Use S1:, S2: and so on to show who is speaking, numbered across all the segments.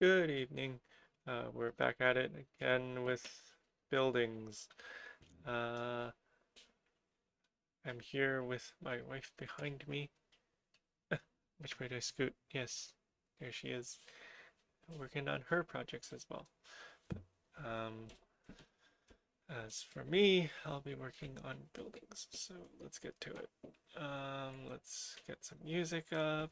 S1: Good evening. We're back at it again with buildings. Uh, I'm here with my wife behind me. Which way do I scoot? Yes, here she is, working on her projects as well. Um, as for me, I'll be working on buildings. So let's get to it. Let's get some music up.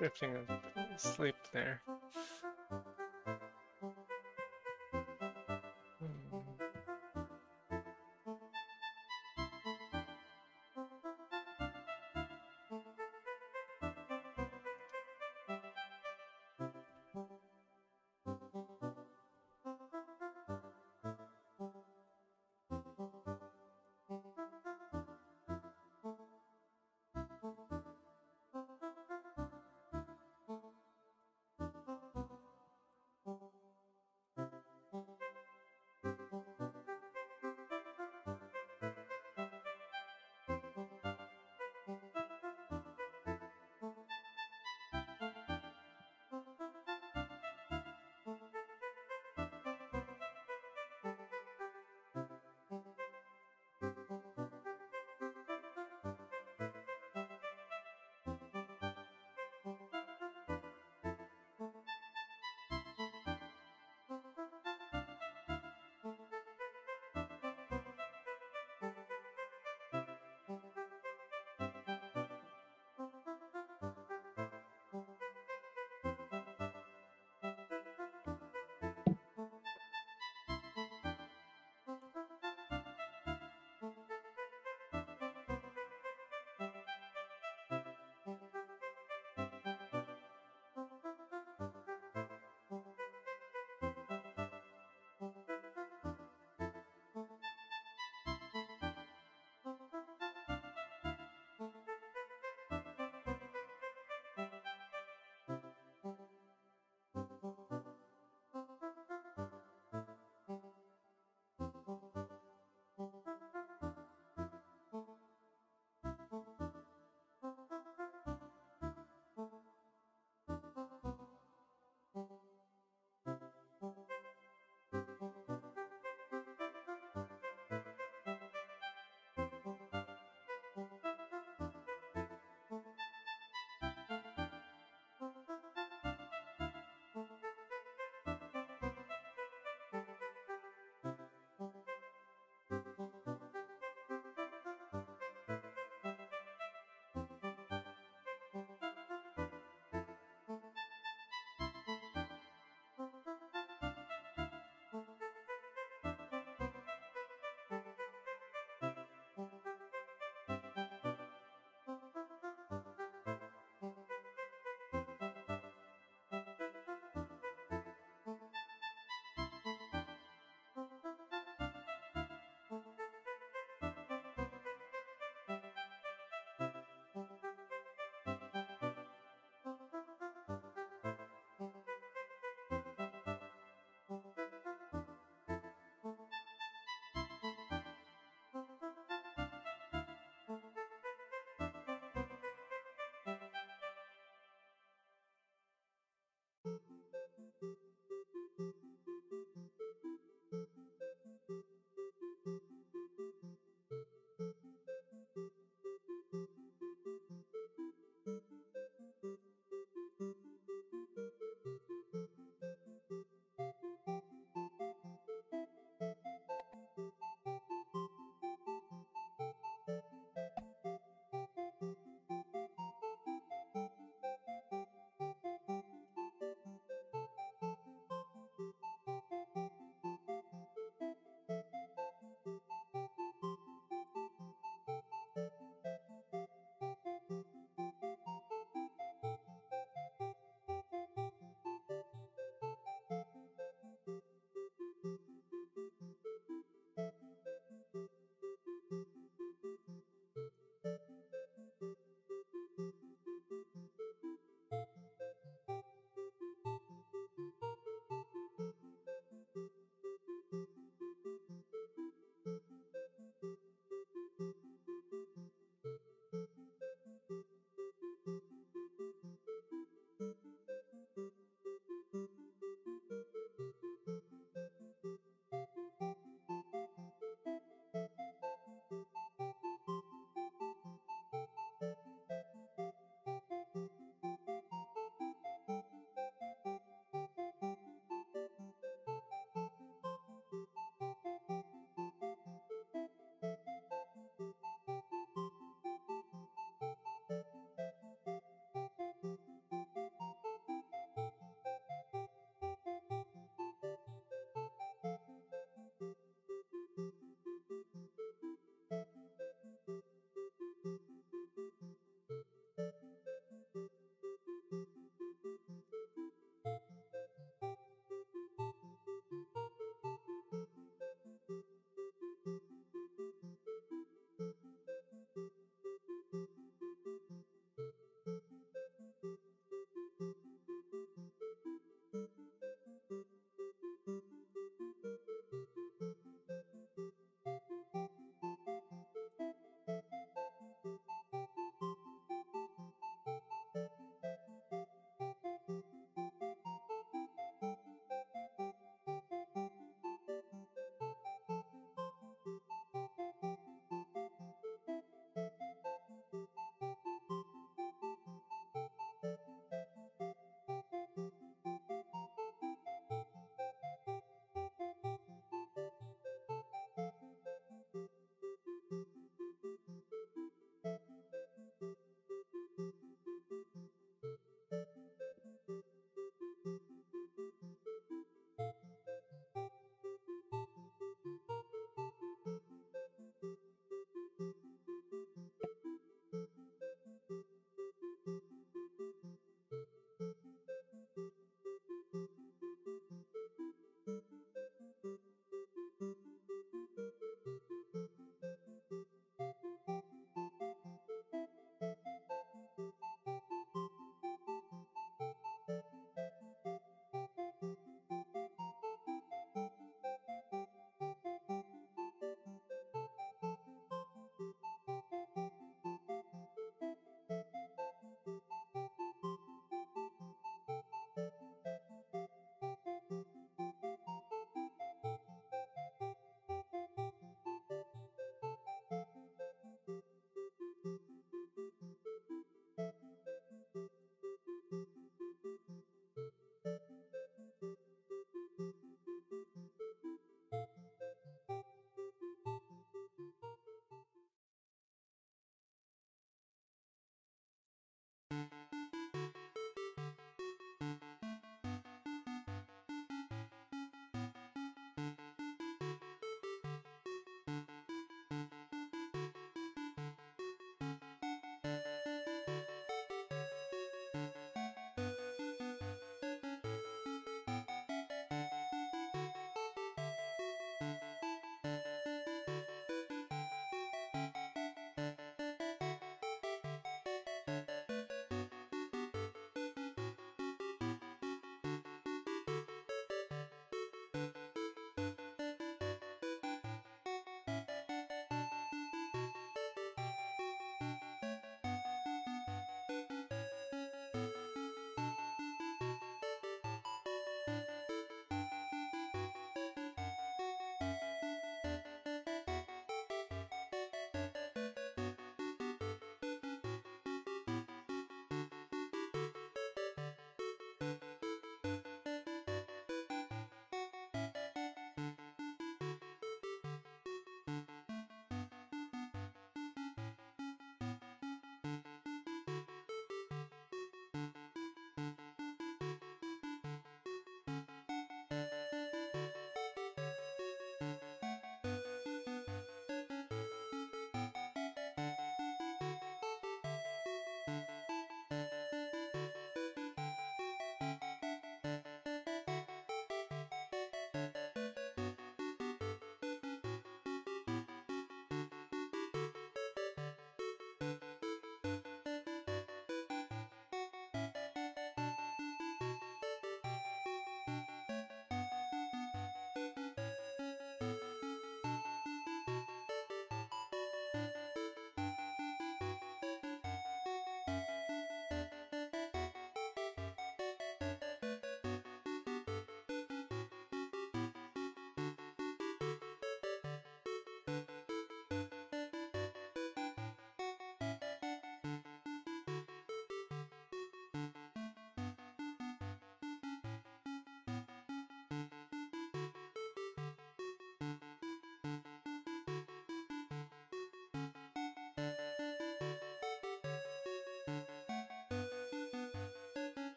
S1: drifting asleep there.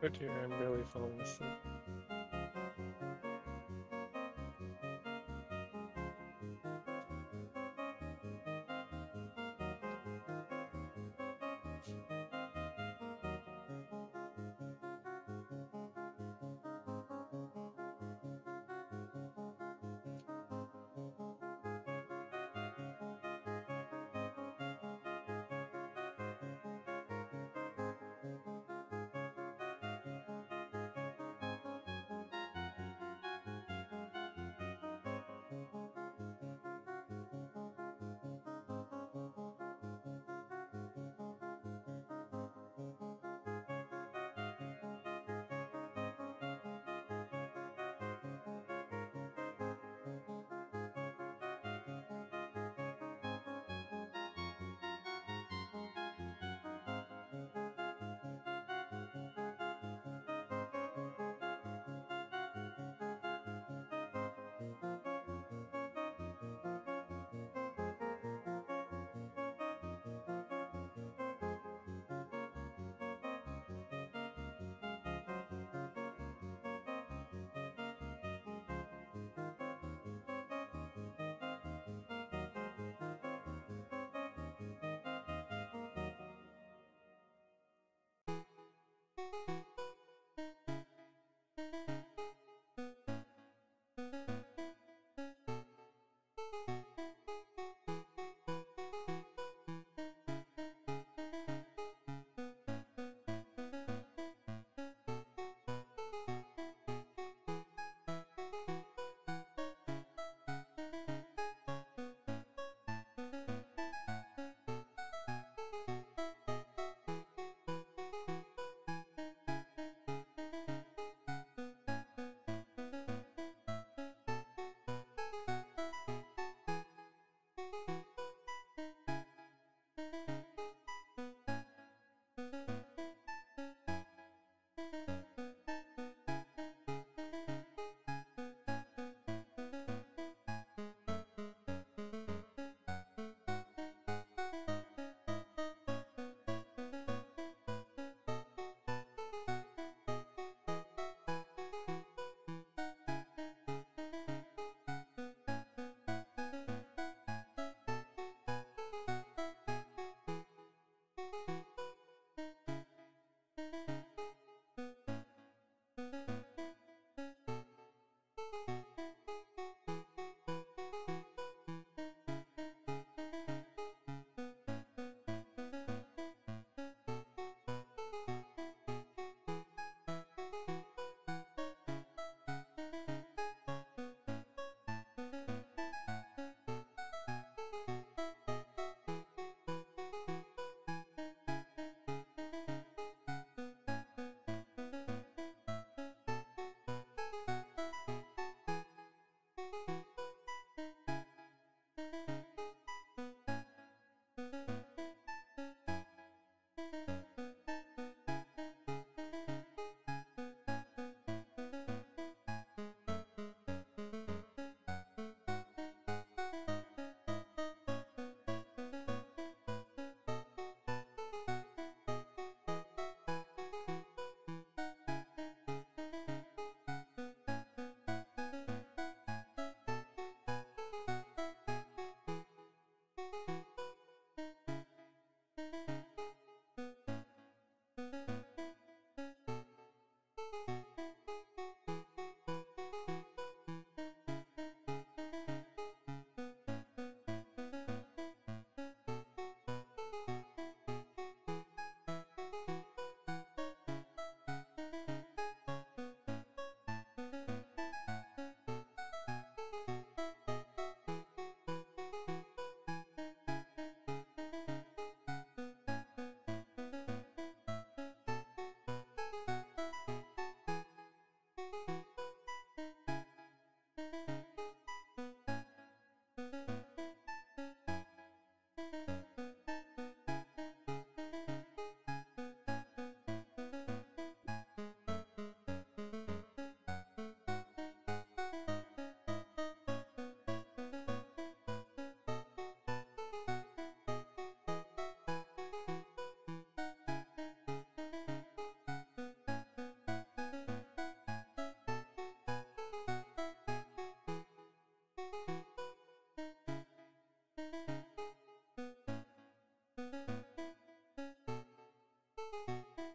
S1: Oh dear, I'm really falling asleep.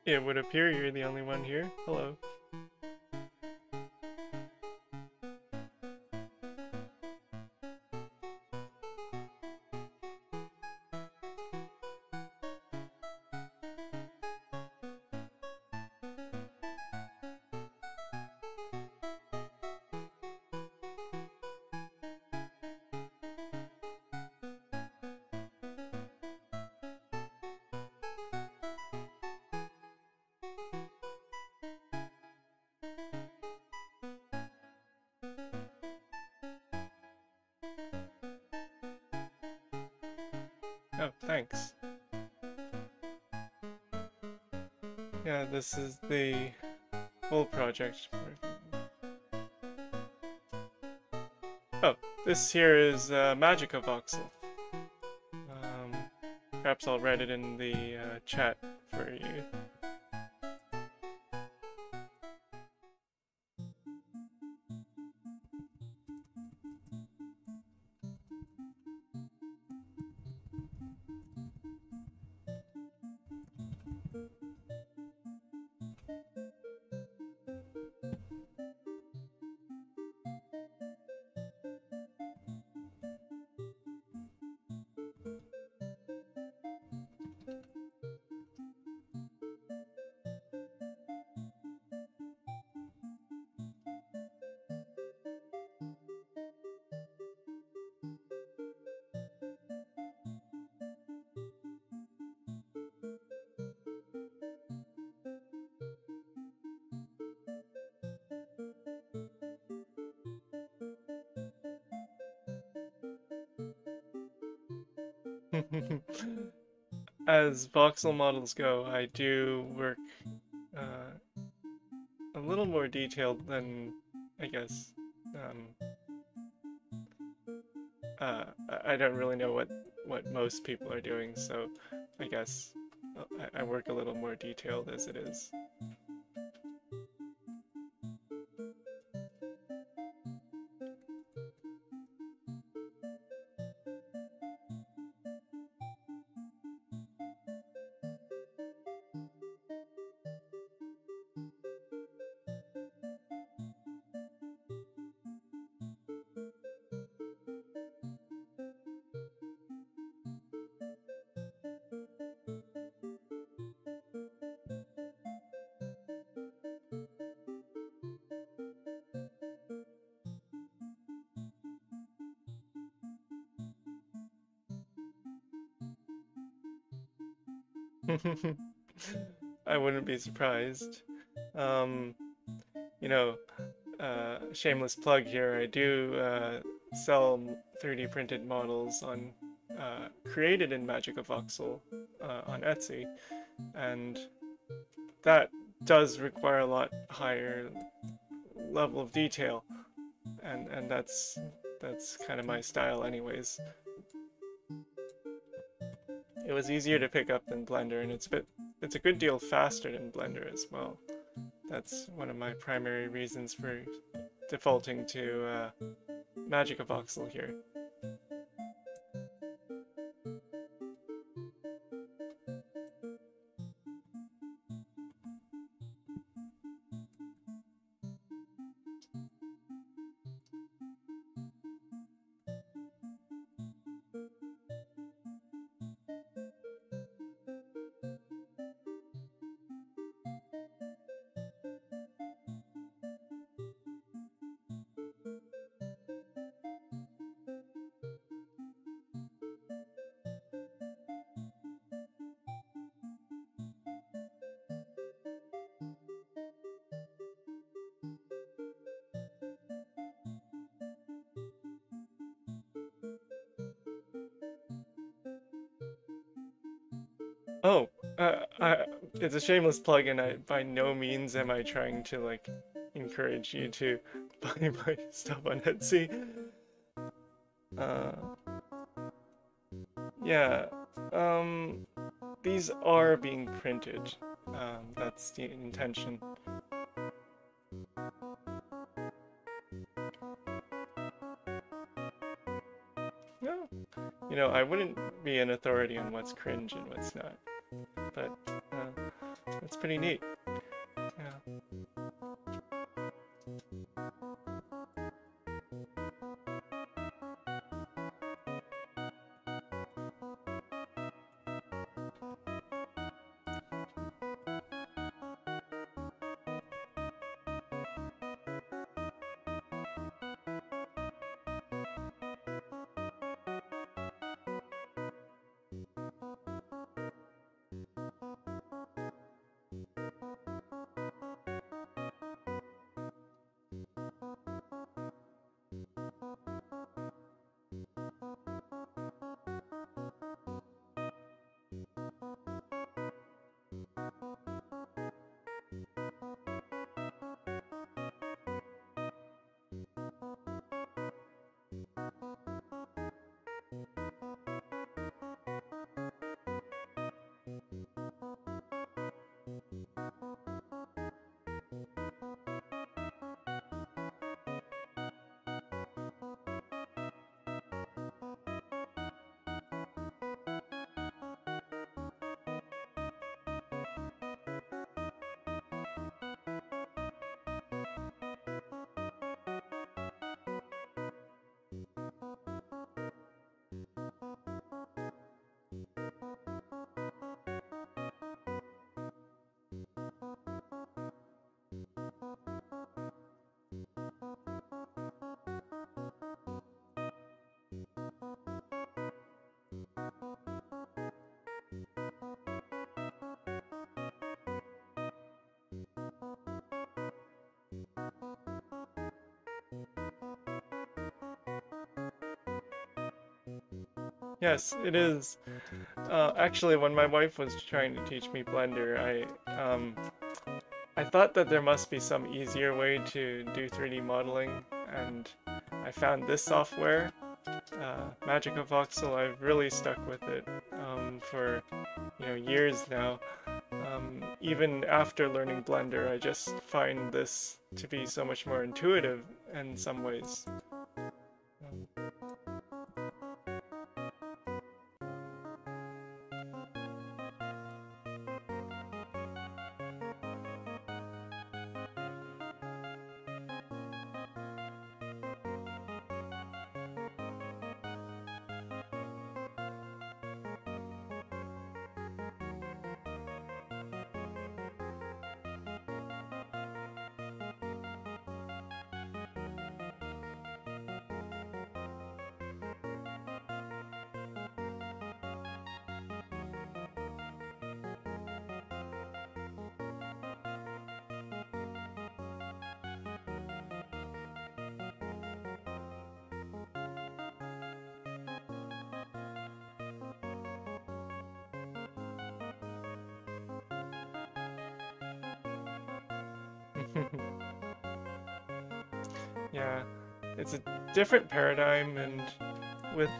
S1: It would appear you're the only one here. Hello. Oh, thanks. Yeah, this is the full project. Oh, this here is Magica Voxel. Perhaps I'll write it in the chat for you. As voxel models go, I do work a little more detailed than, I guess, I don't really know what most people are doing, so I guess I work a little more detailed as it is. I wouldn't be surprised. You know, shameless plug here, I do sell 3D printed models on created in Magica Voxel on Etsy, and that does require a lot higher level of detail, and that's kind of my style anyways. It was easier to pick up than Blender, and it's a good deal faster than Blender as well. That's one of my primary reasons for defaulting to Magica Voxel here. Oh, it's a shameless plug, and by no means am I trying to like encourage you to buy my stuff on Etsy. Yeah, these are being printed. That's the intention. No, you know, I wouldn't be an authority on what's cringe and what's not, but It's pretty neat. Yeah. Yes, it is. Actually, when my wife was trying to teach me Blender, I thought that there must be some easier way to do 3D modeling, and I found this software, Magica Voxel. I've really stuck with it for years now. Even after learning Blender, I just find this to be so much more intuitive in some ways. Yeah, it's a different paradigm, and with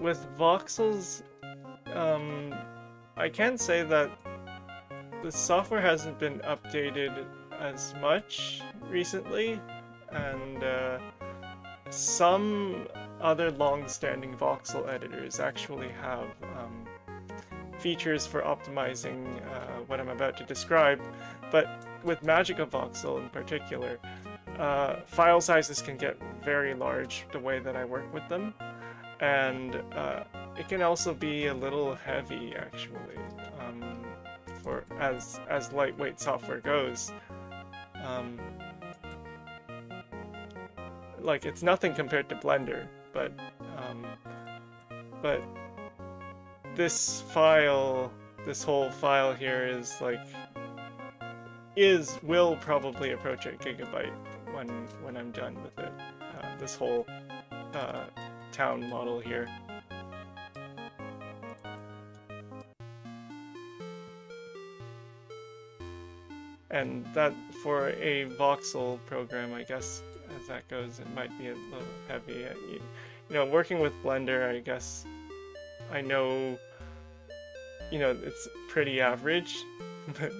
S1: with voxels, I can say that the software hasn't been updated as much recently, and some other long-standing voxel editors actually have features for optimizing what I'm about to describe, but with Magica Voxel in particular, file sizes can get very large the way that I work with them, and it can also be a little heavy actually, for as lightweight software goes. Like, it's nothing compared to Blender, but this file, this whole file here is like, will probably approach a gigabyte when I'm done with it. This whole town model here. And that, for a voxel program, I guess, as that goes, it might be a little heavy. You know, working with Blender, I guess, I know, it's pretty average, but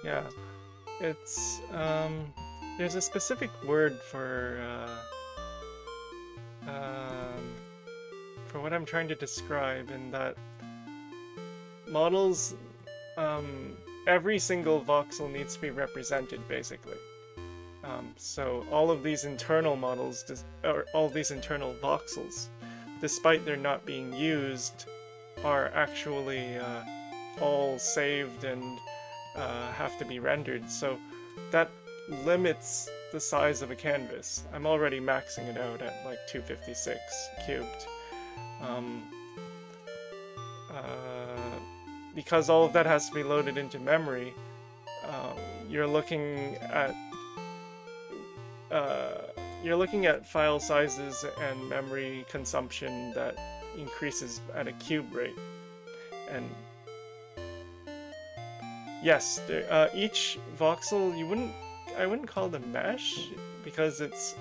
S1: Yeah. It's there's a specific word for what I'm trying to describe in that models every single voxel needs to be represented basically. So all of these internal models, or all of these internal voxels, despite their not being used, are actually all saved and have to be rendered. So that limits the size of a canvas. I'm already maxing it out at like 256 cubed. Um, because all of that has to be loaded into memory, you're looking at file sizes and memory consumption that increases at a cube rate. And yes, each voxel I wouldn't call them mesh because it's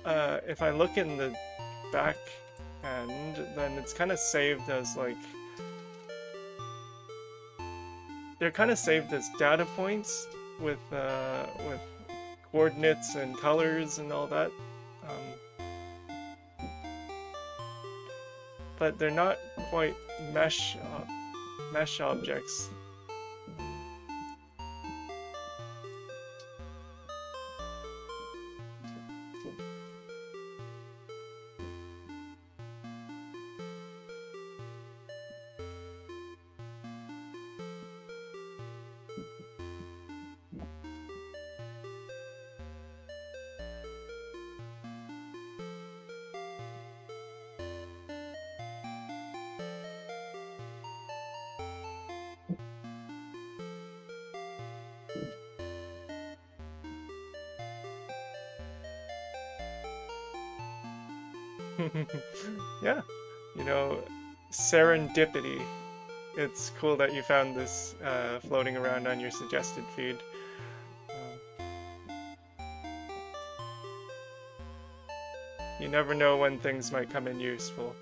S1: if I look in the back end, then it's kind of saved as like they're kind of saved as data points with coordinates and colors and all that. But they're not quite mesh objects. Yeah, you know, serendipity. It's cool that you found this floating around on your suggested feed. You never know when things might come in useful.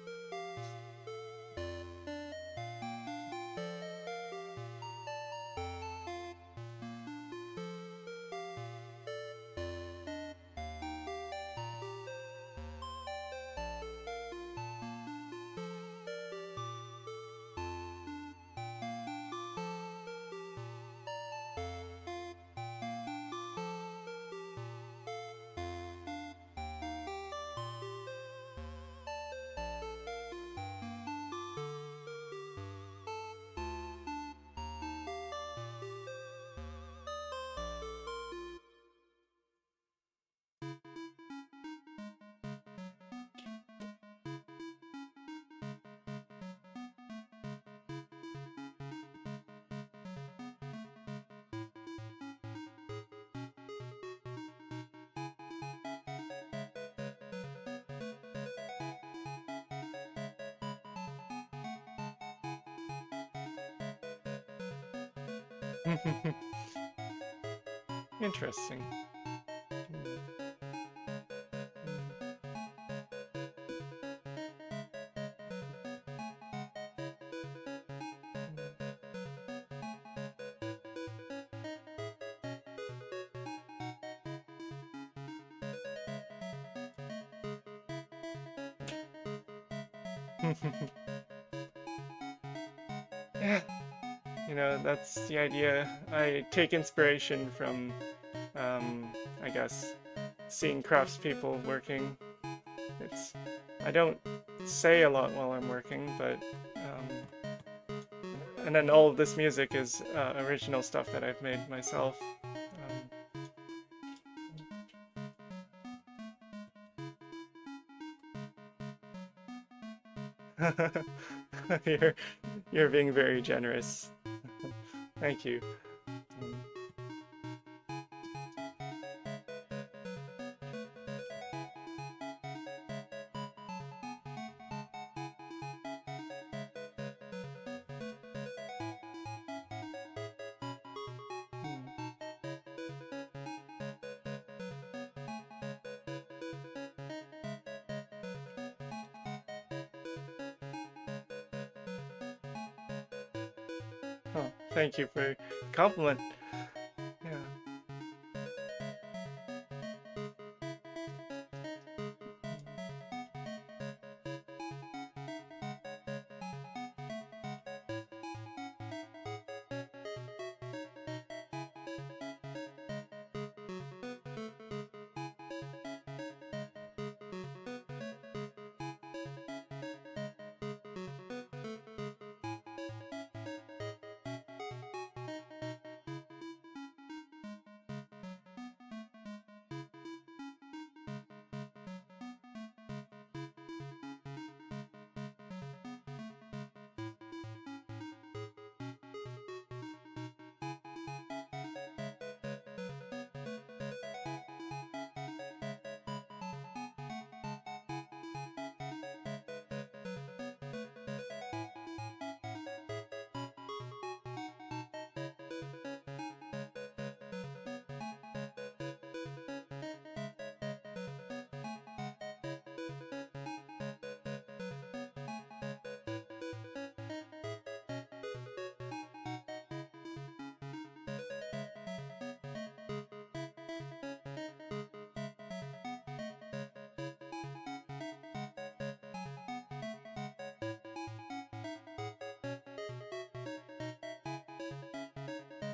S1: Interesting. Yeah, you know, that's the idea. I take inspiration from, I guess, seeing craftspeople working. I don't say a lot while I'm working, but, and then all of this music is original stuff that I've made myself. You're being very generous. Thank you. Huh. Thank you for compliment. Yeah.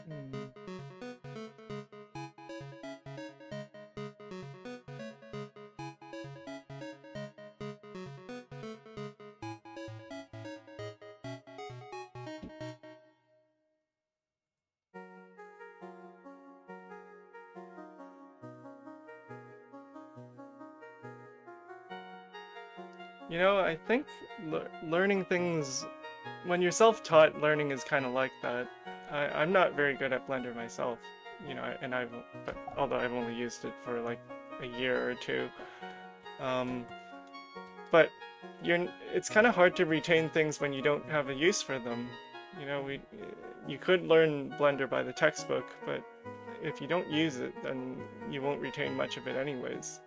S1: Mm. You know, I think learning things when you're self-taught, learning is kind of like that. I'm not very good at Blender myself, you know, and but although I've only used it for like a year or two, um, but it's kind of hard to retain things when you don't have a use for them. You know, you could learn Blender by the textbook, but if you don't use it, then you won't retain much of it anyways.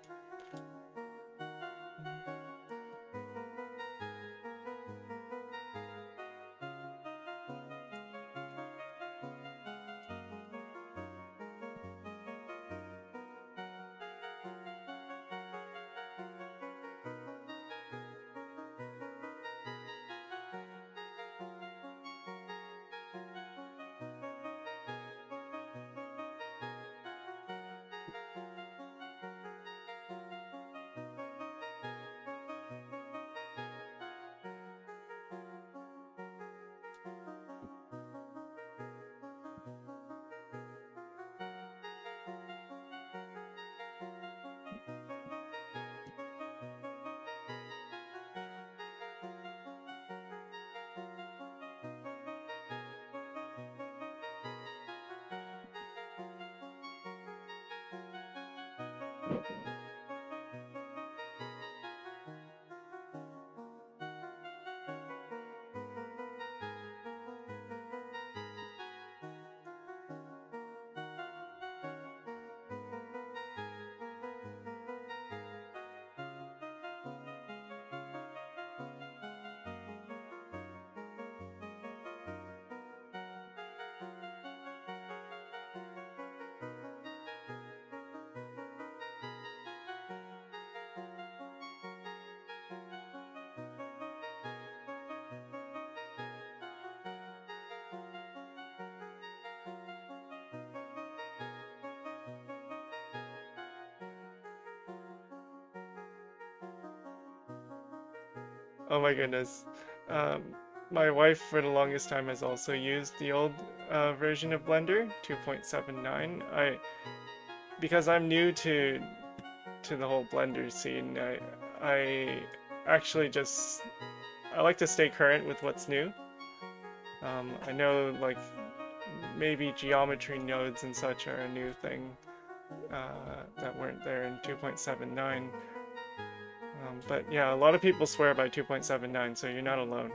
S1: Oh my goodness. Um, my wife for the longest time has also used the old version of Blender 2.79. Because I'm new to the whole Blender scene, I actually just I like to stay current with what's new. I know like maybe geometry nodes and such are a new thing that weren't there in 2.79. But yeah, a lot of people swear by 2.79, so you're not alone.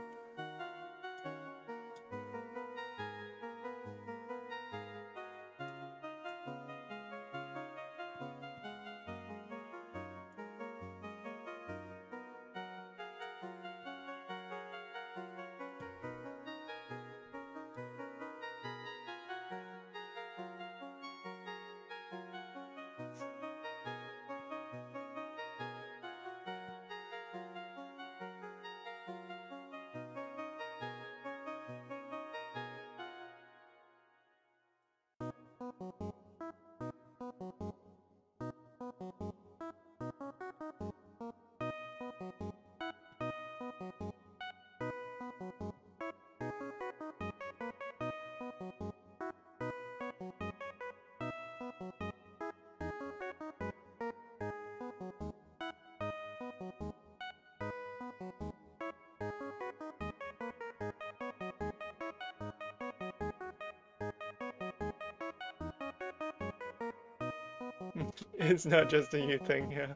S1: It's not just a you thing, yeah.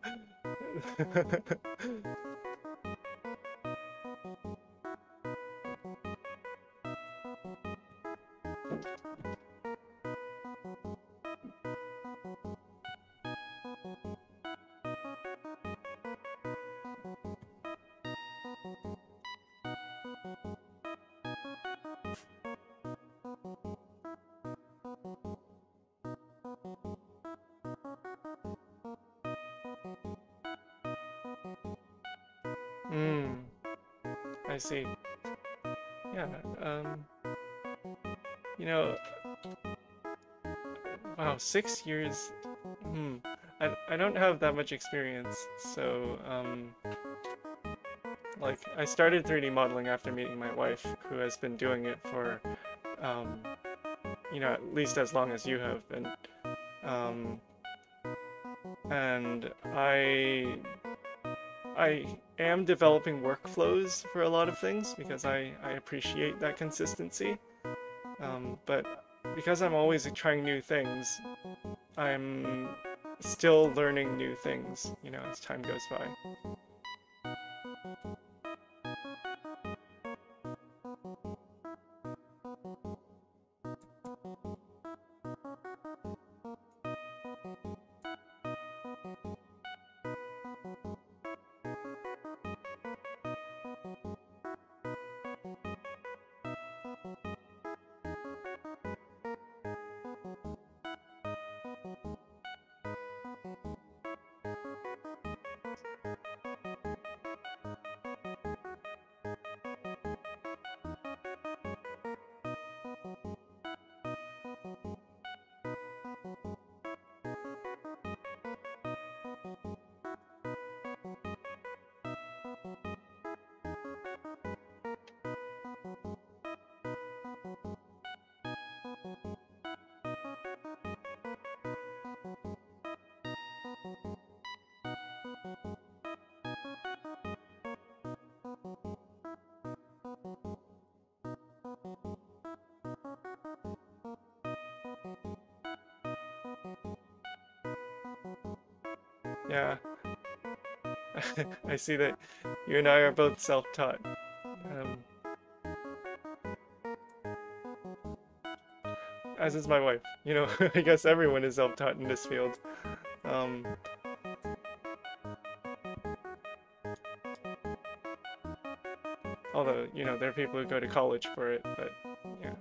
S1: Hmm, I see. Yeah, you know, wow, 6 years. Hmm. I don't have that much experience, so like I started 3D modeling after meeting my wife, who has been doing it for um, at least as long as you have been. Um, and I am developing workflows for a lot of things because I appreciate that consistency. But because I'm always trying new things, I'm still learning new things, as time goes by. Yeah, I see that you and I are both self-taught. As is my wife. I guess everyone is self-taught in this field. Um, Although, there are people who go to college for it, but yeah.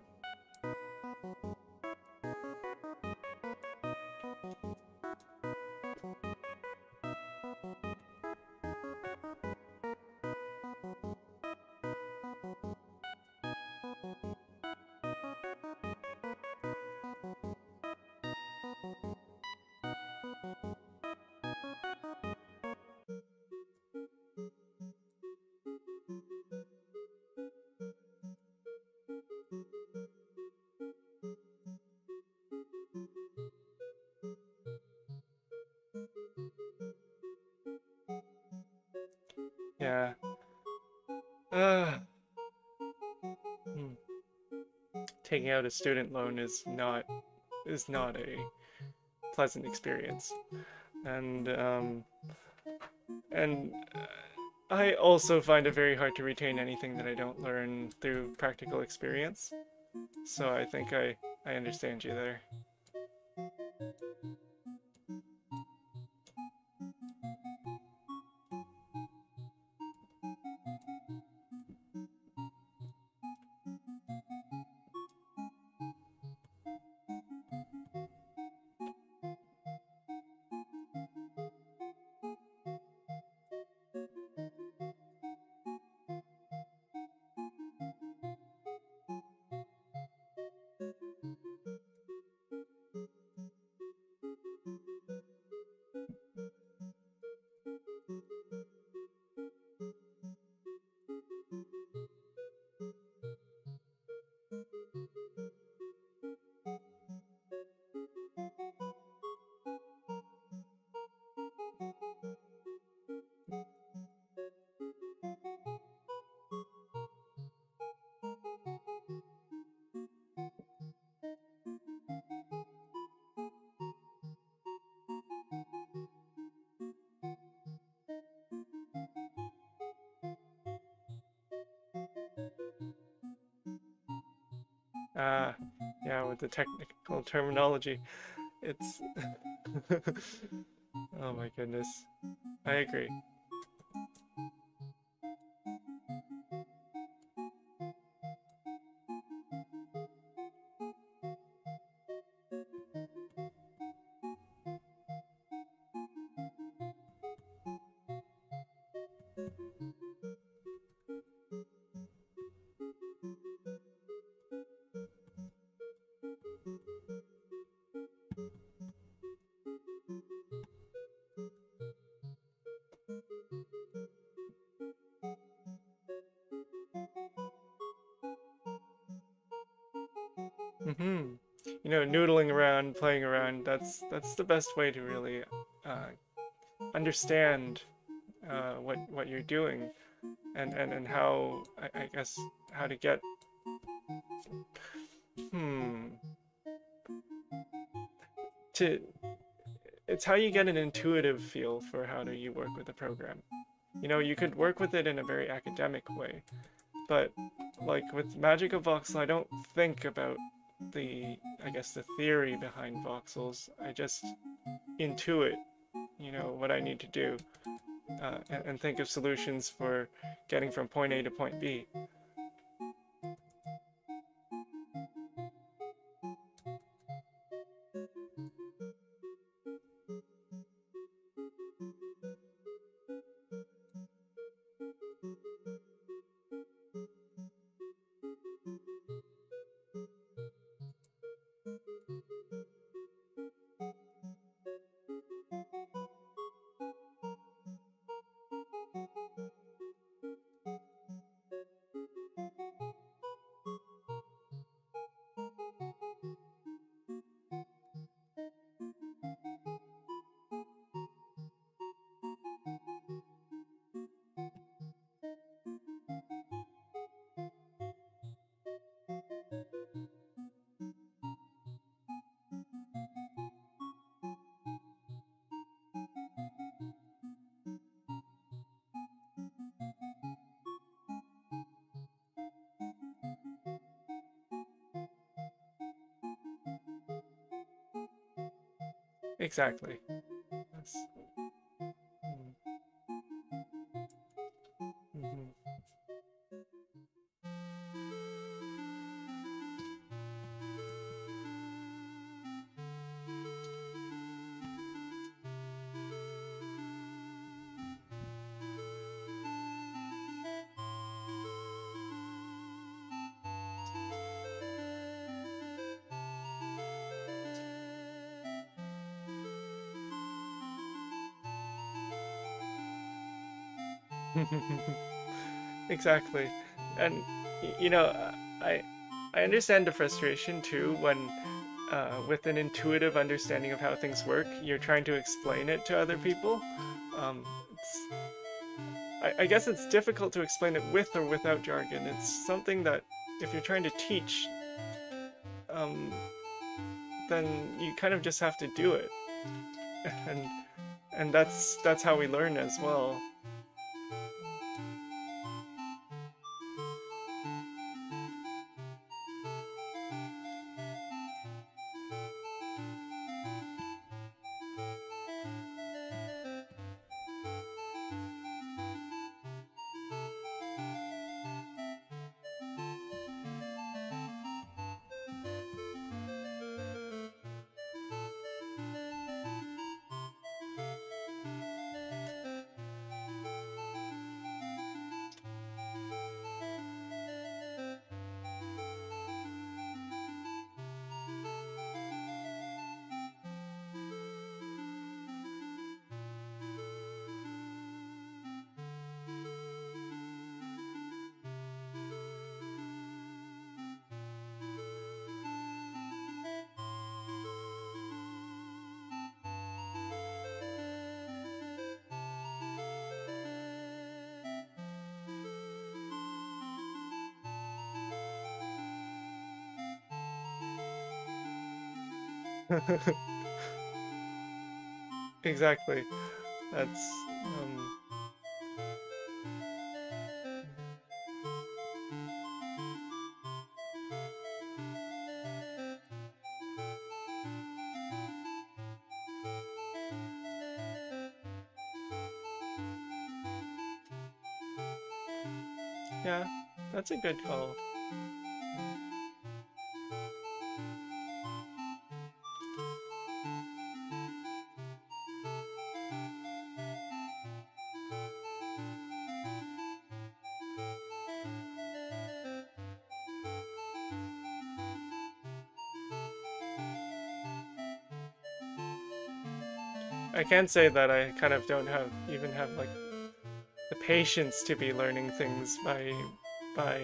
S1: Yeah. Uh, hmm. Taking out a student loan is not a pleasant experience. And I also find it very hard to retain anything that I don't learn through practical experience. So I think I understand you there. Ah, yeah, with the technical terminology, it's. Oh my goodness. I agree. Mm-hmm. You know, noodling around, playing around, that's the best way to really uh, understand what you're doing and how I guess how to get hmm to it's how you get an intuitive feel for how do you work with a program. You know, you could work with it in a very academic way, but like with Magic of Voxel, I don't think about I guess the theory behind voxels. I just intuit, you know, what I need to do, and think of solutions for getting from point A to point B. Exactly. That's, mm-hmm. Exactly. And you know, I I understand the frustration too when with an intuitive understanding of how things work, you're trying to explain it to other people. I guess it's difficult to explain it with or without jargon. It's something that if you're trying to teach, um, then you kind of just have to do it, and that's how we learn as well. Exactly. That's Yeah, that's a good call. I can say that I kind of don't have even have like the patience to be learning things by by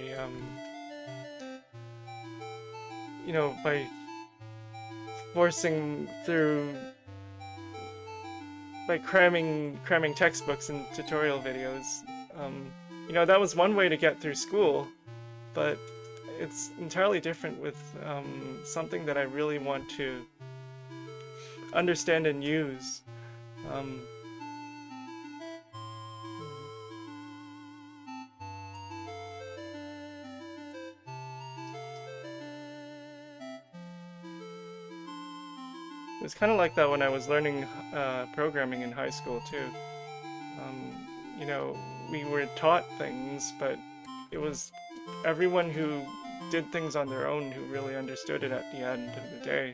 S1: forcing through by cramming textbooks and tutorial videos. Um, that was one way to get through school, but it's entirely different with something that I really want to understand and use. Um, it was kind of like that when I was learning programming in high school too. Um, we were taught things, but it was everyone who did things on their own who really understood it at the end of the day.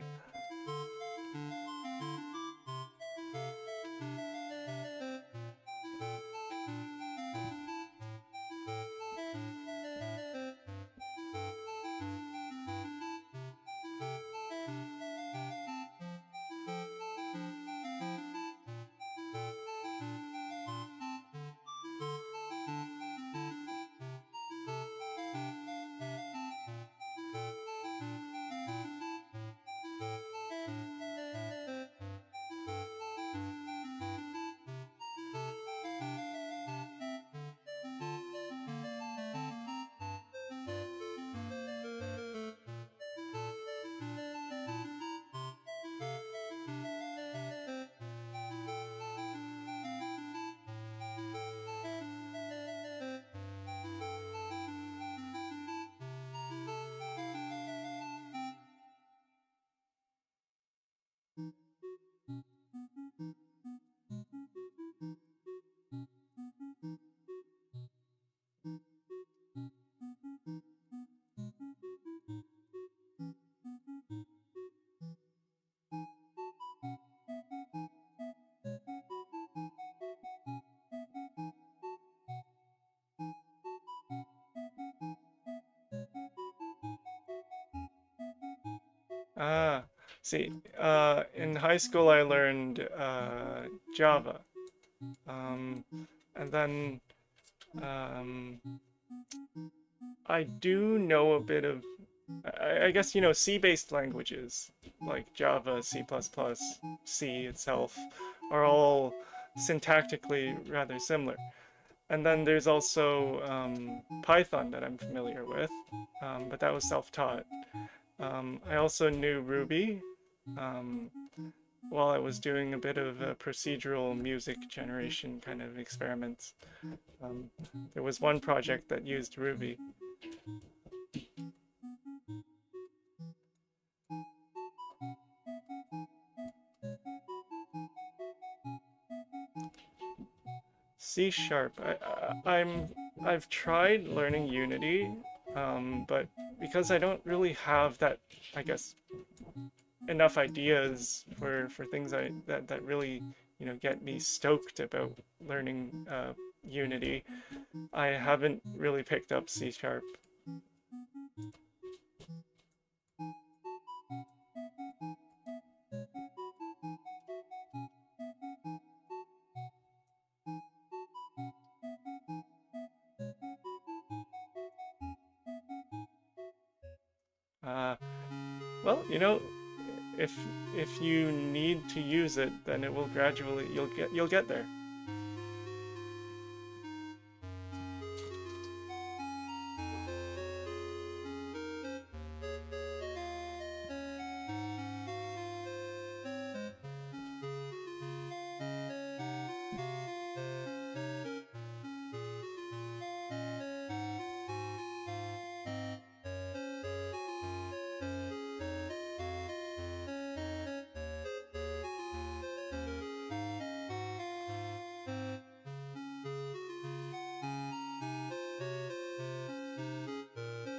S1: Ah, see, in high school I learned Java, um, and then um, I do know a bit of, I guess, C-based languages like Java, C++, C itself are all syntactically rather similar. And then there's also Python that I'm familiar with, but that was self-taught. I also knew Ruby um, while I was doing a bit of procedural music generation kind of experiments. Um, there was one project that used Ruby. C sharp. I've tried learning Unity, but because I don't really have that, I guess, enough ideas for things that really get me stoked about learning Unity, I haven't really picked up C sharp. Uh, well, if if you need to use it, then it will gradually you'll get there.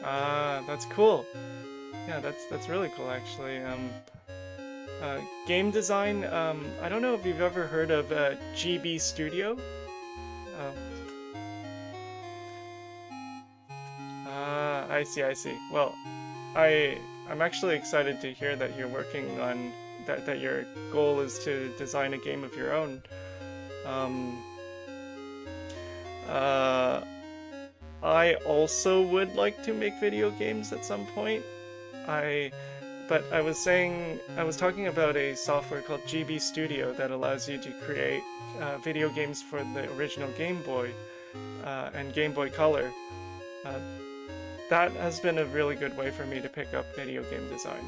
S1: That's cool. Yeah, that's really cool actually. Game design. I don't know if you've ever heard of GB Studio. Uh, I see, I see. Well, I'm actually excited to hear that you're working on that your goal is to design a game of your own. Um, uh, I also would like to make video games at some point. I but I was talking about a software called GB Studio that allows you to create video games for the original Game Boy and Game Boy Color. Uh, that has been a really good way for me to pick up video game design.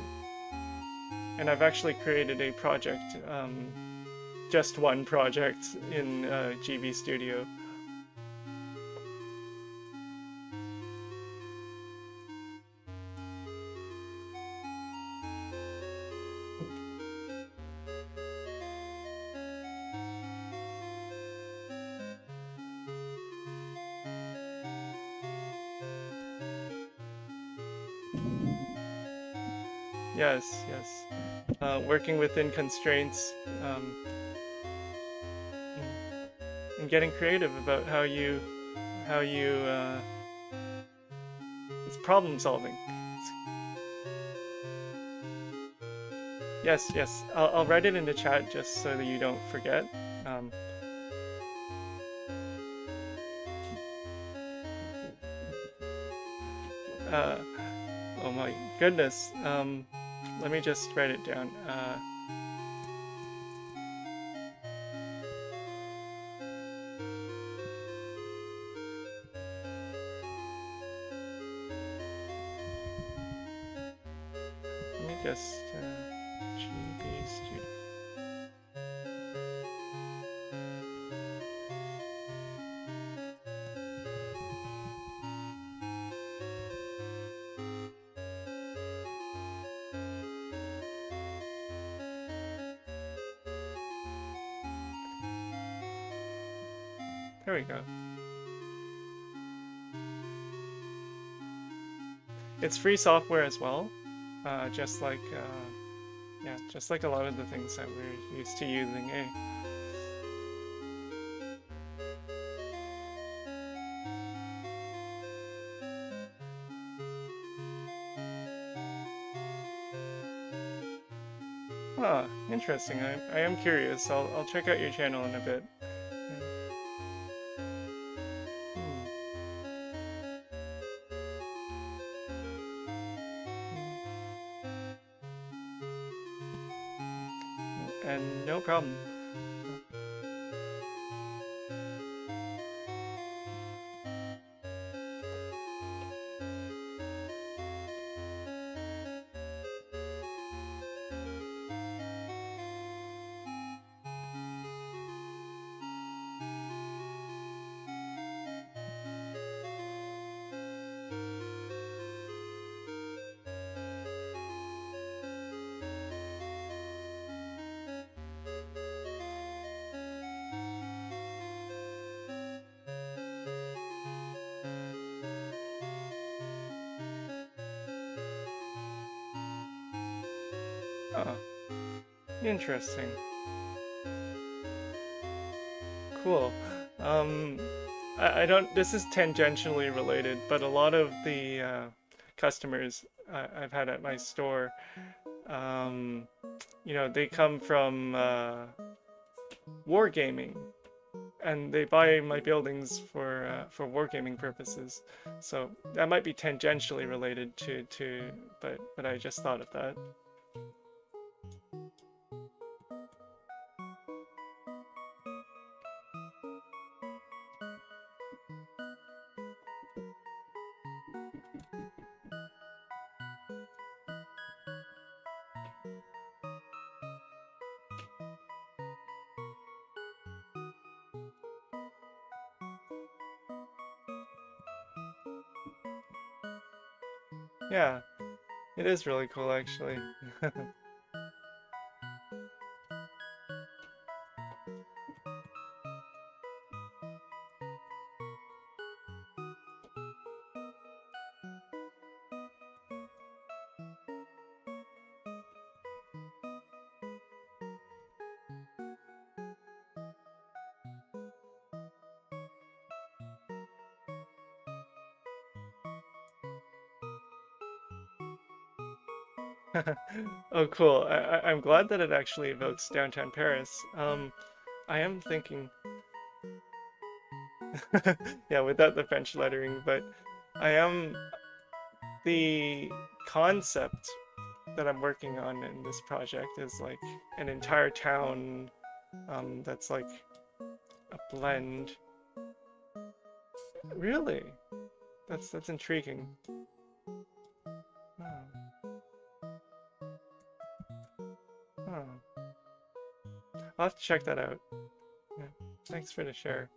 S1: And I've actually created a project, just one project in GB Studio. Yes, yes. Working within constraints and getting creative about how you it's problem solving. Yes, yes. I'll write it in the chat just so that you don't forget. Um, uh, oh my goodness. Let me just write it down. Let me just GB Studio. There we go. It's free software as well, just like yeah, just like a lot of the things that we're used to using, eh? Huh, interesting. I am curious. I'll check out your channel in a bit. Hmm. And no problem. Oh, interesting. Cool. Um, I don't. This is tangentially related, but a lot of the customers I've had at my store, um, you know, they come from wargaming, and they buy my buildings for wargaming purposes. So that might be tangentially related but I just thought of that. Yeah, it is really cool actually. Oh, cool. I'm glad that it actually evokes downtown Paris. I am thinking, yeah, without the French lettering, but I am the concept that I'm working on in this project is like an entire town that's like a blend. Really? That's intriguing. Oh, oh. I'll have to check that out. Yeah. Thanks for the share.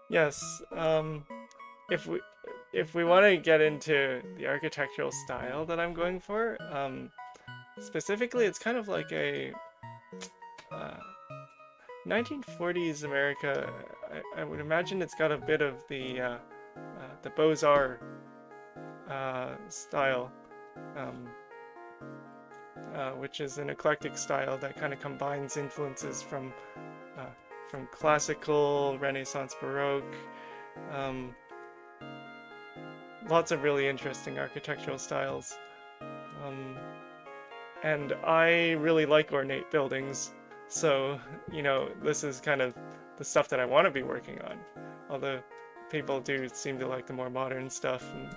S1: Yes, if we if we want to get into the architectural style that I'm going for, specifically, it's kind of like a uh, 1940s America. I would imagine it's got a bit of the Beaux-Arts style, um, which is an eclectic style that kind of combines influences uh, from classical, Renaissance, Baroque. Um, Lots of really interesting architectural styles. Um, and I really like ornate buildings, so, this is kind of the stuff that I want to be working on. Although people do seem to like the more modern stuff. And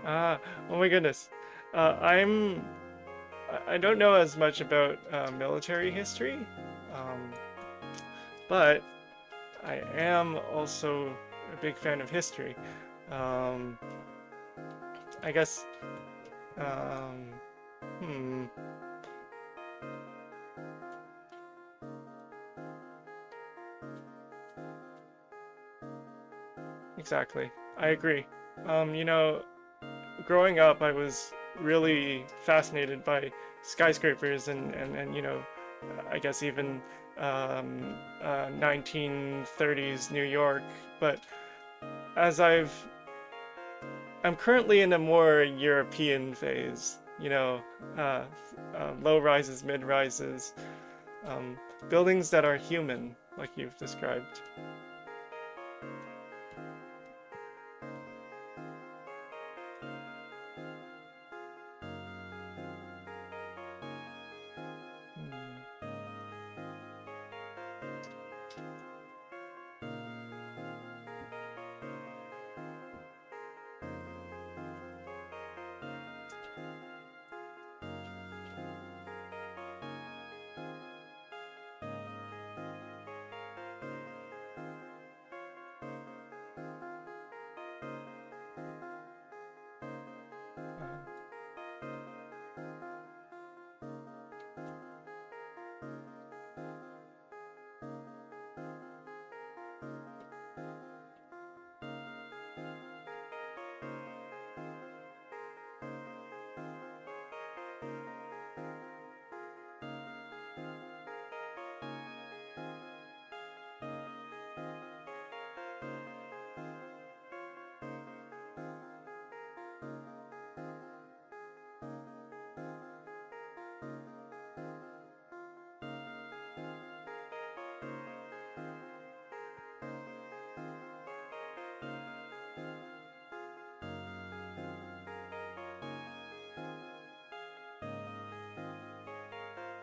S1: ah, oh my goodness, I'm I don't know as much about military history, um, but I am also a big fan of history. Um, I guess. Um, hmm. Exactly. I agree. You know, growing up, I was really fascinated by skyscrapers and I guess even 1930s New York. But as I'm currently in a more European phase. Uh, low rises, mid rises, um, buildings that are human, like you've described.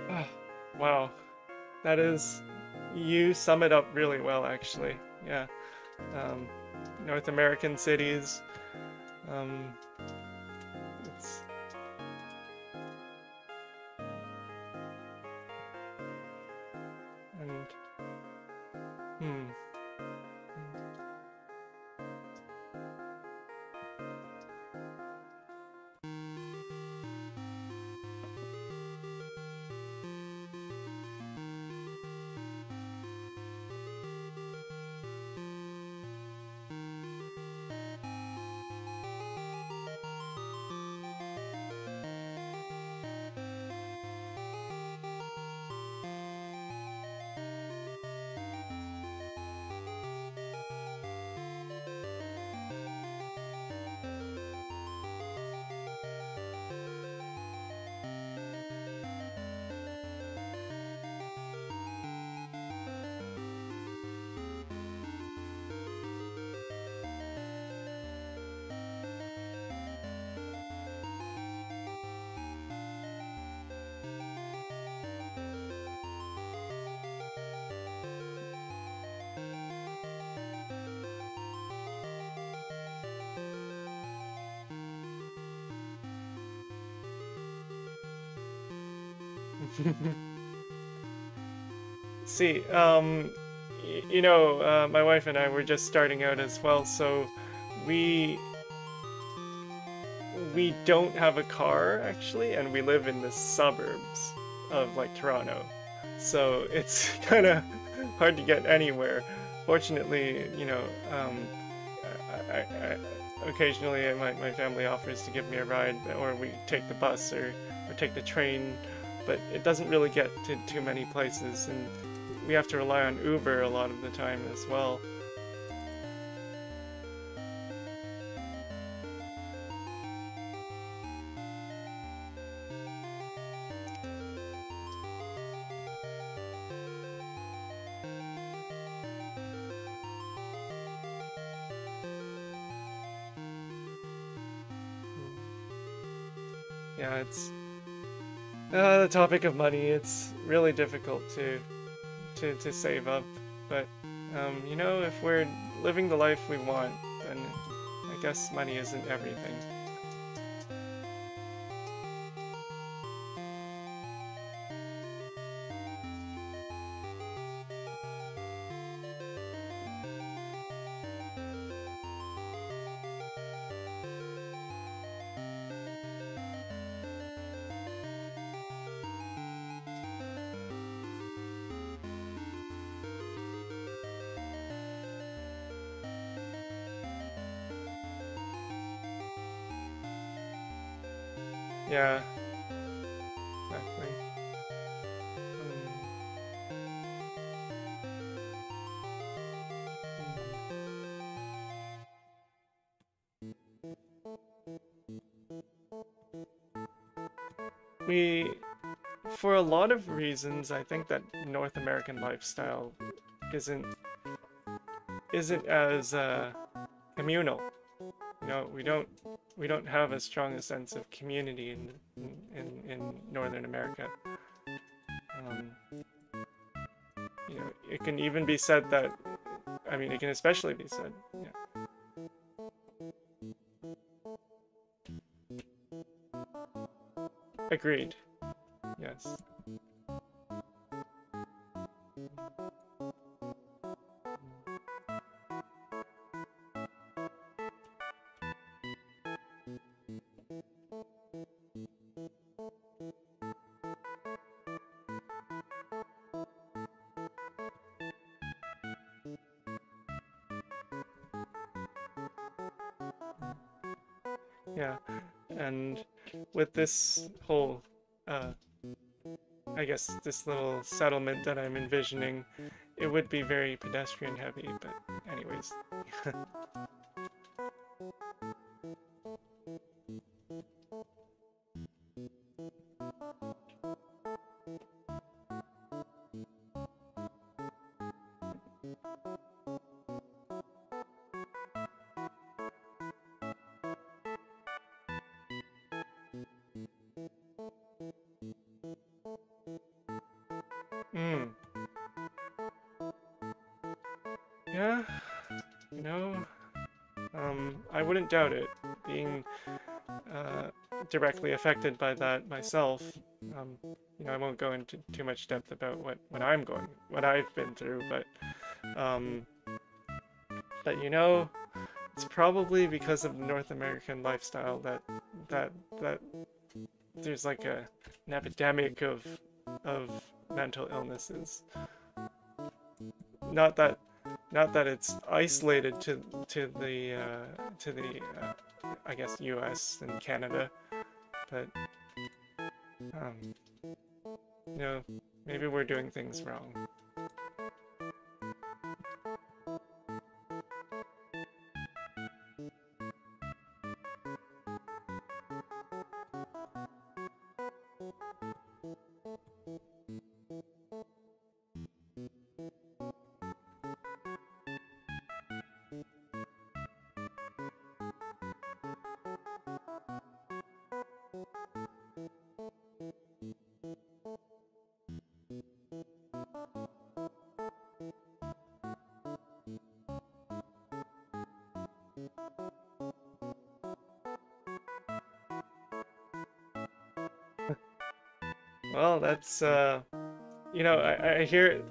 S1: Ah, wow, that is, you sum it up really well, actually. Yeah. Um, North American cities. Um, it's and hmm. See, my wife and I were just starting out as well, so we we don't have a car actually, and we live in the suburbs of like Toronto, so it's kind of hard to get anywhere. Fortunately, I occasionally my family offers to give me a ride, or we take the bus or take the train, but it doesn't really get to too many places, and we have to rely on Uber a lot of the time as well. Yeah, it's the topic of money. It's really difficult to save up, but if we're living the life we want, then I guess money isn't everything. Yeah, exactly. Um, we, for a lot of reasons, I think that North American lifestyle isn't isn't as communal. We don't have as strong a sense of community in Northern America. Um, it can even be said that, I mean, it can especially be said. Yeah, agreed. Yes. Yeah, and with this whole, uh, I guess, this little settlement that I'm envisioning, it would be very pedestrian heavy, but anyways. Hmm. Yeah, you know, I wouldn't doubt it. Being uh, directly affected by that myself, um, I won't go into too much depth about what I've been through, um, but it's probably because of the North American lifestyle that that there's like an epidemic of mental illnesses. Not that not that it's isolated to the I guess U.S. and Canada, but um, you know maybe we're doing things wrong. Well, that's I hear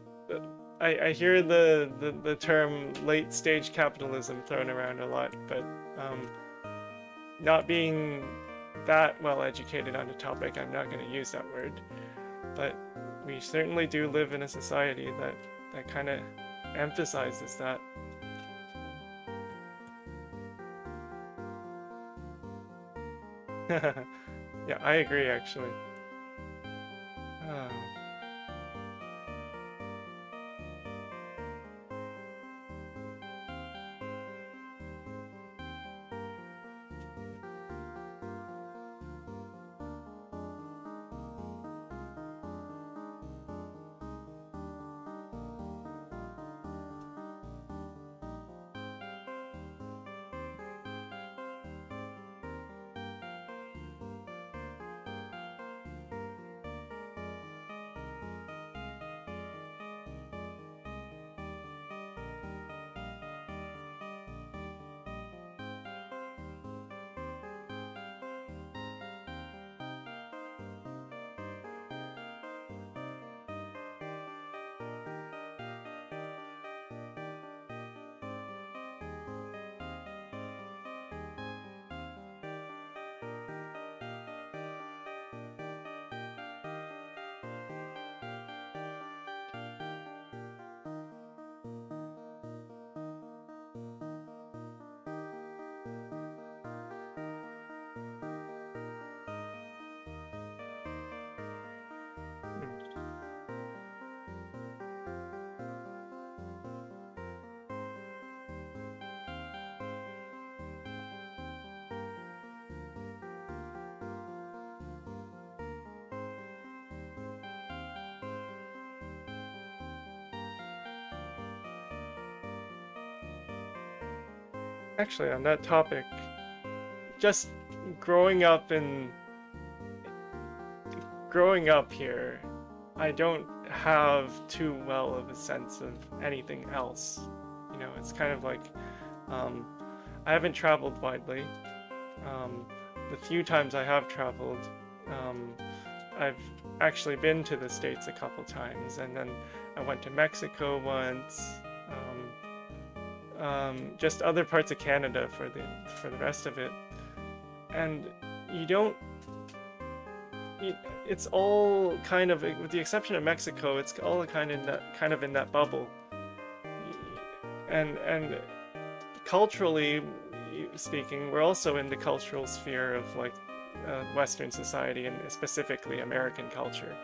S1: I hear the term late stage capitalism thrown around a lot, but um, not being that well educated on the topic, I'm not going to use that word. But we certainly do live in a society that kind of emphasizes that. Yeah, I agree actually. Uh, hmm. Actually, on that topic, just growing up in growing up here, I don't have too well of a sense of anything else. It's kind of like um, I haven't traveled widely. Um, the few times I have traveled, um, I've actually been to the States a couple times, and then I went to Mexico once. Just other parts of Canada for the rest of it, and you don't it's all kind of, with the exception of Mexico, it's all kind of in that bubble. And culturally speaking, we're also in the cultural sphere of like Western society and specifically American culture.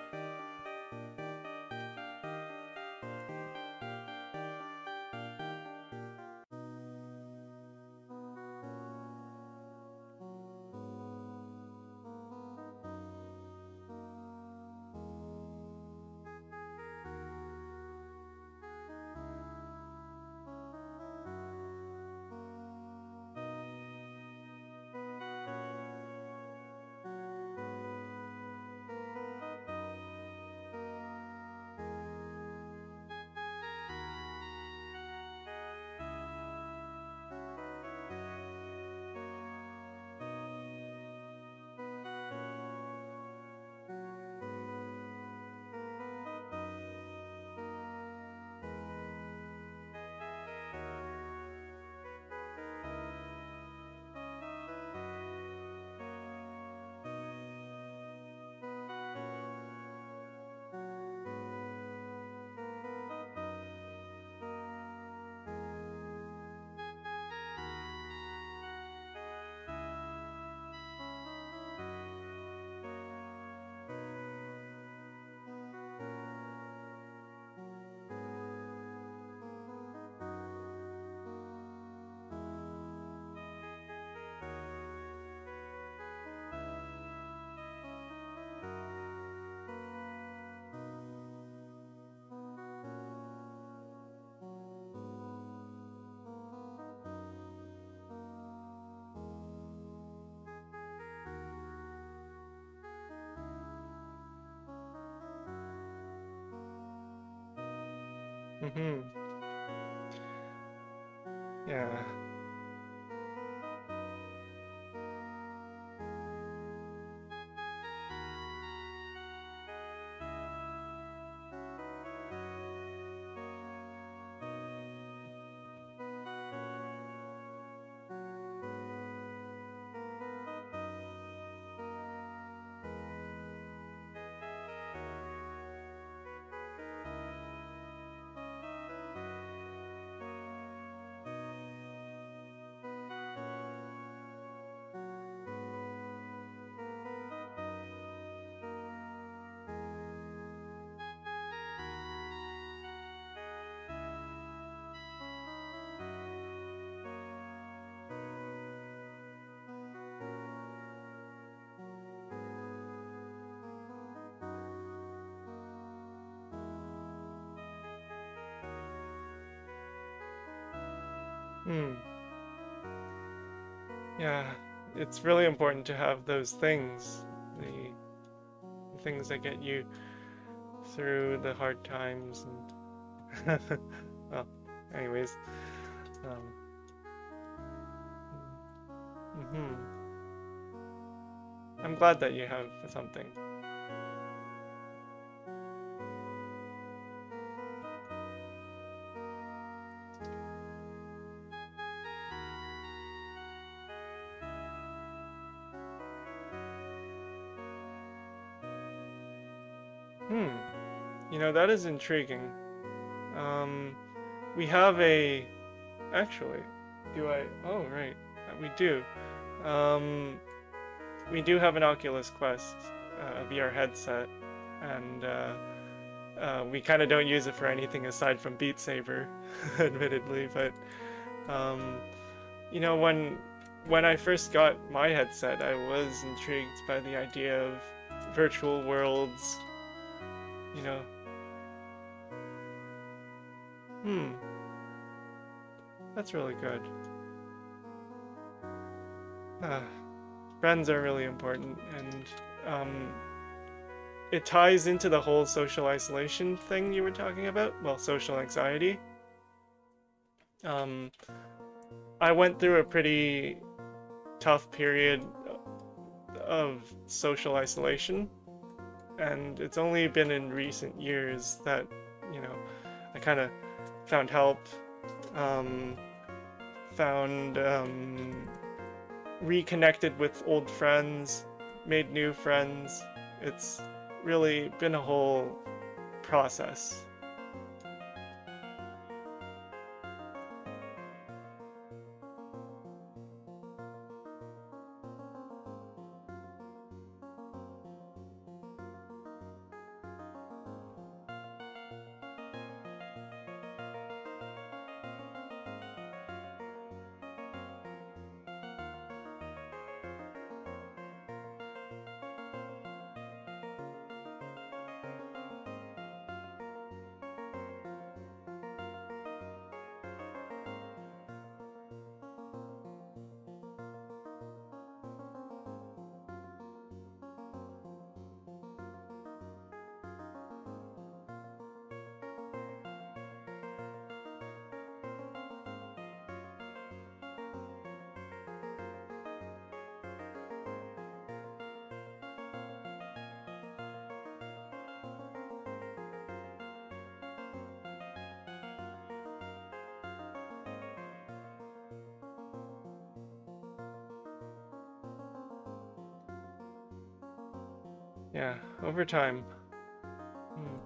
S1: Mm-hmm. Yeah. Hmm. Yeah. It's really important to have those things. The things that get you through the hard times and well, anyways. Um, hmm. I'm glad that you have something. Hmm. You know, that is intriguing. Um, we have a... Actually, do I... Oh, right. We do. Um, we do have an Oculus Quest, a VR headset, and we kind of don't use it for anything aside from Beat Saber, admittedly, but um, you know, when I first got my headset, I was intrigued by the idea of virtual worlds, you know. Hmm, that's really good. Uh, Friends are really important, and um, it ties into the whole social isolation thing you were talking about. Well, social anxiety. Um, I went through a pretty tough period of social isolation, and it's only been in recent years that, you know, I kind of found help, um, found reconnected with old friends, made new friends. It's really been a whole process. Yeah, over time. Hmm.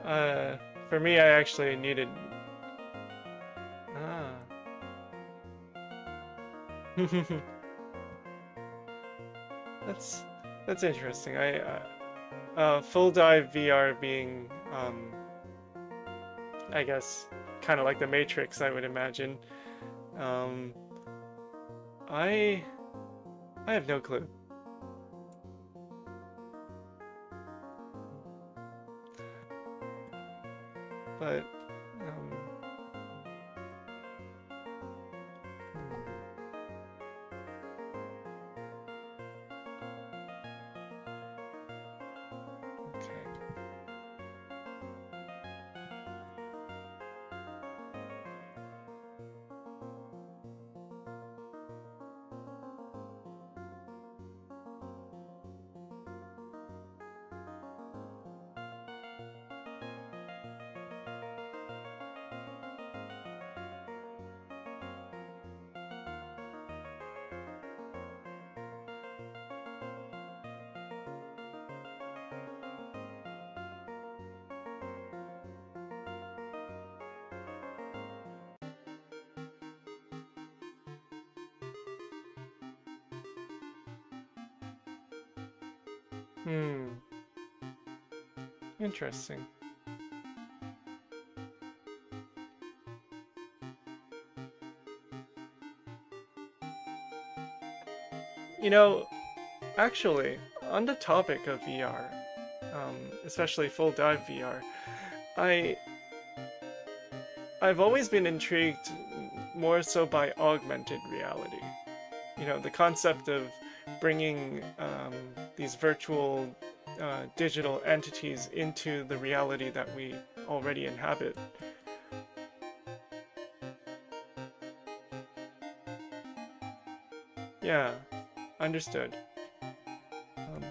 S1: Uh, for me, I actually needed. Ah. That's that's interesting. Full dive VR being I guess kind of like the Matrix, I would imagine. Um, I I have no clue. But um, hmm, okay. Hmm. Interesting. You know, actually, on the topic of VR, especially full dive VR, I I've always been intrigued more so by augmented reality. You know, the concept of bringing these virtual digital entities into the reality that we already inhabit. Yeah, understood. Um,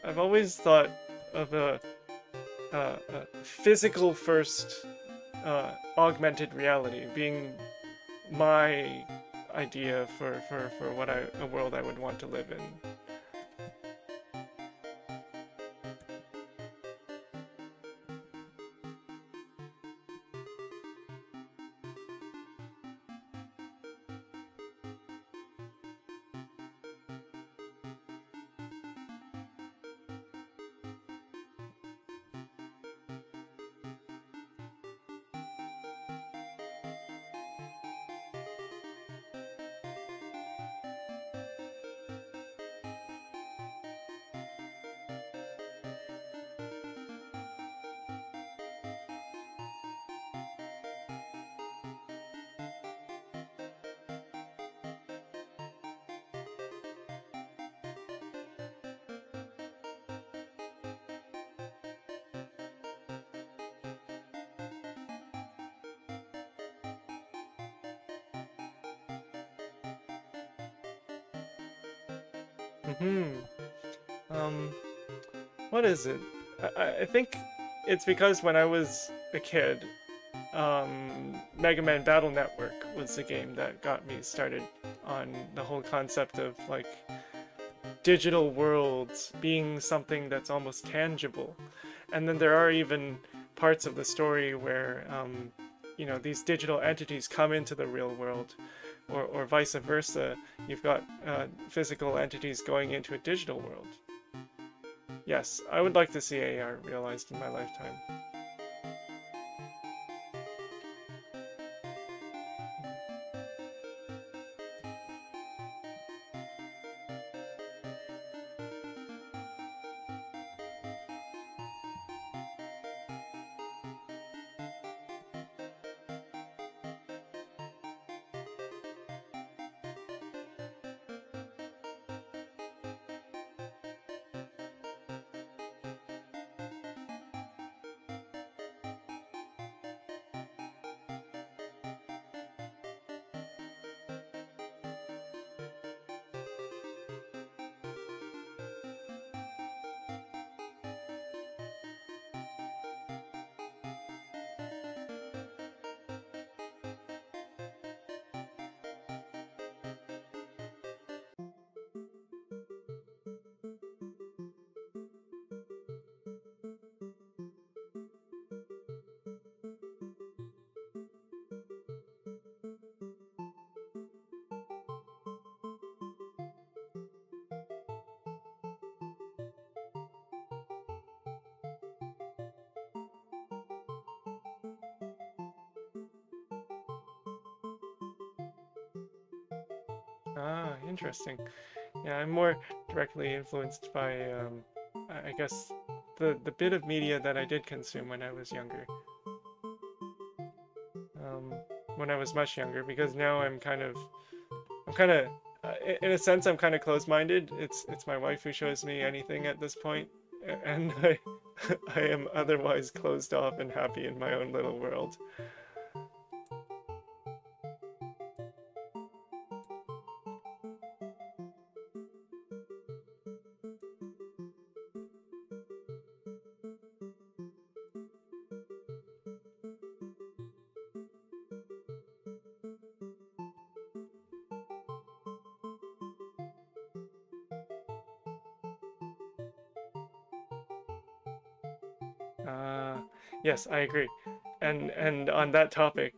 S1: I've always thought of a physical first augmented reality being my idea for what a world I would want to live in. Hmm. Um, what is it? I think it's because when I was a kid, Mega Man Battle Network was the game that got me started on the whole concept of like digital worlds being something that's almost tangible. And then there are even parts of the story where, you know, these digital entities come into the real world, or vice versa. You've got physical entities going into a digital world. Yes, I would like to see AR realized in my lifetime. Ah, interesting. Yeah, I'm more directly influenced by, I guess, the bit of media that I did consume when I was younger. Um, when I was much younger, because now I'm kind of, in a sense, I'm kind of closed-minded. It's my wife who shows me anything at this point, and I am otherwise closed off and happy in my own little world. Uh, yes, I agree. And on that topic,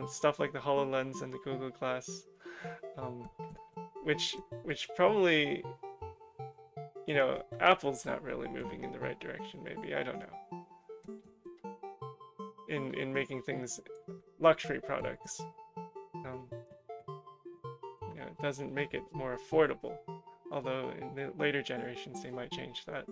S1: stuff like the HoloLens and the Google Glass, um, which probably you know, Apple's not really moving in the right direction, maybe. I don't know. In making things luxury products. Um, you know, it doesn't make it more affordable. Although in the later generations they might change that.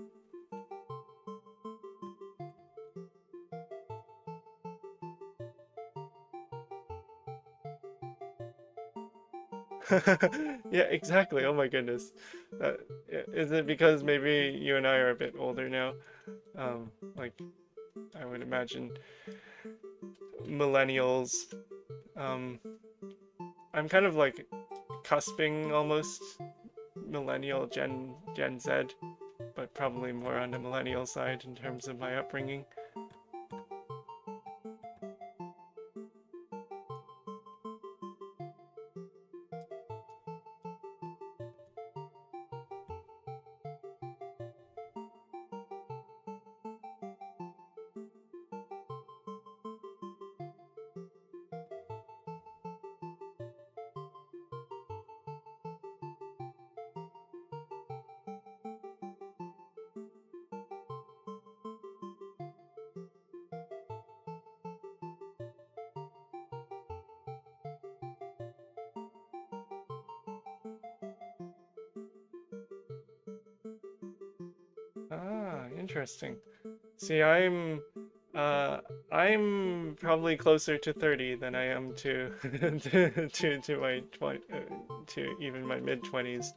S1: Yeah, exactly. Oh my goodness. Uh, is it because maybe you and I are a bit older now? Like I would imagine millennials. Um, I'm kind of like cusping almost millennial Gen Z, but probably more on the millennial side in terms of my upbringing. Ah, interesting. See, uh, I'm probably closer to 30 than I am to to my 20, to even my mid 20s.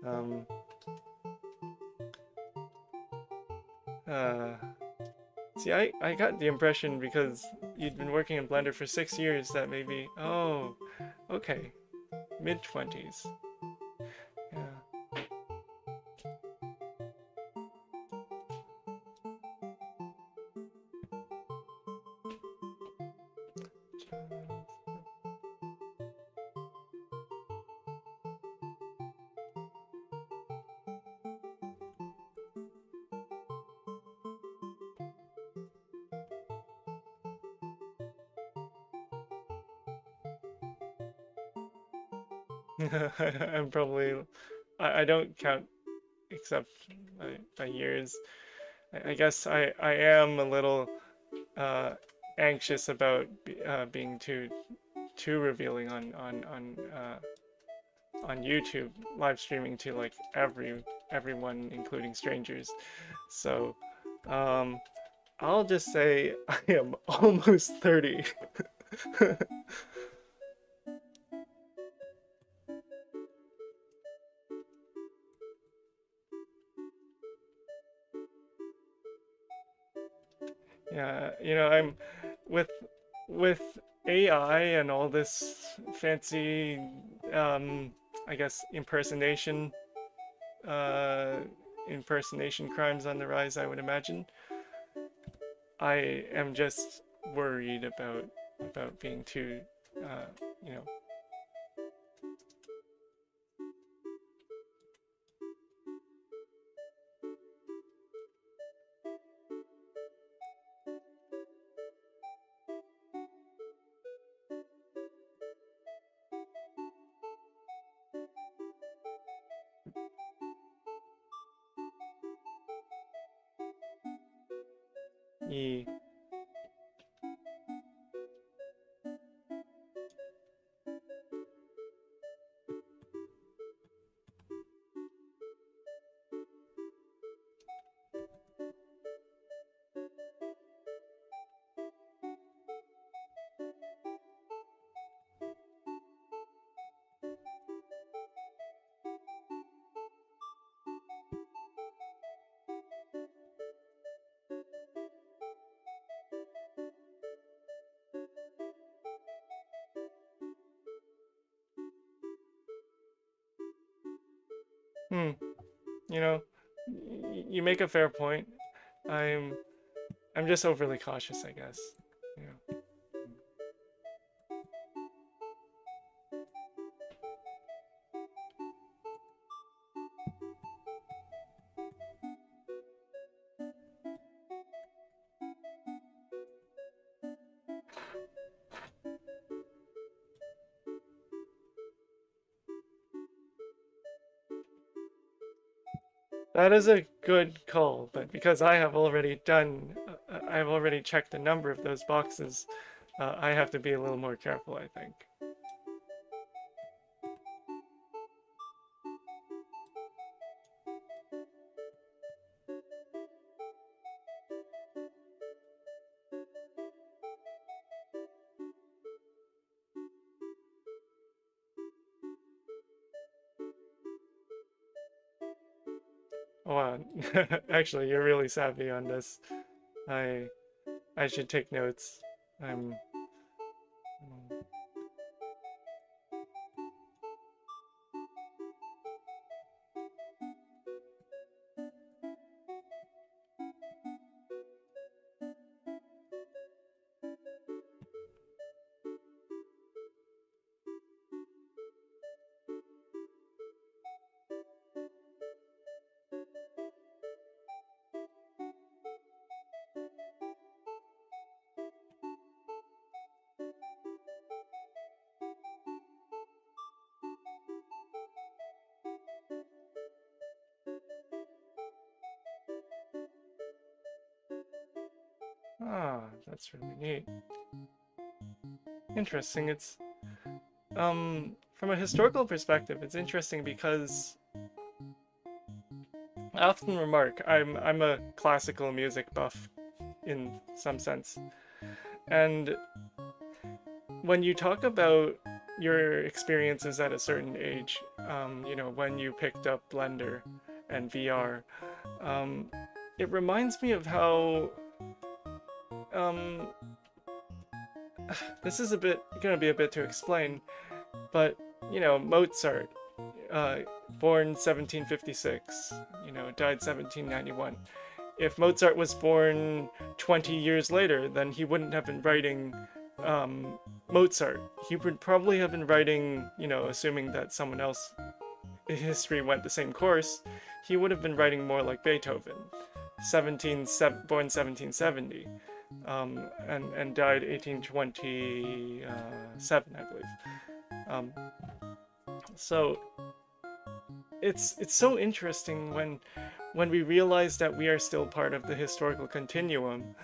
S1: Um, uh, See, I got the impression because you'd been working in Blender for 6 years that maybe, oh, okay, mid 20s. Yeah. I'm probably, I don't count except by years. I guess I am a little uh, anxious about being too revealing on YouTube, live streaming to like everyone, including strangers. So, um, I'll just say I am almost 30. Yeah, you know, I'm with with AI and all this fancy, I guess uh, impersonation crimes on the rise, I would imagine. I am just worried about being too, uh, you know. E Hmm. You know, you make a fair point. I'm I'm just overly cautious, I guess. You know. That is a good call, but because I've already checked a number of those boxes, I have to be a little more careful, I think. Wow, actually, you're really savvy on this. I I should take notes. I'm. Ah, that's really neat. Interesting. It's from a historical perspective, it's interesting because I often remark I'm a classical music buff in some sense. And when you talk about your experiences at a certain age, when you picked up Blender and VR, um, it reminds me of how um, this is gonna be a bit to explain, but Mozart, uh, born 1756, died 1791. If Mozart was born 20 years later, then he wouldn't have been writing Mozart. He would probably have been writing, assuming that someone else in history went the same course, he would have been writing more like Beethoven, born 1770, and died 1827, I believe. Um, so it's so interesting when we realize that we are still part of the historical continuum,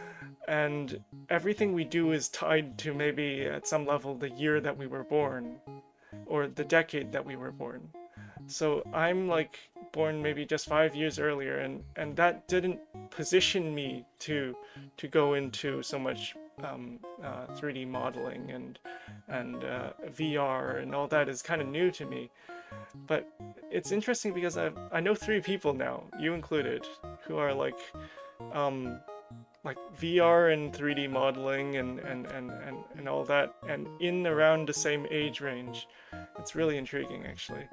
S1: and everything we do is tied to maybe at some level the year that we were born or the decade that we were born. So I'm like born maybe just 5 years earlier, and that didn't position me to go into so much 3D modeling and VR and all that is kind of new to me. But it's interesting because I know three people now, you included, who are um, like VR and 3D modeling and all that, and in around the same age range. It's really intriguing, actually.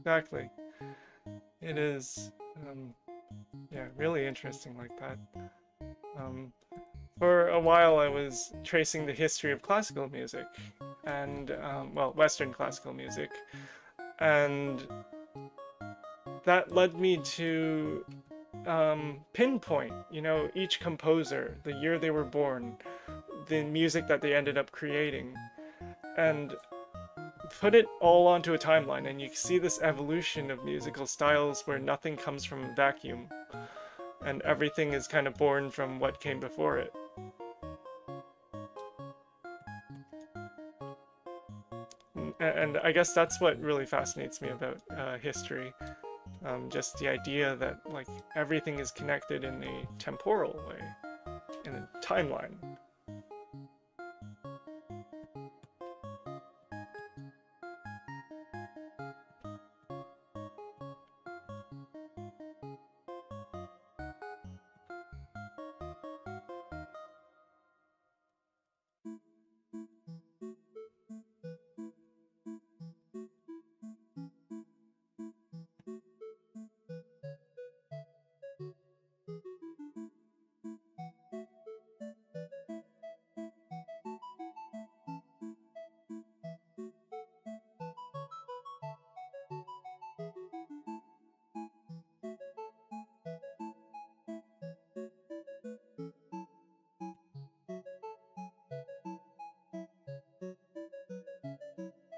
S1: Exactly. It is, yeah, really interesting like that. Um, for a while, I was tracing the history of classical music and, well, Western classical music, and that led me to pinpoint, each composer, the year they were born, the music that they ended up creating, and put it all onto a timeline, and you see this evolution of musical styles where nothing comes from a vacuum, and everything is kind of born from what came before it. And I guess that's what really fascinates me about history. Just the idea that like everything is connected in a temporal way, in a timeline.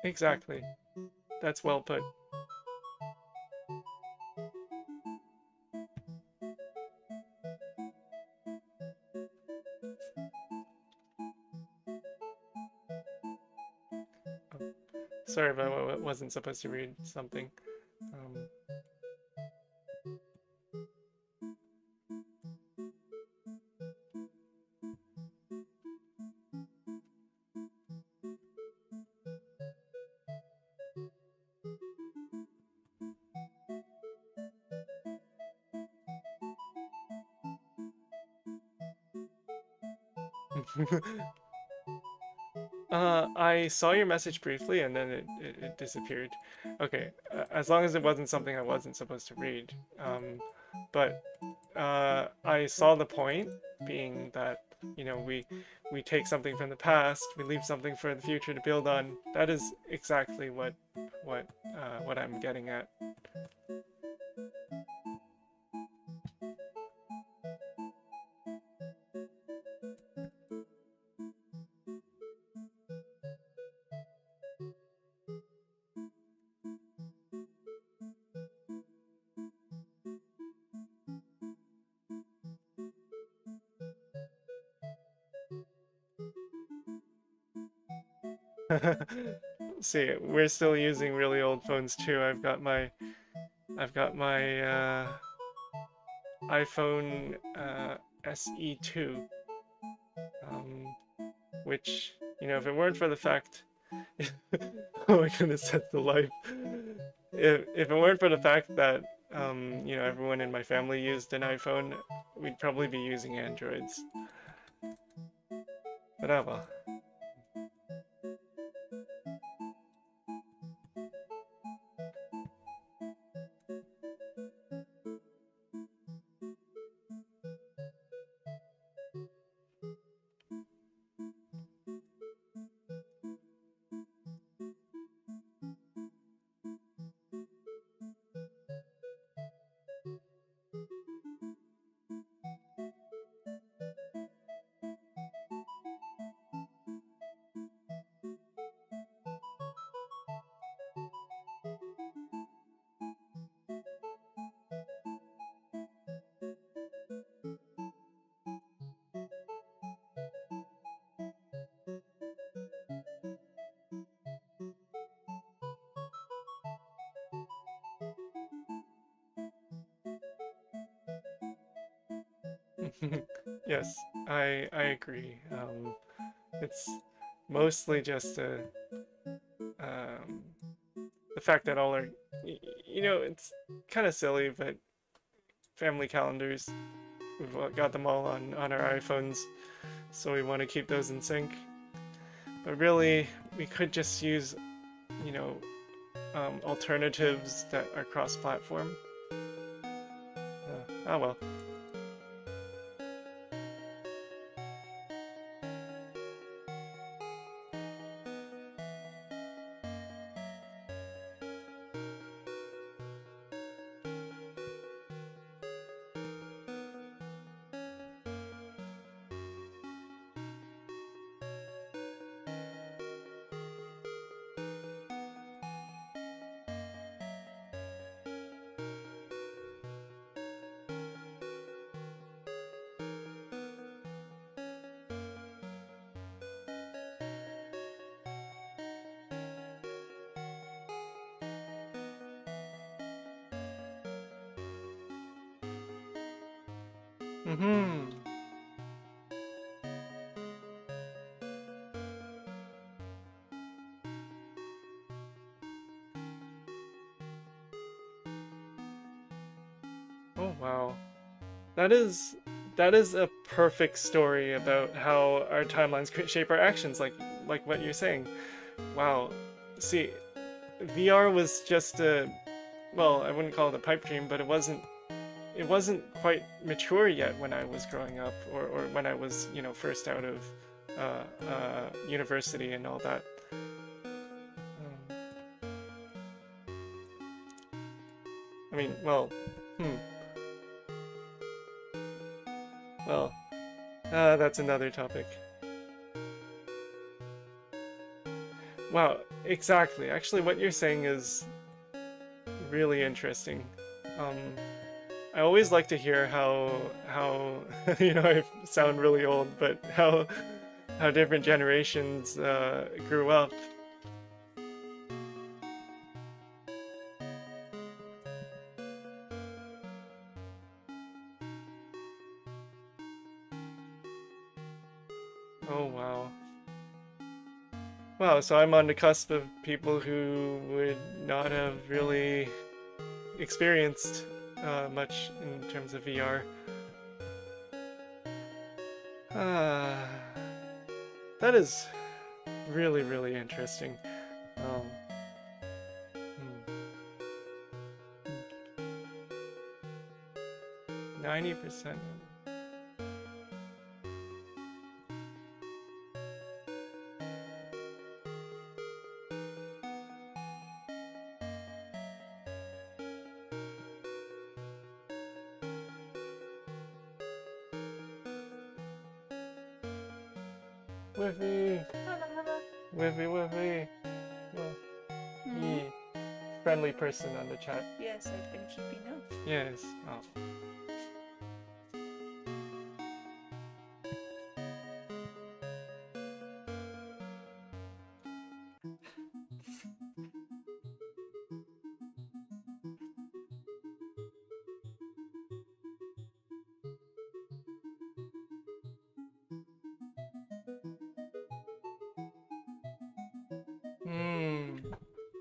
S1: Exactly. That's well put. Oh, sorry about what wasn't supposed to read something. Um, I saw your message briefly and then it disappeared. Okay, as long as it wasn't something I wasn't supposed to read. But I saw the point being that, you know, we take something from the past, we leave something for the future to build on. That is exactly what I'm getting at. See, we're still using really old phones too. I've got my iPhone SE2, um, which, you know, if it weren't for the fact, oh my goodness, that's the life. If it weren't for the fact that you know, everyone in my family used an iPhone, we'd probably be using Androids. But oh well. Yes, I agree. It's mostly just um, the fact that all our, you know, it's kind of silly, but family calendars, we've got them all on our iPhones, so we want to keep those in sync. But really, we could just use, you know, alternatives that are cross-platform. Oh well. Mm-hmm. Oh wow. That is that is a perfect story about how our timelines shape our actions, like what you're saying. Wow. See, VR was just a, well, I wouldn't call it a pipe dream, but it wasn't quite mature yet when I was growing up, or when I was, you know, first out of university and all that. Um, I mean, well, hmm, well, that's another topic. Wow, exactly. Actually, what you're saying is really interesting. Um, I always like to hear how you know, I sound really old, but how different generations grew up. Oh wow. Wow, so I'm on the cusp of people who would not have really experienced much in terms of VR. Ah, that is really, really interesting. 90%. Whiffy! Whiffy, whiffy! Well, ye friendly person on the chat.
S2: Yes, I've been keeping up.
S1: Yes. Oh. Hmm.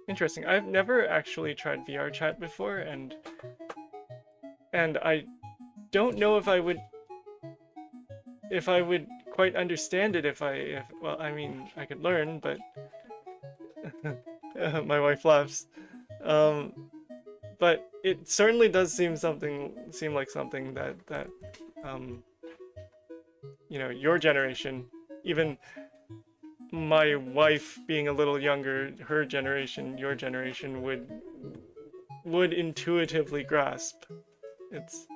S1: Interesting. I've never actually tried VR chat before, and I don't know if I would quite understand it if well, I mean, I could learn, but my wife laughs. Um, but it certainly does seem like something that um, you know, your generation, even my wife being a little younger, her generation, your generation would intuitively grasp. It's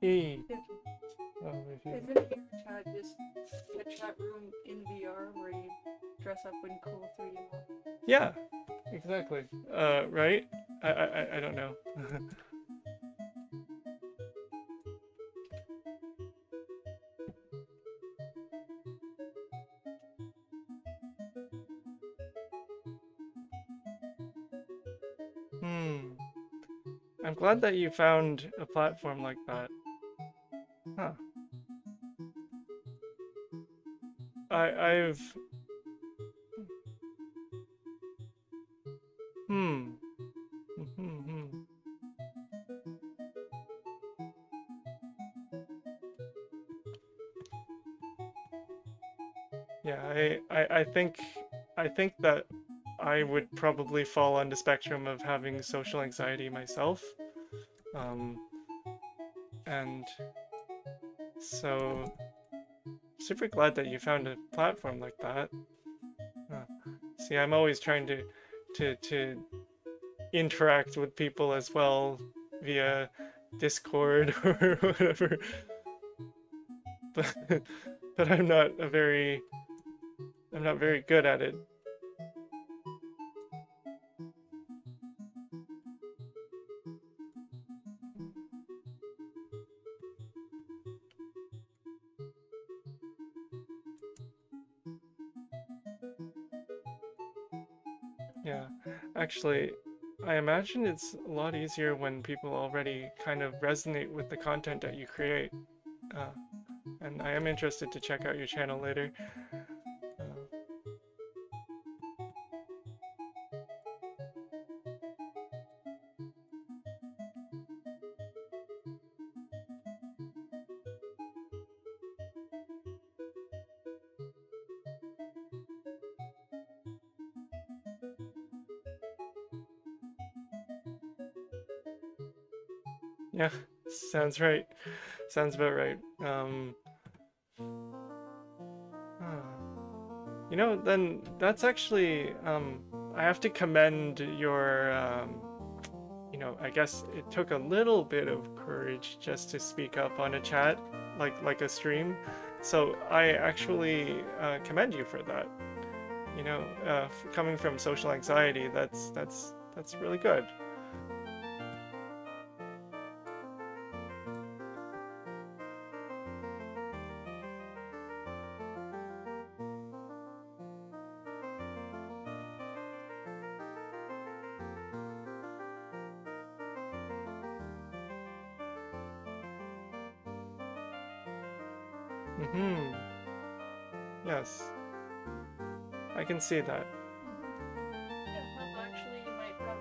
S1: e. Oh,
S2: Isn't VR chat just a chat room in VR where you dress up in cool 3D models?
S1: Yeah, exactly. Right? I don't know. Hmm. I'm glad that you found a platform like that. Huh. I've hmm. Hmm. Hmm. Yeah, I think that I would probably fall on the spectrum of having social anxiety myself. Um, and so super glad that you found a platform like that. Huh. See, I'm always trying to interact with people as well via Discord or whatever. But but I'm not very good at it. Yeah, actually, I imagine it's a lot easier when people already kind of resonate with the content that you create. Uh, and I am interested to check out your channel later. Uh, yeah. Sounds right. Sounds about right. Then that's actually, I have to commend your, I guess it took a little bit of courage just to speak up on a chat, like a stream. So I actually commend you for that. Coming from social anxiety, that's really good. Mm-hmm. Yes, I can see that.
S2: Yeah, well, actually, you might have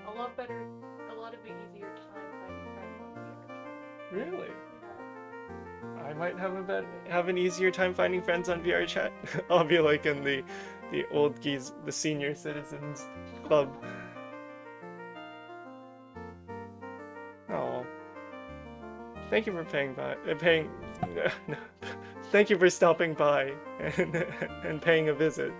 S2: a lot better, a lot of an easier time finding friends on VRChat.
S1: Really?
S2: Yeah.
S1: I might have an easier time finding friends on VR chat. I'll be like in the old geese, the senior citizens club. Oh, thank you for paying. No, thank you for stopping by and paying a visit.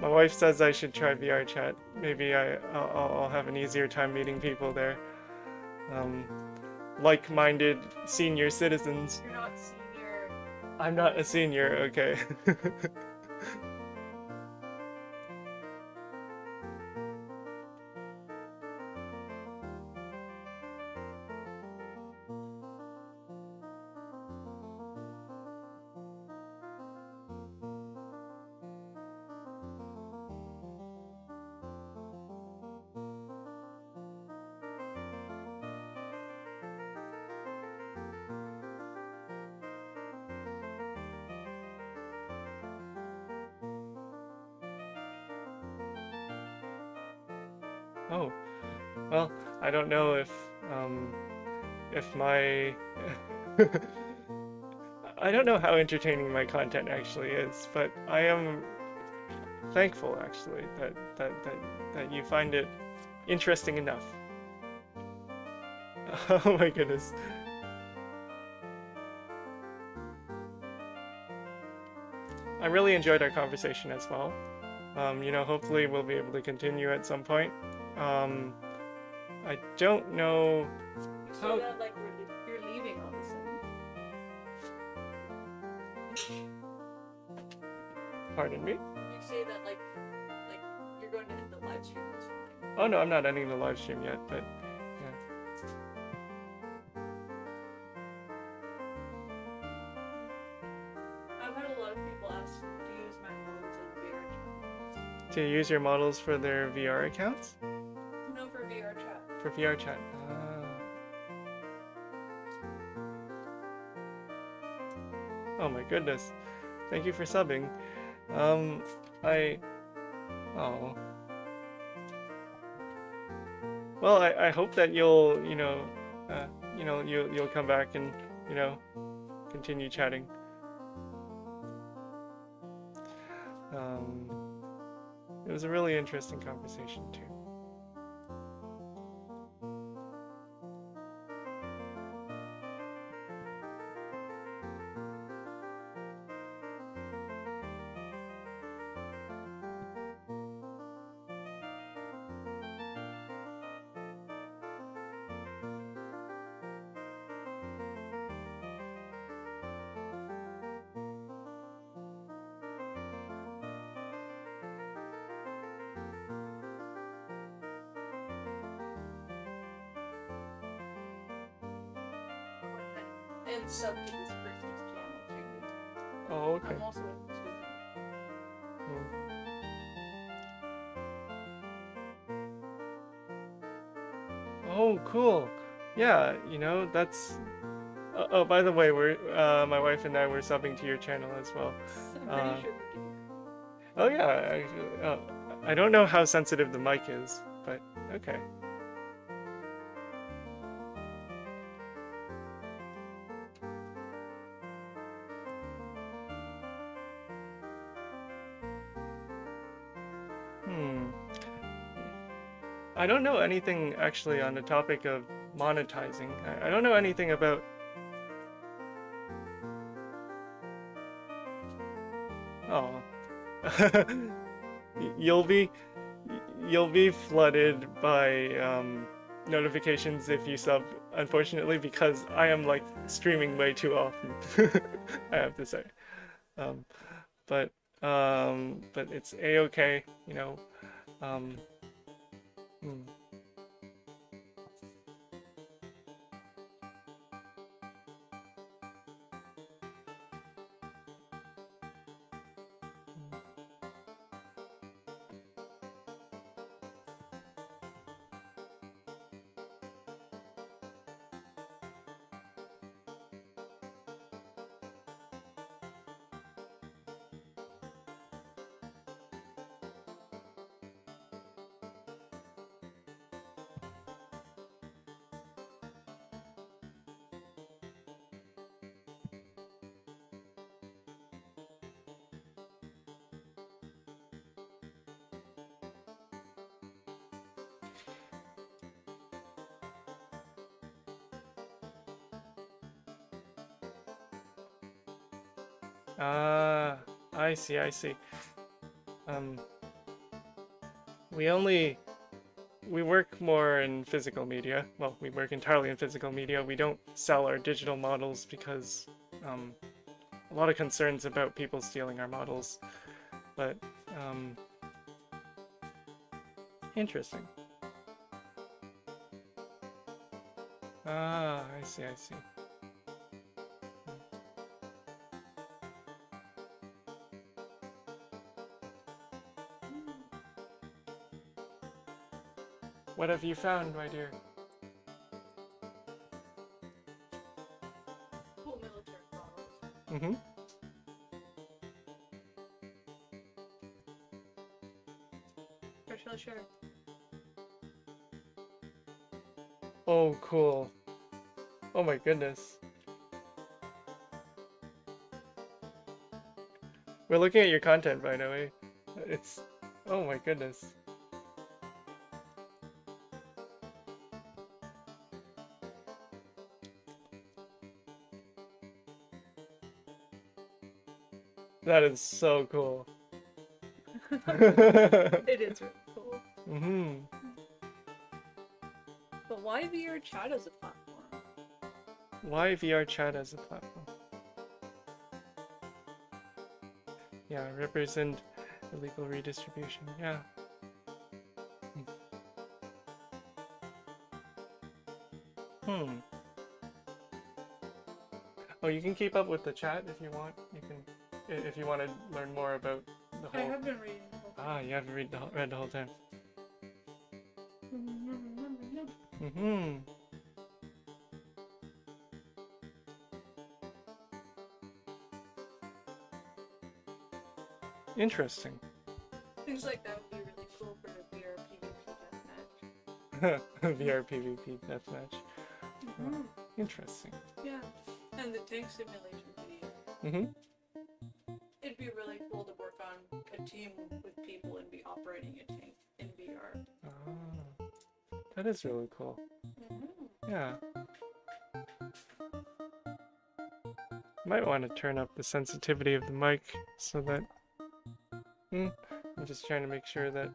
S1: My wife says I should try VR chat. Maybe I'll have an easier time meeting people there. Like-minded senior citizens.
S2: You're not senior.
S1: I'm not a senior, okay. Oh, well, I don't know if my I don't know how entertaining my content actually is, but I am thankful actually that you find it interesting enough. Oh my goodness. I really enjoyed our conversation as well. Hopefully we'll be able to continue at some point. I don't know.
S2: You say that like you're leaving all of a sudden.
S1: Pardon me?
S2: You say that like you're going to end the live stream or something.
S1: Oh no, I'm not ending the live stream yet, but yeah.
S2: I've had a lot of people ask to use my models in VRChat.
S1: To use your models for their VR accounts?
S2: No, for VRChat.
S1: For VR chat. Oh my goodness. Thank you for subbing. Oh. Well, I hope that you'll come back and continue chatting. It was a really interesting conversation too.
S2: And sub to this person's channel too.
S1: Oh, okay.
S2: I'm also a student.
S1: Oh, cool. Yeah, that's. Oh, by the way, my wife and I were subbing to your channel as well.
S2: I'm pretty sure we can.
S1: Oh yeah, I don't know how sensitive the mic is, but okay. I don't know anything actually on the topic of monetizing. I don't know anything about. Oh. You'll be you'll be flooded by notifications if you sub, unfortunately, because I am like streaming way too often. I have to say. Um, but but it's a-okay, you know. Um, hmm. Ah, I see, I see. Um, we only we work more in physical media. Well, we work entirely in physical media. We don't sell our digital models because um, a lot of concerns about people stealing our models. But um, interesting. Ah, I see, I see. What have you found, my dear?
S2: Cool military models.
S1: Mm-hmm.
S2: Sure.
S1: Oh, cool. Oh my goodness. We're looking at your content, by the way. It's... Oh my goodness. That is so cool.
S2: It is really cool.
S1: Mm-hmm.
S2: But why VR chat as a platform?
S1: Why VR chat as a platform? Yeah, represent illegal redistribution. Yeah. Hmm. Oh, you can keep up with the chat if you want. You can, if you want to learn more about the
S2: I
S1: whole.
S2: have been reading the whole thing.
S1: Ah, you haven't read the whole time. Mm-hmm. Interesting.
S2: Things like that would be really cool for a VR PvP deathmatch.
S1: VR PvP deathmatch.
S2: Mm-hmm.
S1: Interesting.
S2: Yeah. And the tank simulation video.
S1: Mm-hmm.
S2: It'd be really cool to work on a team with people and be operating a tank in VR.
S1: Ah, that is really cool.
S2: Mm-hmm.
S1: Yeah. Might want to turn up the sensitivity of the mic so that... I'm just trying to make sure that...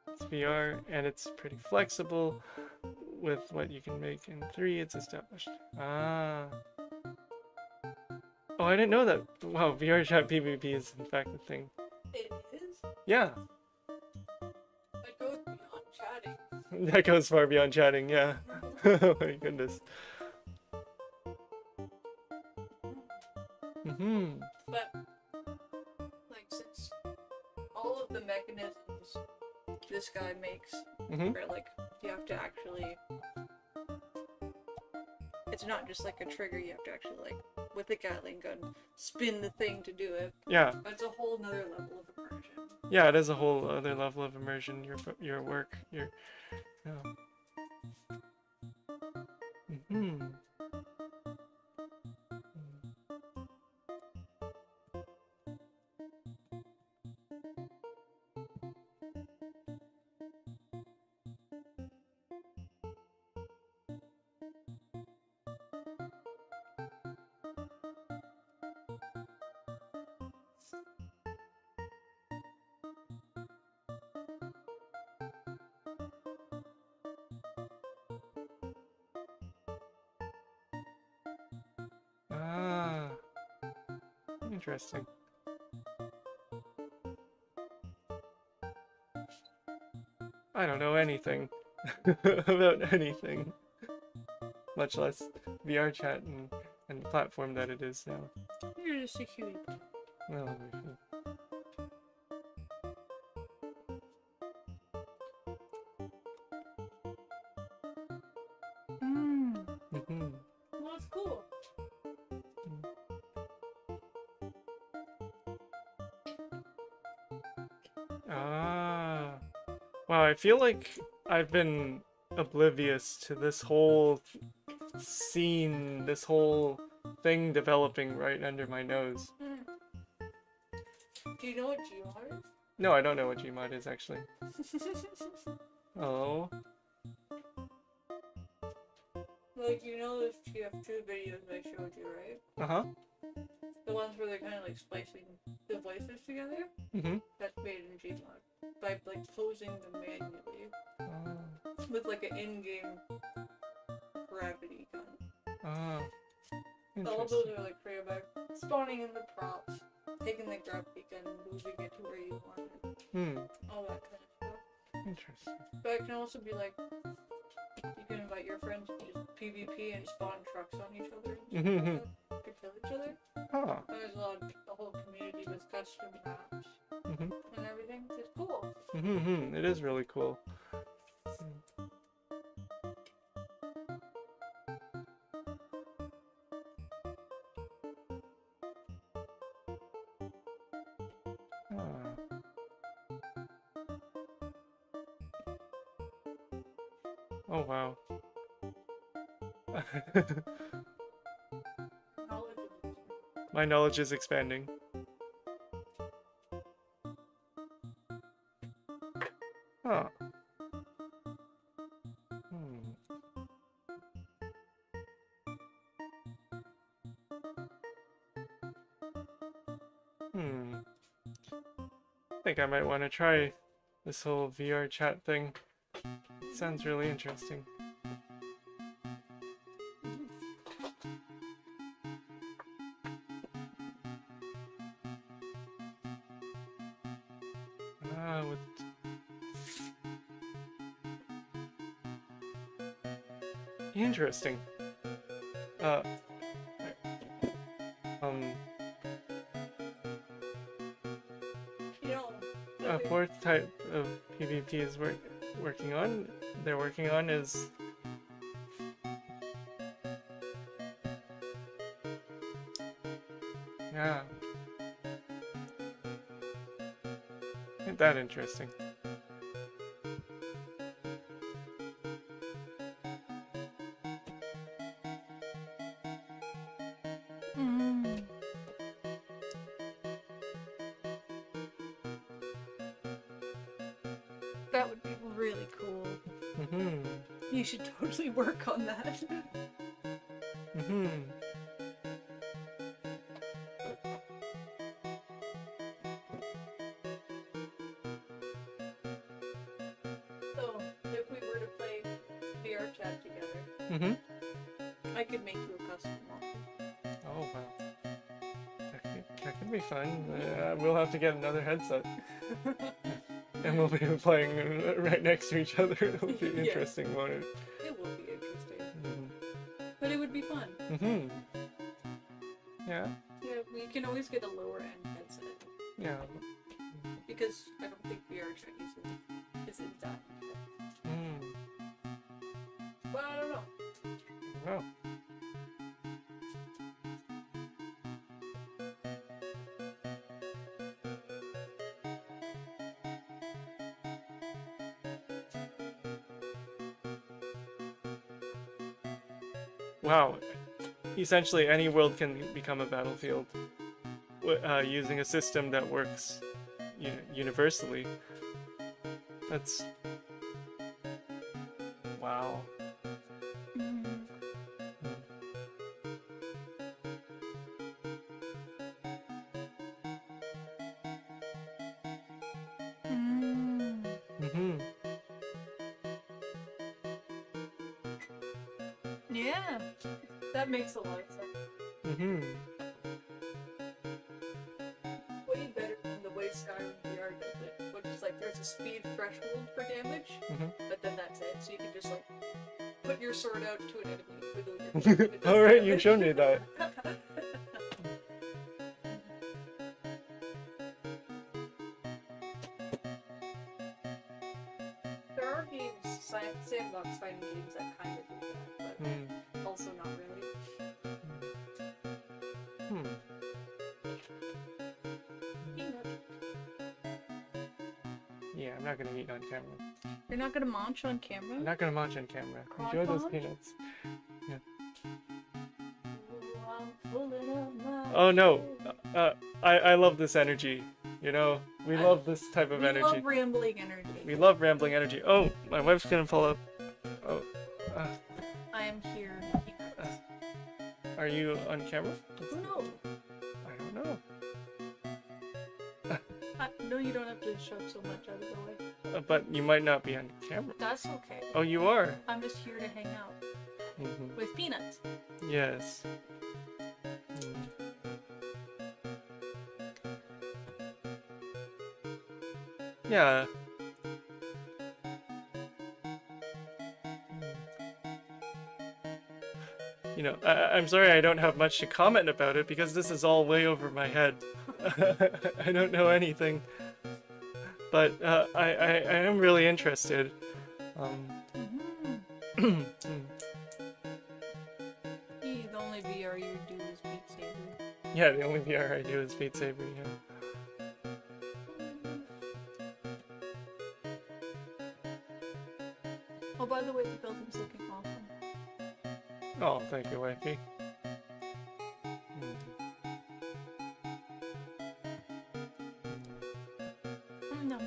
S1: It's VR and it's pretty flexible with what you can make in 3. It's established. Ah. Oh, I didn't know that. Wow, VR chat PvP is in fact a thing.
S2: It is?
S1: Yeah.
S2: That goes beyond chatting.
S1: That goes far beyond chatting, yeah. Oh my goodness. Mm-hmm.
S2: But, like, since all of the mechanisms this guy makes,
S1: Mm-hmm.
S2: where, like, you have to actually... It's not just like a trigger, you have to actually, like, with a Gatling gun, spin the thing to do it.
S1: Yeah.
S2: That's a whole nother level of immersion.
S1: Yeah, it is a whole other level of immersion. Your work, your... Yeah. Mm-hmm. Ah, interesting. I don't know anything about anything, much less VR chat and the platform that it is now.
S2: You're just a cutie.
S1: Well, mhm.
S2: Well, it's cool.
S1: Ah. Wow, I feel like I've been oblivious to this whole scene, this whole thing developing right under my nose.
S2: Do you know what Gmod is?
S1: No, I don't know what Gmod is actually. Oh.
S2: Like, you know those TF2 videos I showed you, right?
S1: Uh-huh.
S2: The ones where they're kind of like splicing the voices together?
S1: Mm-hmm.
S2: That's made in Gmod. By like posing them manually. With like an in-game gravity gun.
S1: Ah.
S2: All
S1: Interesting.
S2: those are like created by spawning in the props, taking the gravity gun and moving it to where you want it.
S1: Hmm.
S2: All that kind of stuff.
S1: Interesting.
S2: But it can also be like, you can invite your friends to just PvP and spawn trucks on each other and stuff like that to kill each other.
S1: Ah.
S2: There's a whole community with custom maps
S1: Mm-hmm.
S2: and everything. It's cool.
S1: Mm-hmm. It is really cool. Ah. Oh wow.
S2: Knowledge is
S1: My knowledge is expanding. Huh. Hmm. Hmm. I think I might want to try this whole VR chat thing. It sounds really interesting. Ah, with... Interesting. Uh,
S2: you know,
S1: a fourth type of PvP is working on. They're working on is yeah. Ain't that interesting?
S2: that would be really cool.
S1: Mm-hmm.
S2: You should totally work on that.
S1: Mm-hmm.
S2: So, if we were to play VR chat together,
S1: Mm-hmm.
S2: I could make you a custom one.
S1: Oh wow. That could be fun. We'll have to get another headset. And we'll be playing right next to each other. It'll be
S2: Yeah.
S1: interesting, won't it?
S2: It will be interesting.
S1: Mm-hmm.
S2: But it would be fun.
S1: Mm-hmm. Yeah.
S2: Yeah, we can always get a lower end headset.
S1: Yeah.
S2: Because I don't think VR chat isn't that.
S1: Mm.
S2: But I don't know.
S1: Wow. Wow. Essentially, any world can become a battlefield using a system that works universally. That's... Wow. Mm-hmm.
S2: Yeah, that makes a lot of sense.
S1: Mm-hmm.
S2: Way better than the way Skyrim VR does it, which is like there's a speed threshold for damage, but then that's it. So you can just like put your sword out to an enemy with a
S1: All right, you showed me that.
S2: There are games, sandbox fighting games that kind of do that, but also not really. Peanut.
S1: Yeah, I'm not gonna eat on camera.
S2: You're not gonna munch on camera?
S1: I'm not gonna munch on camera.
S2: Crunch
S1: Enjoy those
S2: munch?
S1: peanuts. Yeah.
S2: Ooh, I'm pulling up my
S1: Oh no,
S2: hair.
S1: I love this energy. You know, we love this type of
S2: We
S1: energy.
S2: love rambling energy.
S1: We love rambling energy. Oh, my wife's gonna pull up. Oh,
S2: I am here.
S1: are you on camera?
S2: No.
S1: I don't know.
S2: No, you don't have to shove so much out of the way.
S1: But you might not be on camera.
S2: That's okay.
S1: Oh, you are.
S2: I'm just here to hang out with peanuts.
S1: Yes. Yeah. You know, I'm sorry I don't have much to comment about it because this is all way over my head. I don't know anything. But I am really interested.
S2: The only VR you do is Beat Saber.
S1: Yeah, the only VR I do is Beat Saber, yeah.
S2: Oh, by the way, the building's looking awesome.
S1: Oh, thank you, wifey.
S2: No.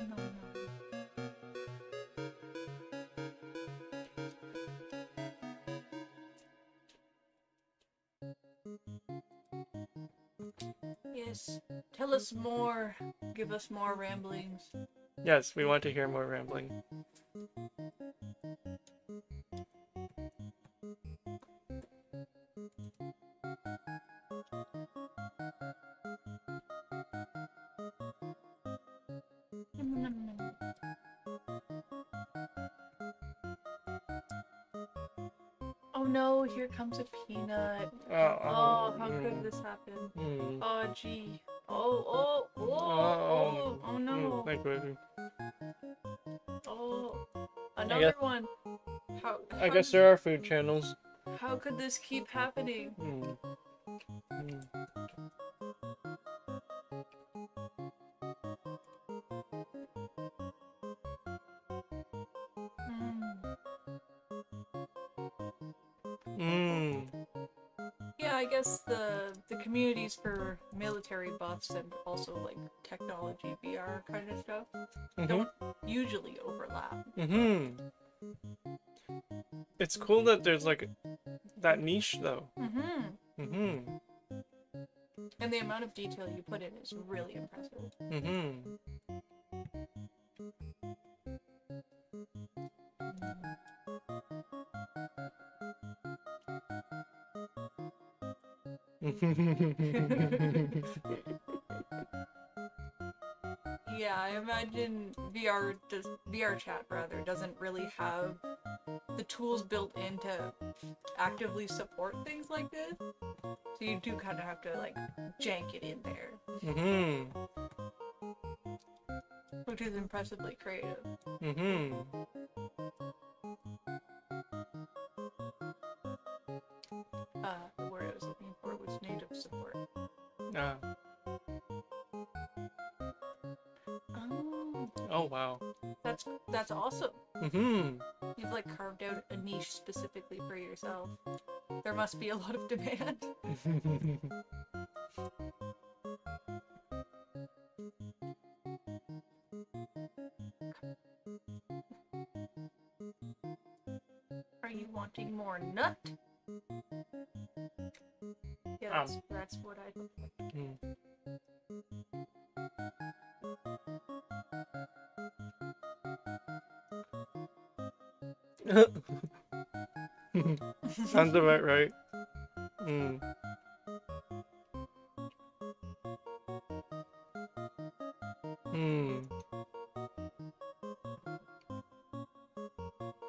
S2: Yes, tell us more. Give us more ramblings.
S1: Yes, we want to hear more rambling.
S2: Oh no, here comes a peanut.
S1: Oh,
S2: how could this happen?
S1: Mm.
S2: Oh gee. Oh no.
S1: Thank you, wifey.
S2: Oh, another one.
S1: I guess there are food channels.
S2: How could this keep happening? Yeah, I guess the communities for military buffs and also like technology VR kind of stuff don't usually overlap.
S1: It's cool that there's like that niche though.
S2: And the amount of detail you put in is really impressive. Yeah, I imagine VR chat rather doesn't really have the tools built in to actively support things like this. So you do kind of have to like jank it in there. Which is impressively creative. The word I was looking for was native support.
S1: Oh wow.
S2: That's awesome. You've like carved out a niche specifically for yourself. There must be a lot of demand. Are you wanting more nut? Yeah, that's what I thought.
S1: Sounds about right. Hmm. Hmm.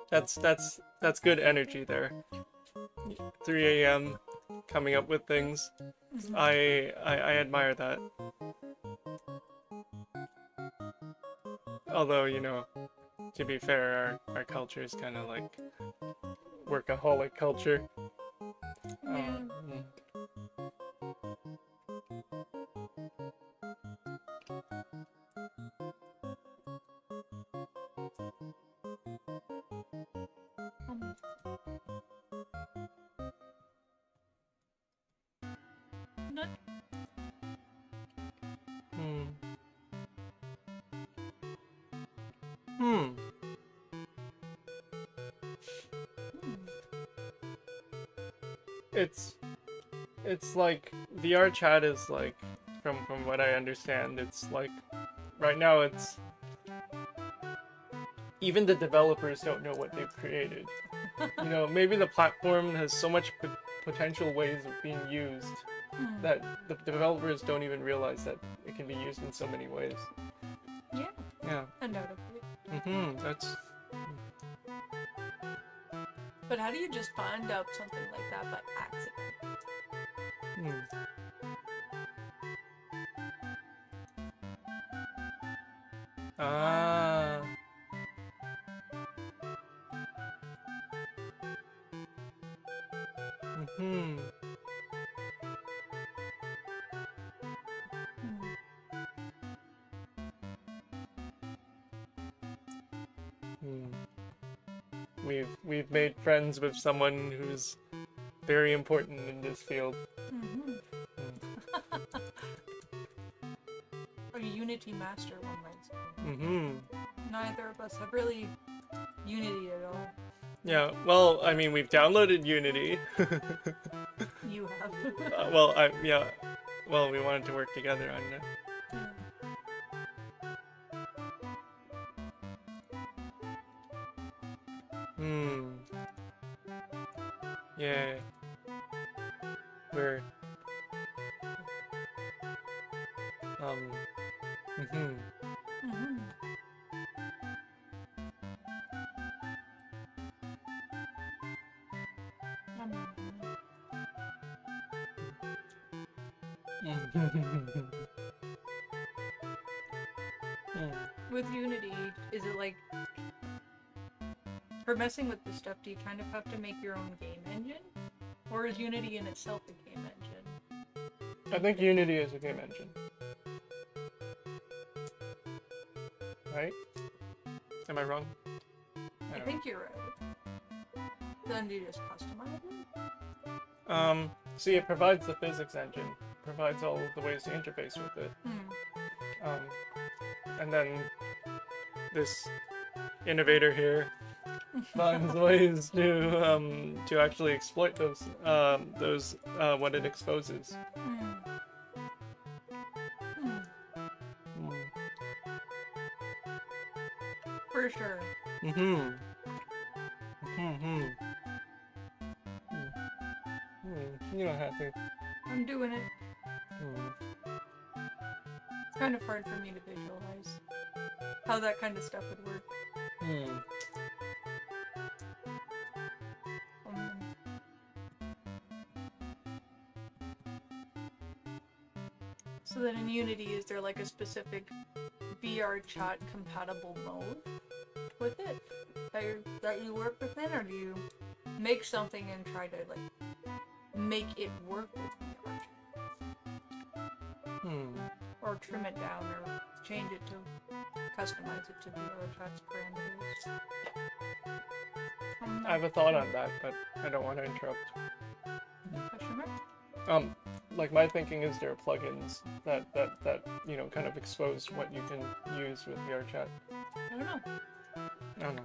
S1: That's good energy there. 3 a.m. coming up with things.
S2: Mhm.
S1: I admire that. Although, you know, to be fair, our culture is kind of like workaholic culture.
S2: Yeah.
S1: Mm.
S2: Um, not.
S1: Hmm. Hmm.
S2: Hmm.
S1: It's it's like VR chat is like from what I understand, it's like right now it's even the developers don't know what they've created. You know, maybe the platform has so much potential ways of being used
S2: Hmm.
S1: that the developers don't even realize that it can be used in so many ways.
S2: Yeah.
S1: Yeah.
S2: Undoubtedly.
S1: That's.
S2: But how do you just find out something like that by accident?
S1: Hmm. Ah. Hmm.
S2: Hmm.
S1: Hmm. We've made friends with someone who's very important in this field.
S2: Mhm.
S1: Hmm.
S2: A Unity master, one might say.
S1: Hmm.
S2: Neither of us have really Unity at all.
S1: Yeah. Well, I mean, we've downloaded Unity.
S2: You have.
S1: Well, yeah. Well, we wanted to work together on it.
S2: Yeah.
S1: Hmm. Yeah. We're um. Hmm.
S2: Mhm. Um, with Unity, is it like for messing with this stuff? Do you kind of have to make your own game engine, or is Unity in itself a game engine?
S1: I think Unity is a game engine, right? Am I wrong?
S2: I
S1: don't
S2: think you're right. Then do you just customize it?
S1: know. See, it provides the physics engine, provides all of the ways to interface with it.
S2: Hmm.
S1: Um, and then this innovator here finds ways to actually exploit those what it exposes.
S2: Hmm. Hmm. For sure.
S1: Mm-hmm. Mm-hmm. You don't have to.
S2: I'm doing it.
S1: Hmm.
S2: It's kind of hard for me to visualize how that kind of stuff would work.
S1: Hmm.
S2: Um, so then in Unity, is there like a specific VR chat compatible mode with it that you work within, or do you make something and try to like make it work with VR chat,
S1: Hmm.
S2: or trim it down, or change it to customize it to VR chat's parameters?
S1: I have a thought on that, but I don't want to interrupt.
S2: Question mark?
S1: Um, like my thinking is there are plugins that you know kind of expose what you can use with VRChat.
S2: I don't know.
S1: I don't know.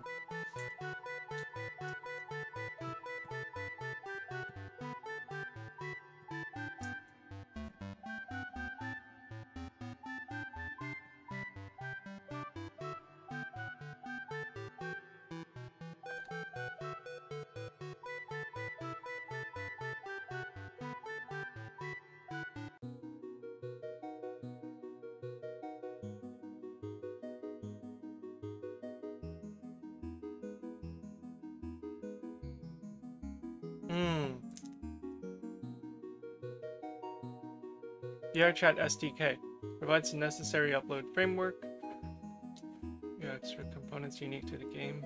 S1: VRChat SDK provides the necessary upload framework. Yeah, extra components unique to the game.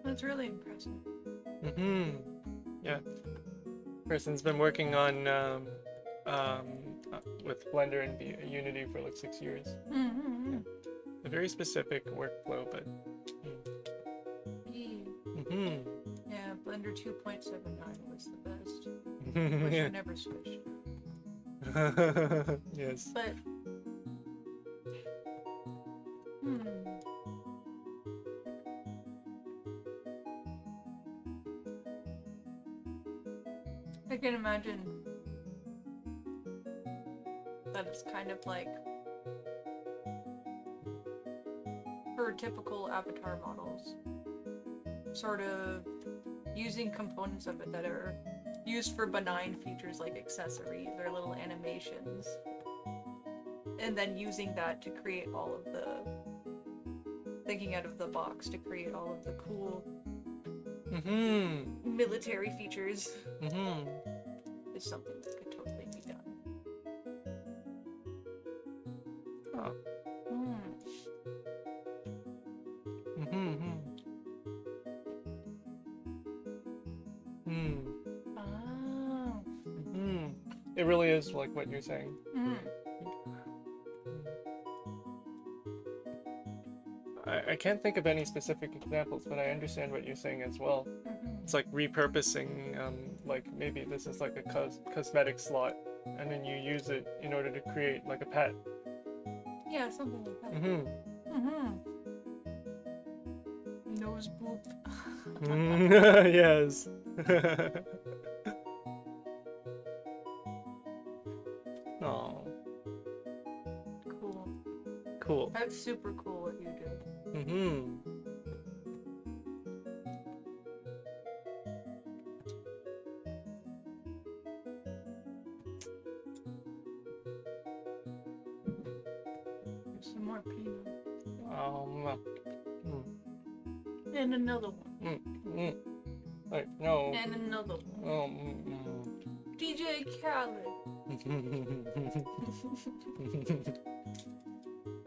S2: That's really impressive.
S1: Yeah. Person's been working on with Blender and Unity for like 6 years.
S2: Mm-hmm.
S1: A very specific workflow, but.
S2: Yeah, Blender 2.79 was the best. Wish I never switched.
S1: Yes.
S2: But I can imagine that it's kind of like for typical avatar models, sort of using components of it that are used for benign features like accessories or little animations, and then using that to create all of the thinking out of the box to create all of the cool military features is something that could totally be done.
S1: Oh. It really is like what you're saying. I can't think of any specific examples, but I understand what you're saying as well. It's like repurposing, like maybe this is like a cosmetic slot, and then you use it in order to create like a pet.
S2: Yeah, something like that. Nose boop.
S1: Yes. Oh.
S2: Cool.
S1: Cool.
S2: That's super cool what you do. There's some more peanut. And another one.
S1: Like, no.
S2: And another one. DJ Khaled.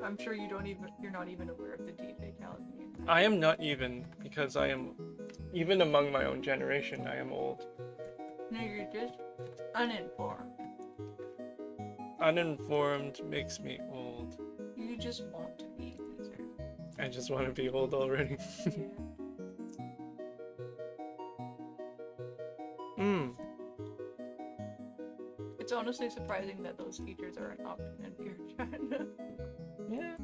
S2: I'm sure you're not even aware of the DJ Khaled meme.
S1: I am not even, because I am, even among my own generation, I am old.
S2: No, you're just uninformed.
S1: Uninformed makes me old.
S2: You just want to be loser.
S1: I just want to be old already.
S2: It's honestly surprising that those features are an option in VRChat.
S1: Yeah.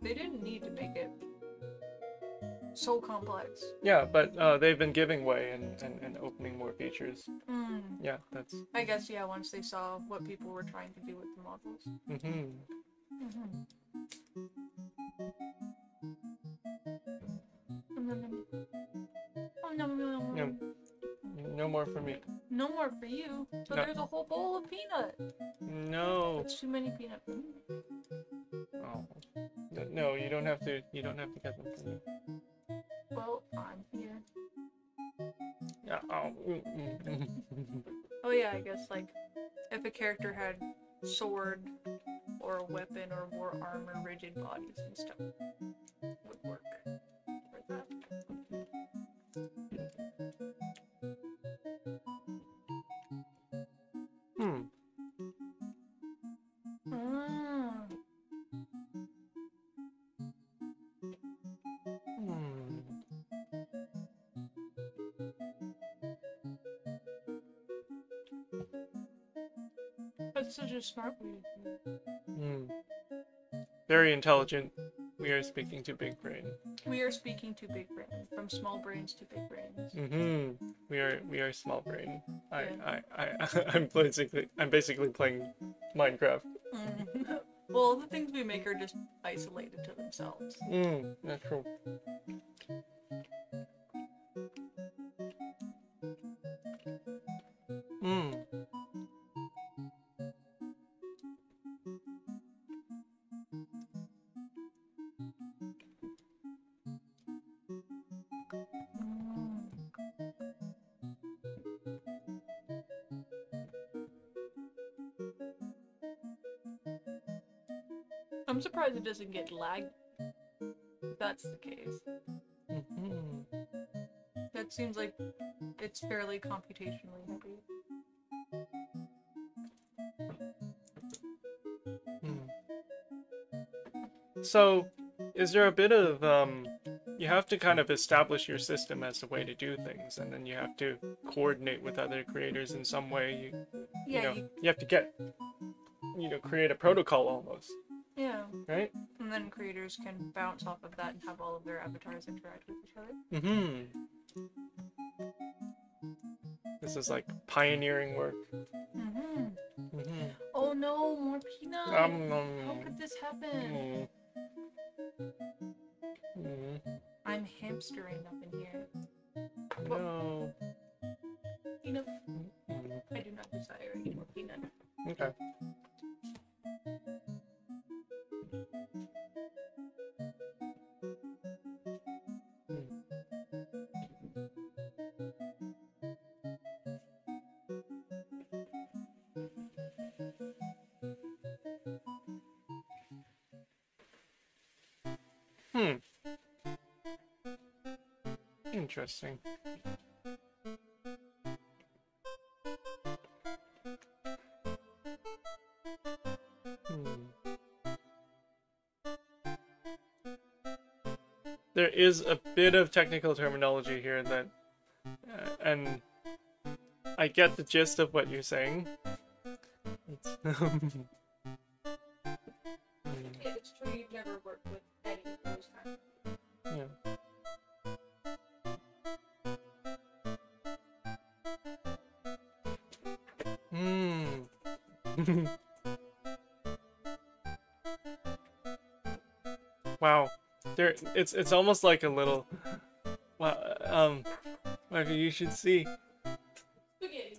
S2: They didn't need to make it so complex.
S1: Yeah, but they've been giving way and opening more features. Yeah, that's.
S2: I guess, yeah, once they saw what people were trying to do with the models.
S1: No more for me.
S2: No more for you. So
S1: No.
S2: there's a whole bowl of peanut.
S1: No.
S2: That's too many peanut.
S1: Oh. No, you don't have to. You don't have to get them for me.
S2: Well, I'm here.
S1: Yeah. Oh.
S2: Oh yeah, I guess like if a character had sword or a weapon or more armor, rigid bodies and stuff would work for that. That's such a smart way to do it.
S1: Very intelligent. We are speaking to big brain.
S2: We are speaking to big brain, from small brains to big brains.
S1: We are small brain.
S2: Yeah.
S1: I'm basically playing Minecraft.
S2: Well, the things we make are just isolated to themselves.
S1: That's true.
S2: I'm surprised it doesn't get lagged. If that's the case. That seems like it's fairly computationally heavy.
S1: So, is there a bit of, you have to kind of establish your system as a way to do things, and then you have to coordinate with other creators in some way. You have to get, create a protocol almost,
S2: Yeah.
S1: right?
S2: And then creators can bounce off of that and have all of their avatars interact with each other.
S1: This is like pioneering work.
S2: Oh no, more peanut! How could this happen? I'm hamstering up in here.
S1: No.
S2: Peanut. I do not desire any more peanut.
S1: Okay. Interesting. There is a bit of technical terminology here that, and I get the gist of what you're saying.
S2: It's true you've never worked with any of those kinds of
S1: Yeah. Wow. It's almost like a little, wow, maybe you should see.
S2: spaghetti.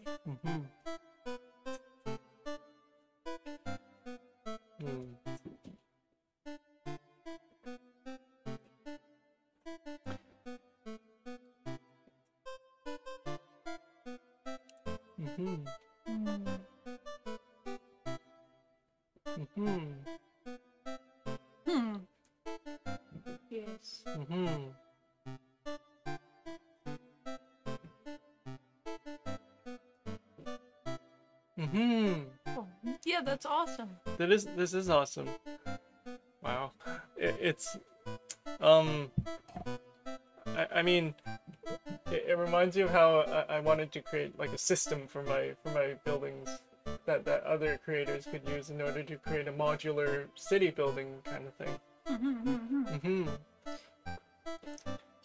S2: Yes. Oh, yeah, that's awesome.
S1: This is awesome. Wow. It's I mean, it reminds you of how I wanted to create like a system for my buildings that other creators could use in order to create a modular city building kind of thing.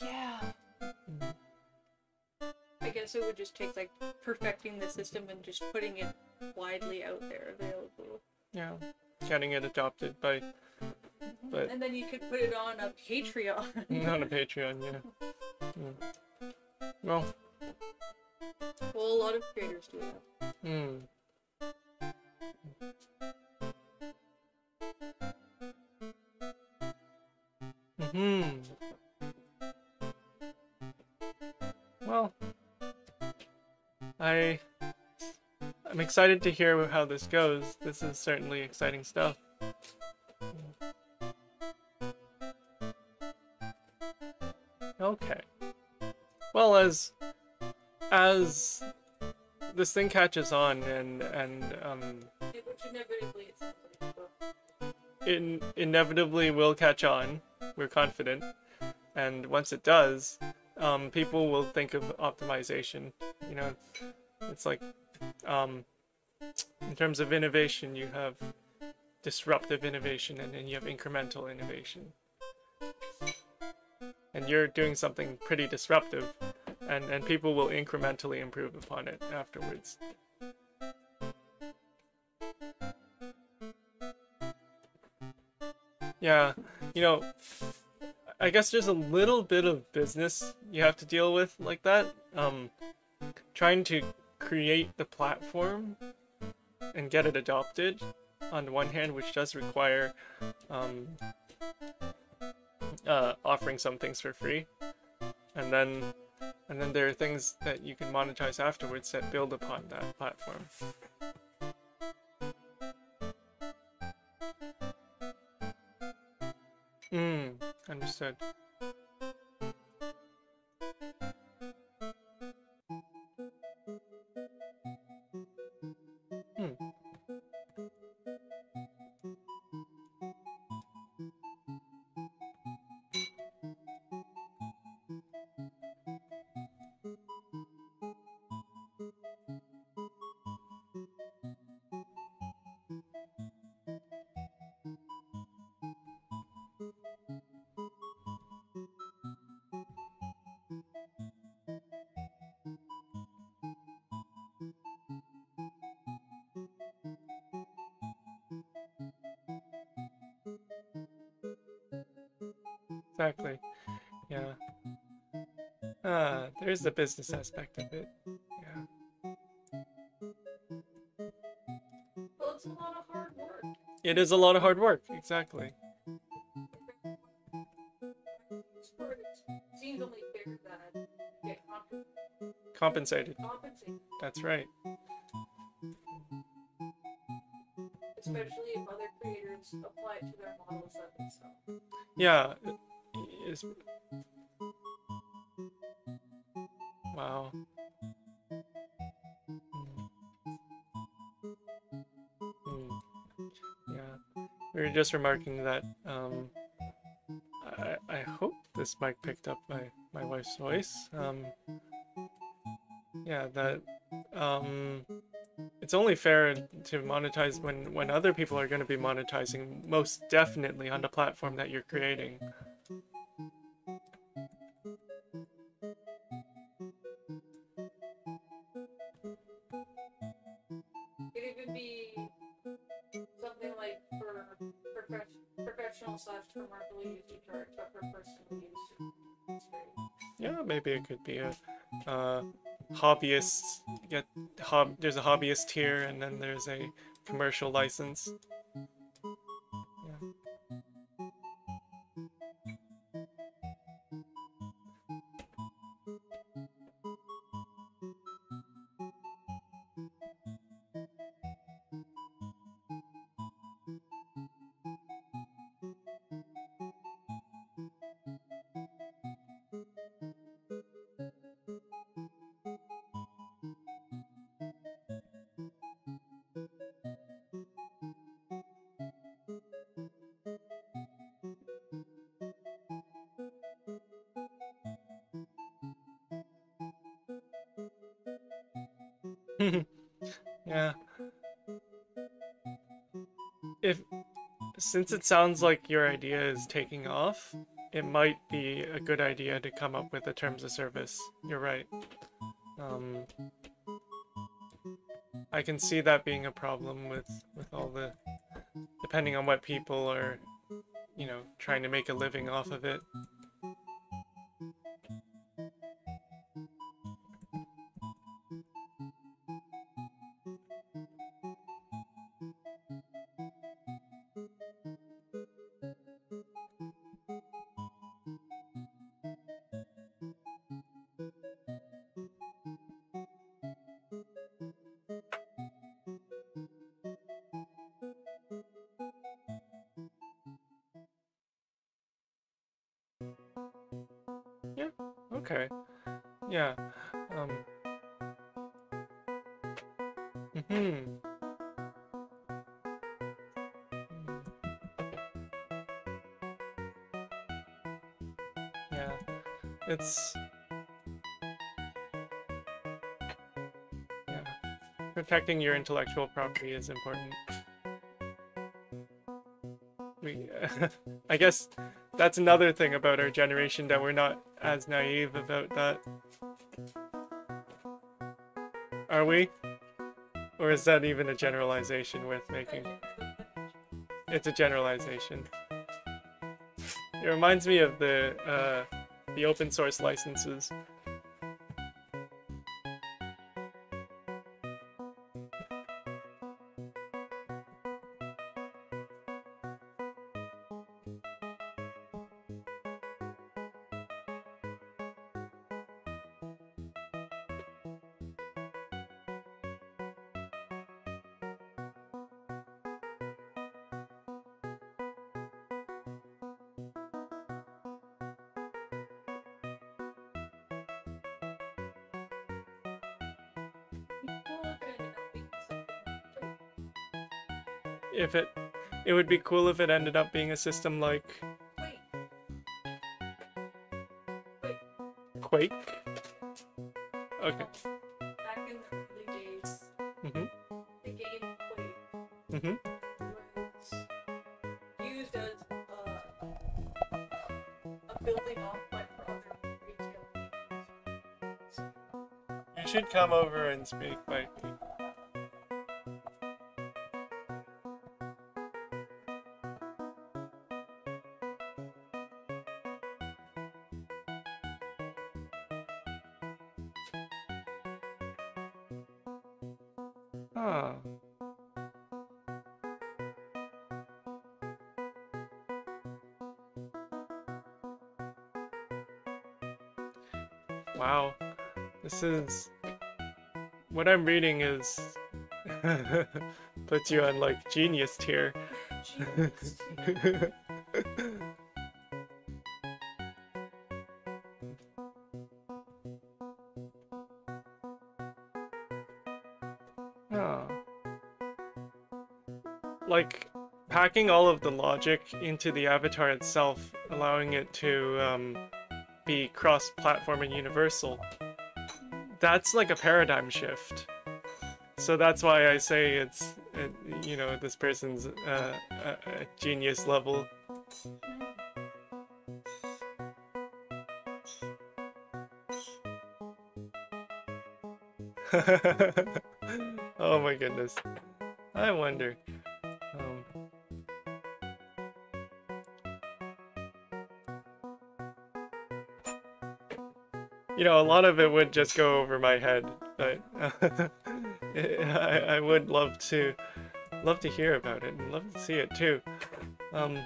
S2: Yeah. I guess it would just take like perfecting the system and just putting it widely out there available.
S1: Yeah, getting it adopted by, but
S2: And then you could put it on a Patreon.
S1: not a Patreon, yeah. Well,
S2: Well, a lot of creators do that.
S1: Well, I'm excited to hear how this goes. This is certainly exciting stuff. Okay. Well, as this thing catches on and
S2: Which inevitably it sounds like.
S1: it inevitably will catch on. We're confident, and once it does, people will think of optimization. You know, it's like in terms of innovation, you have disruptive innovation, and then you have incremental innovation. And you're doing something pretty disruptive, and people will incrementally improve upon it afterwards. Yeah, you know, I guess there's a little bit of business you have to deal with like that. Trying to create the platform and get it adopted on the one hand, which does require um, offering some things for free, and then there are things that you can monetize afterwards that build upon that platform. Understood. Hmm. Exactly. Yeah. There's the business aspect of it. Yeah.
S2: Well, it's a lot of hard work.
S1: It is a lot of hard work. Exactly.
S2: It seems only fair that you get
S1: Compensated.
S2: compensated,
S1: That's right.
S2: especially if other creators apply it to their models that they sell.
S1: Yeah. Wow. Yeah. We were just remarking that I hope this mic picked up my wife's voice. Yeah, that it's only fair to monetize when other people are going to be monetizing, most definitely on the platform that you're creating.
S2: It even be something like for professional / commercial use you charge, but for personal use, it's free.
S1: Yeah, maybe it could be a hobbyist. There's a hobbyist tier, and then there's a commercial license. Yeah. Since it sounds like your idea is taking off, it might be a good idea to come up with a terms of service. You're right. I can see that being a problem with all the, depending on what people are, trying to make a living off of it. Yeah, okay. Yeah. Hmm. Yeah. It's yeah. Protecting your intellectual property is important. I guess that's another thing about our generation, that we're not as naive about that. Are we? Or is that even a generalization worth making? It's a generalization. It reminds me of the open source licenses. If it would be cool if it ended up being a system like
S2: Wait, wait.
S1: Quake. Okay.
S2: Back in the early days,
S1: Mhm.
S2: the game Quake
S1: Mhm.
S2: was used as a building off like for other retail games.
S1: You should come over and speak, Mikey. Ah. Wow. This is what I'm reading is puts you on like genius tier.
S2: Jeez.
S1: Oh. Like packing all of the logic into the avatar itself, allowing it to be cross-platform and universal. That's like a paradigm shift. So that's why I say it's, you know, this person's a genius level. Oh my goodness. I wonder. You know, a lot of it would just go over my head, but I would love to hear about it and love to see it too. Hmm.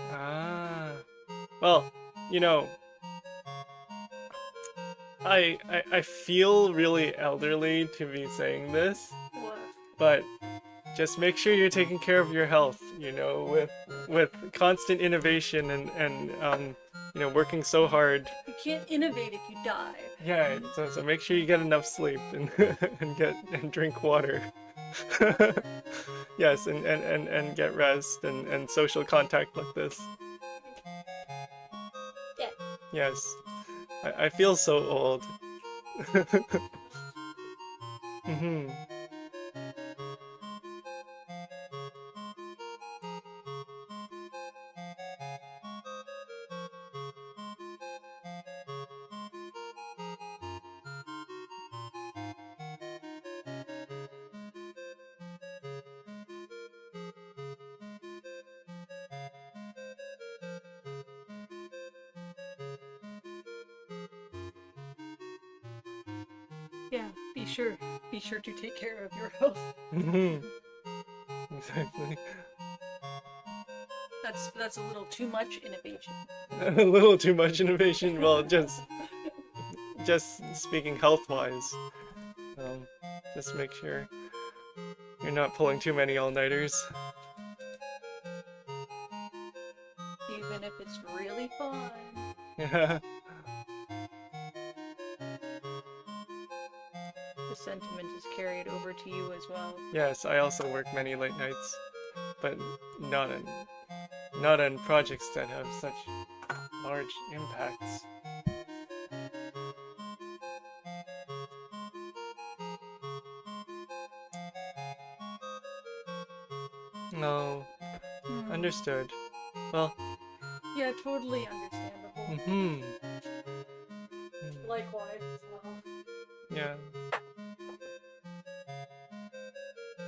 S1: Ah. Well, you know, I feel really elderly to be saying this,
S2: What?
S1: but just make sure you're taking care of your health, you know, with constant innovation and you know, working so hard.
S2: You can't innovate if you die.
S1: Yeah, so make sure you get enough sleep and and drink water. Yes, and get rest and social contact like this.
S2: Yeah.
S1: Yes. I feel so old. Hmm.
S2: Yeah. Be sure to take care of your health.
S1: Hmm. Exactly.
S2: That's a little too much innovation.
S1: A little too much innovation. Well, just speaking health-wise, um, just make sure you're not pulling too many all-nighters.
S2: Even if it's really fun.
S1: Yeah.
S2: The sentiment is carried over to you as well.
S1: Yes, I also work many late nights, but not on projects that have such large impacts. No, understood. Well,
S2: Yeah, totally understandable.
S1: mm-hmm.
S2: Likewise as well.
S1: Yeah.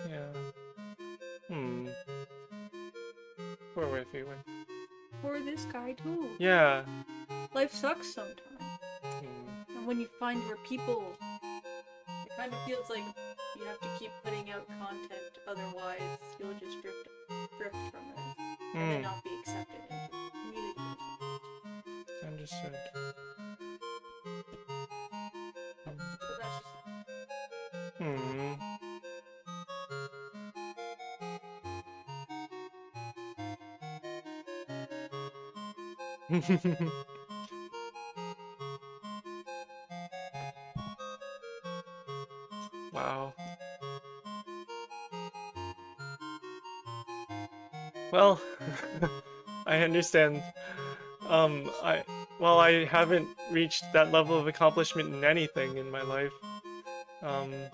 S1: Yeah. Poor Wifey.
S2: For this guy too.
S1: Yeah.
S2: Life sucks sometimes.
S1: Hmm.
S2: And when you find where people, it kind of feels like you have to keep putting out content, otherwise you'll just drift from it and then not be accepted into the community.
S1: Understood.
S2: So that's just
S1: Wow. Well, I understand. Well, I haven't reached that level of accomplishment in anything in my life. You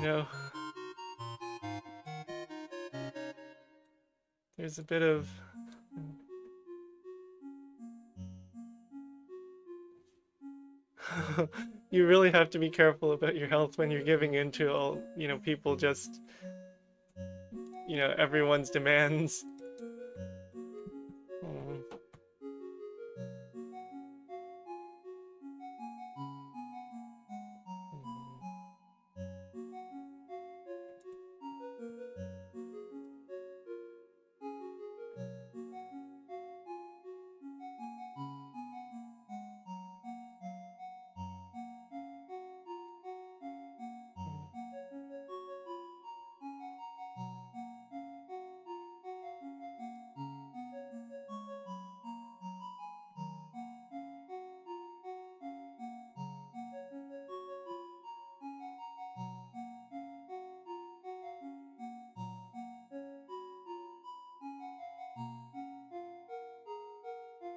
S1: know, there's a bit of you really have to be careful about your health when you're giving in to all, people just, everyone's demands.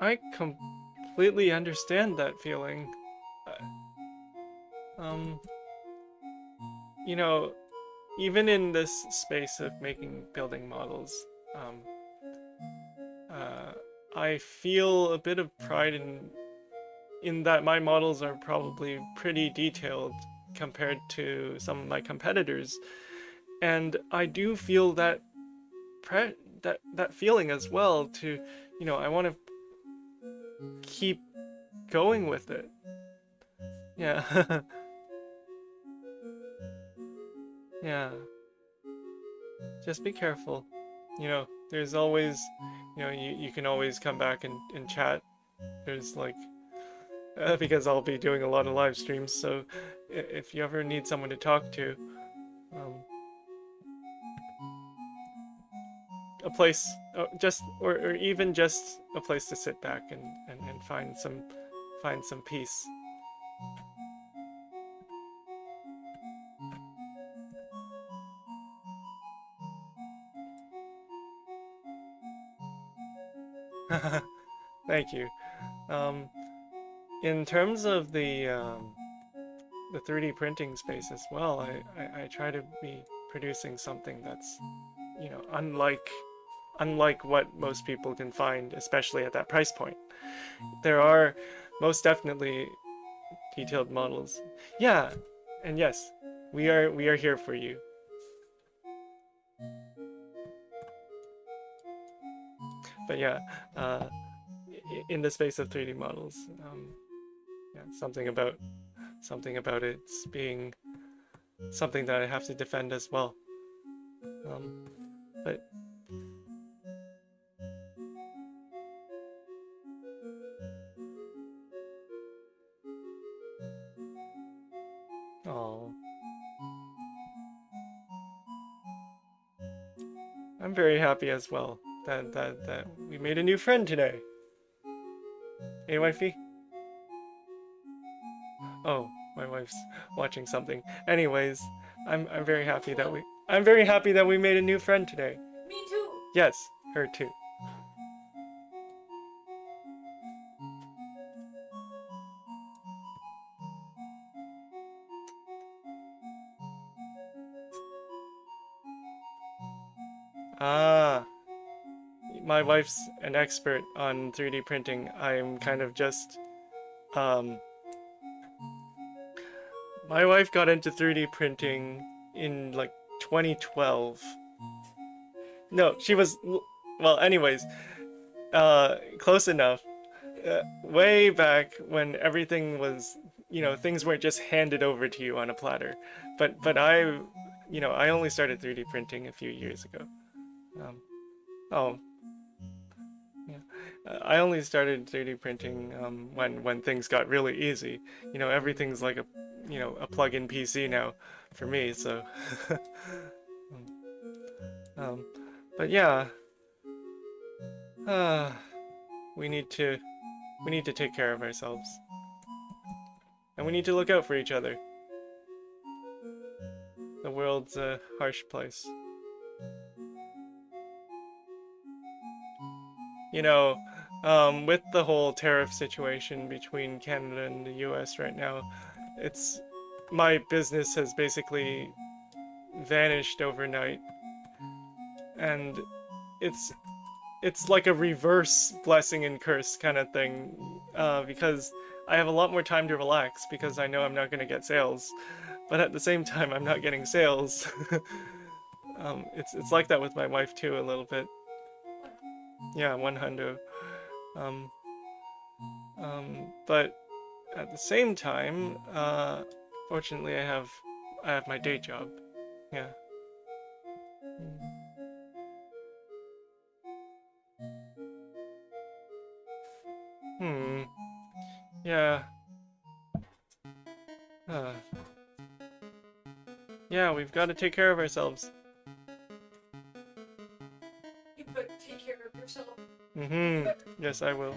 S1: I completely understand that feeling. You know, even in this space of making building models, I feel a bit of pride in that my models are probably pretty detailed compared to some of my competitors, and I do feel that that feeling as well. To I want to keep going with it. Yeah. Yeah. Just be careful. There's always, you can always come back and chat. There's like, because I'll be doing a lot of live streams, so if you ever need someone to talk to, a place, or even just a place to sit back and find some peace. Thank you. In terms of the 3D printing space as well, I try to be producing something that's, unlike what most people can find, especially at that price point. There are most definitely detailed models. Yeah, and yes, we are here for you. But yeah, in the space of 3D models, yeah, something about it being something that I have to defend as well. But I'm very happy as well that we made a new friend today. Hey, wifey? Oh, my wife's watching something. Anyways, I'm very happy that we made a new friend today.
S2: Me too.
S1: Yes, her too. Ah, my wife's an expert on 3D printing. I'm kind of just um my wife got into 3D printing in like 2012. No, she was well, anyways, close enough. Way back when everything was, things weren't just handed over to you on a platter. But I only started 3D printing a few years ago. Um, oh, yeah. I only started 3D printing when things got really easy. Everything's like a plug-in PC now for me. So, um, but yeah, uh, we need to take care of ourselves, and we need to look out for each other. The world's a harsh place. With the whole tariff situation between Canada and the US right now, my business has basically vanished overnight. And it's like a reverse blessing and curse kind of thing, because I have a lot more time to relax because I know I'm not going to get sales. But at the same time, I'm not getting sales. It's like that with my wife too, a little bit. Yeah, 100. Um, but at the same time, fortunately, I have my day job. Yeah. Hmm. Yeah. Uh. Yeah, we've got to take care of ourselves.
S2: You better take care of yourself.
S1: Mm-hmm. Yes, I will.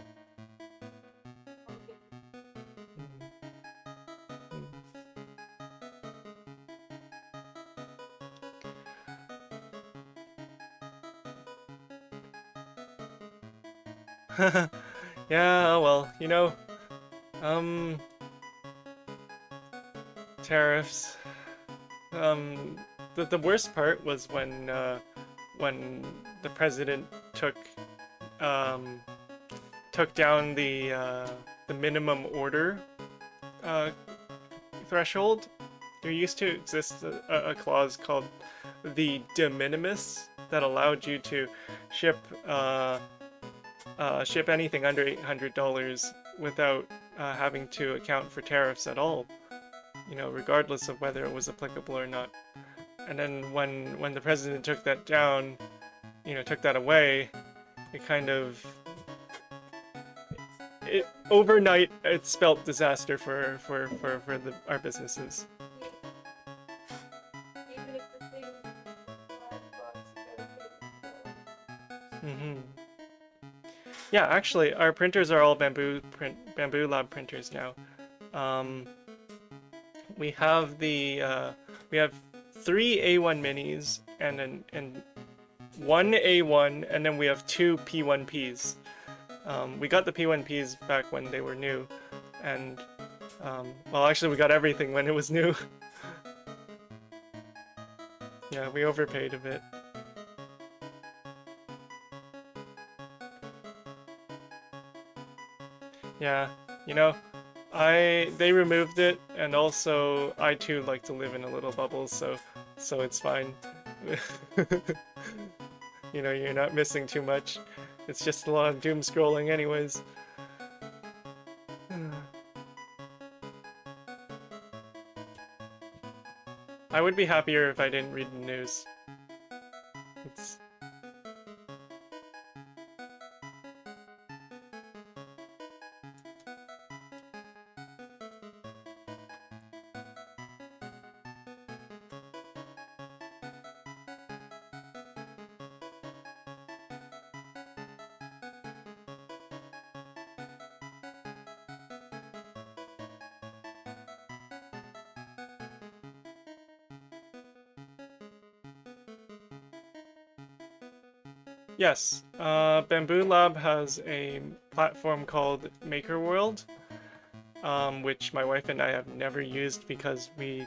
S1: Yeah, well, tariffs. The worst part was when the president um, took down the minimum order uh, threshold. There used to exist a clause called the de minimis that allowed you to ship ship anything under $800 without having to account for tariffs at all, regardless of whether it was applicable or not. And then when the president took that down, took that away, it kind of overnight it spelt disaster for our businesses. Mm-hmm. Yeah, actually, our printers are all Bamboo Lab printers now. We have we have 3 A1 minis and one A1, and then we have 2 P1Ps. We got the P1Ps back when they were new, and well, actually, we got everything when it was new. Yeah, we overpaid a bit. Yeah, they removed it, and also I too like to live in a little bubble, so it's fine. You're not missing too much. It's just a lot of doom scrolling anyways. I would be happier if I didn't read the news. It's... Yes, Bamboo Lab has a platform called Maker World, which my wife and I have never used because we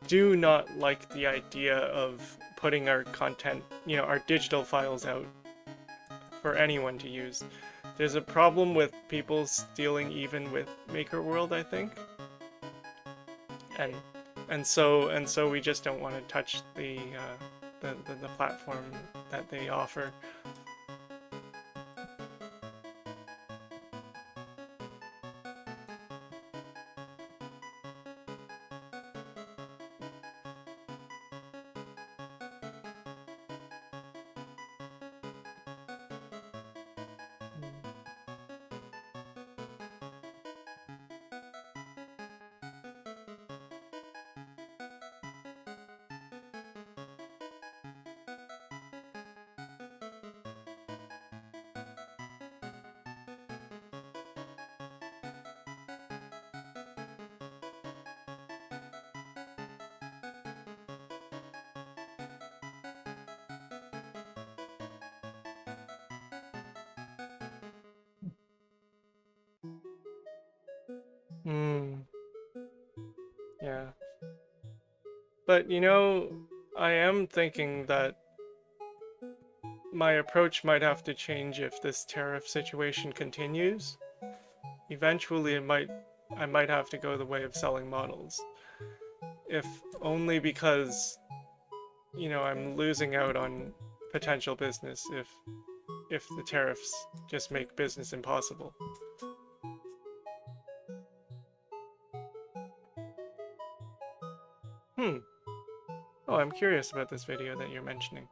S1: do not like the idea of putting our content, our digital files out for anyone to use. There's a problem with people stealing even with Maker World, I think. And and so we just don't want to touch the platform that they offer. Hmm. Yeah. But I am thinking that my approach might have to change if this tariff situation continues. Eventually I might have to go the way of selling models. If only because, I'm losing out on potential business if the tariffs just make business impossible. Hmm. Oh, I'm curious about this video that you're mentioning.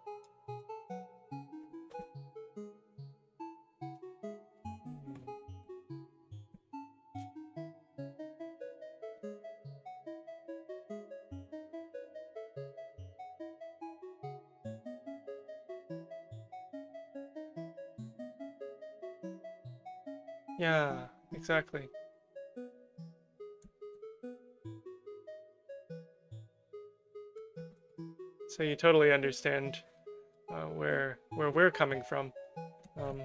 S1: Yeah, exactly. So you totally understand where we're coming from. Um,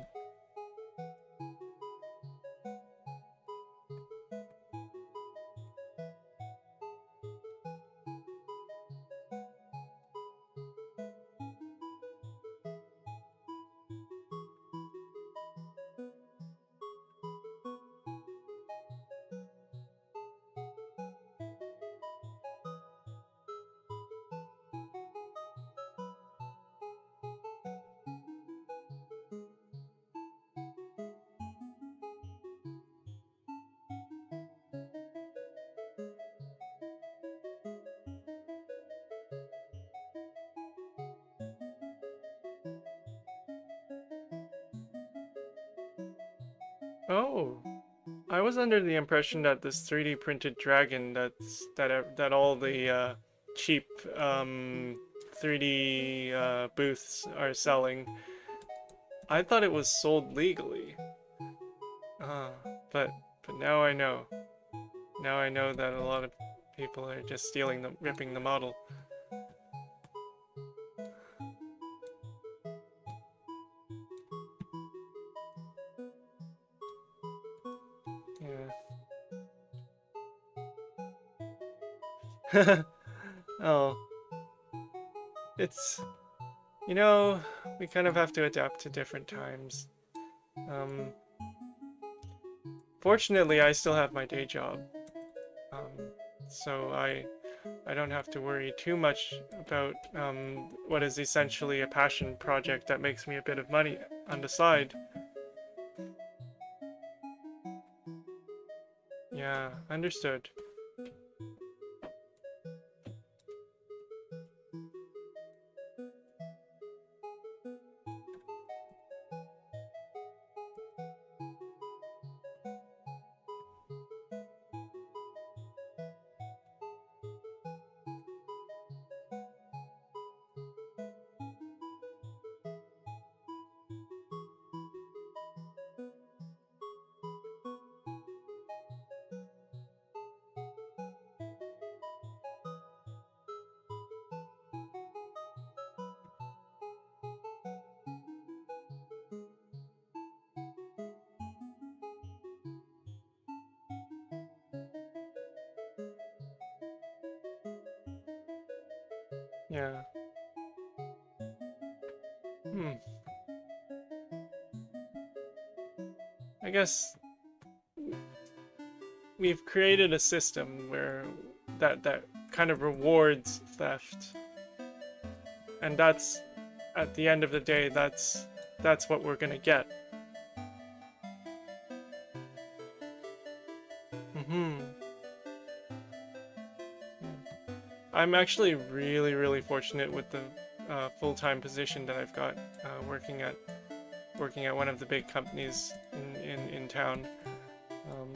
S1: oh, I was under the impression that this 3D printed dragon that all the cheap 3D booths are selling. I thought it was sold legally. Uh, but but now I know. Now I know that a lot of people are just stealing them, ripping the model. Yeah. Oh, it's we kind of have to adapt to different times. Um, Fortunately, I still have my day job, so I don't have to worry too much about what is essentially a passion project that makes me a bit of money on the side. Yeah, understood. Yeah. Hmm. I guess we've created a system where that kind of rewards theft, and that's, at the end of the day, that's what we're gonna get. Mm-hmm. I'm actually really fortunate with the full-time position that I've got, working at one of the big companies in town. Um,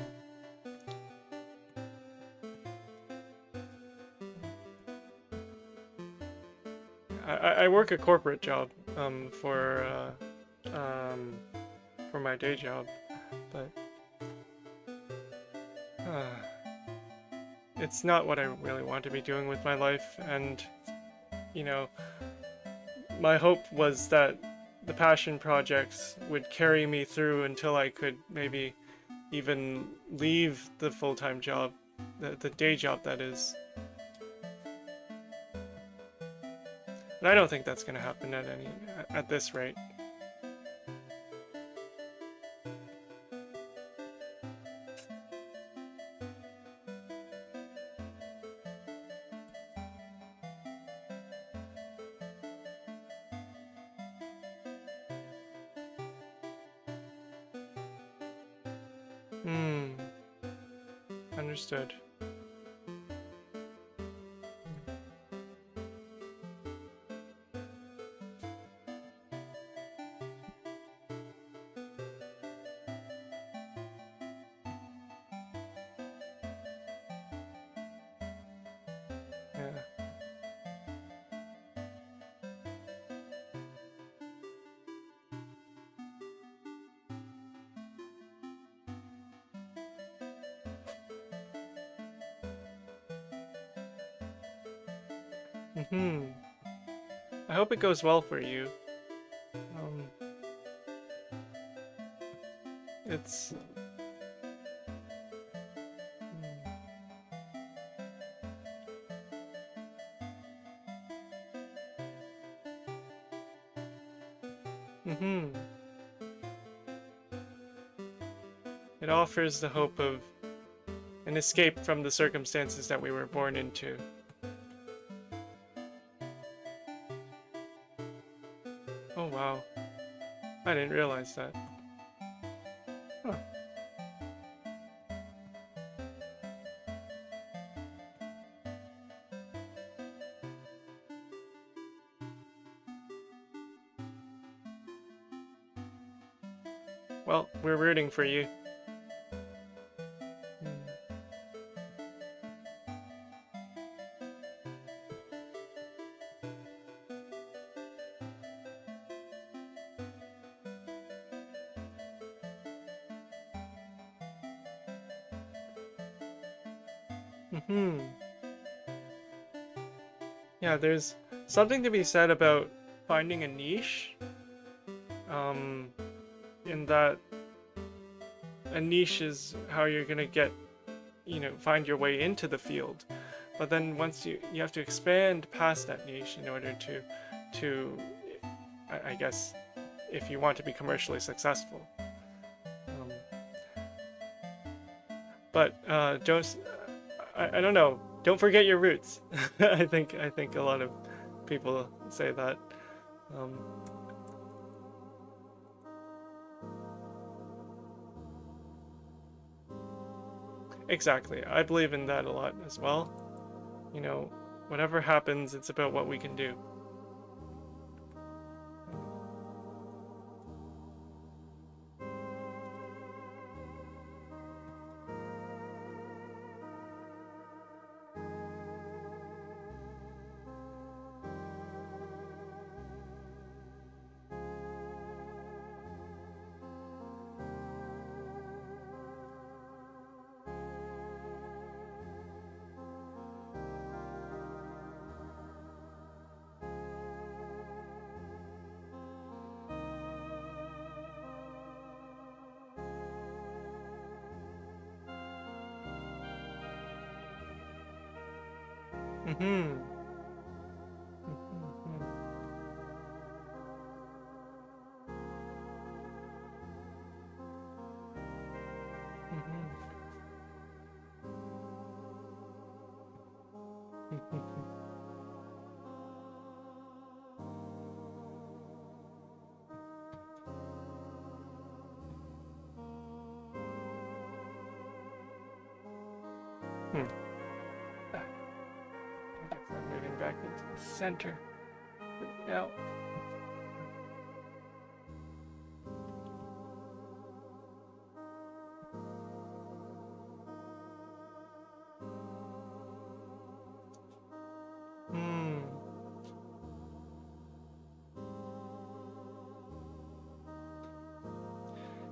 S1: I work a corporate job for my day job, but it's not what I really want to be doing with my life. And you know, my hope was that the passion projects would carry me through until I could maybe even leave the full-time job, the day job that is. And I don't think that's going to happen at this rate. Hmm. Understood. Yeah. Hmm. I hope it goes well for you. Um, it's. Hmm. It offers the hope of an escape from the circumstances that we were born into. Oh wow. I didn't realize that. Huh. Well, we're rooting for you. Hmm. Yeah, there's something to be said about finding a niche. Um, in that a niche is how you're gonna get, find your way into the field. But then once you have to expand past that niche in order to I guess, if you want to be commercially successful. Um, but don't I don't know. Don't forget your roots. I think a lot of people say that. Um, exactly. I believe in that a lot as well. You know, whatever happens, it's about what we can do. Mm-hmm. Ah, I guess I'm moving back into the center now.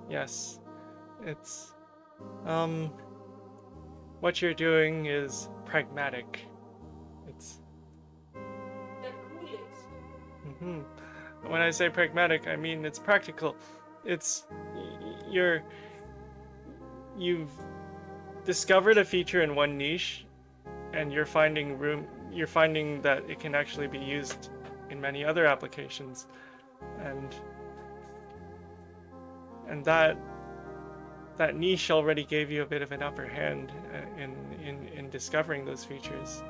S1: Yes, it's, what you're doing is pragmatic. It's,
S2: The coolest.
S1: when I say pragmatic, I mean it's practical. It's, you've discovered a feature in one niche, and you're finding that it can actually be used in many other applications, and that niche already gave you a bit of an upper hand in discovering those features.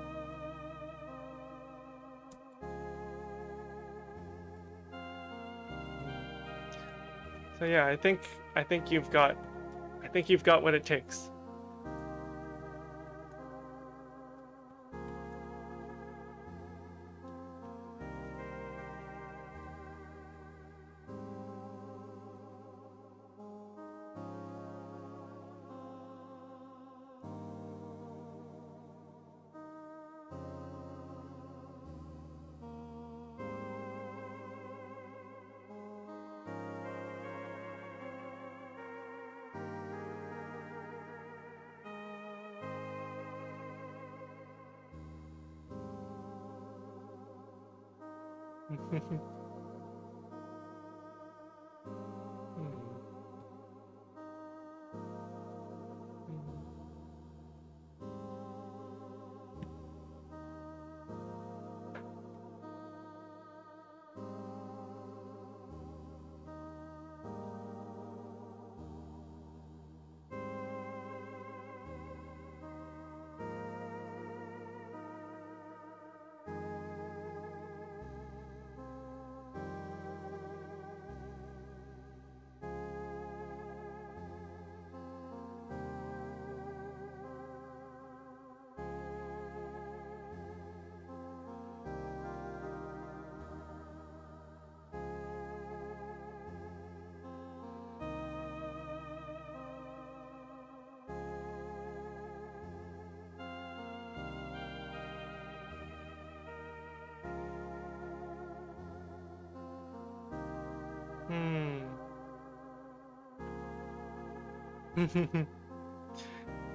S1: So yeah, I think you've got what it takes.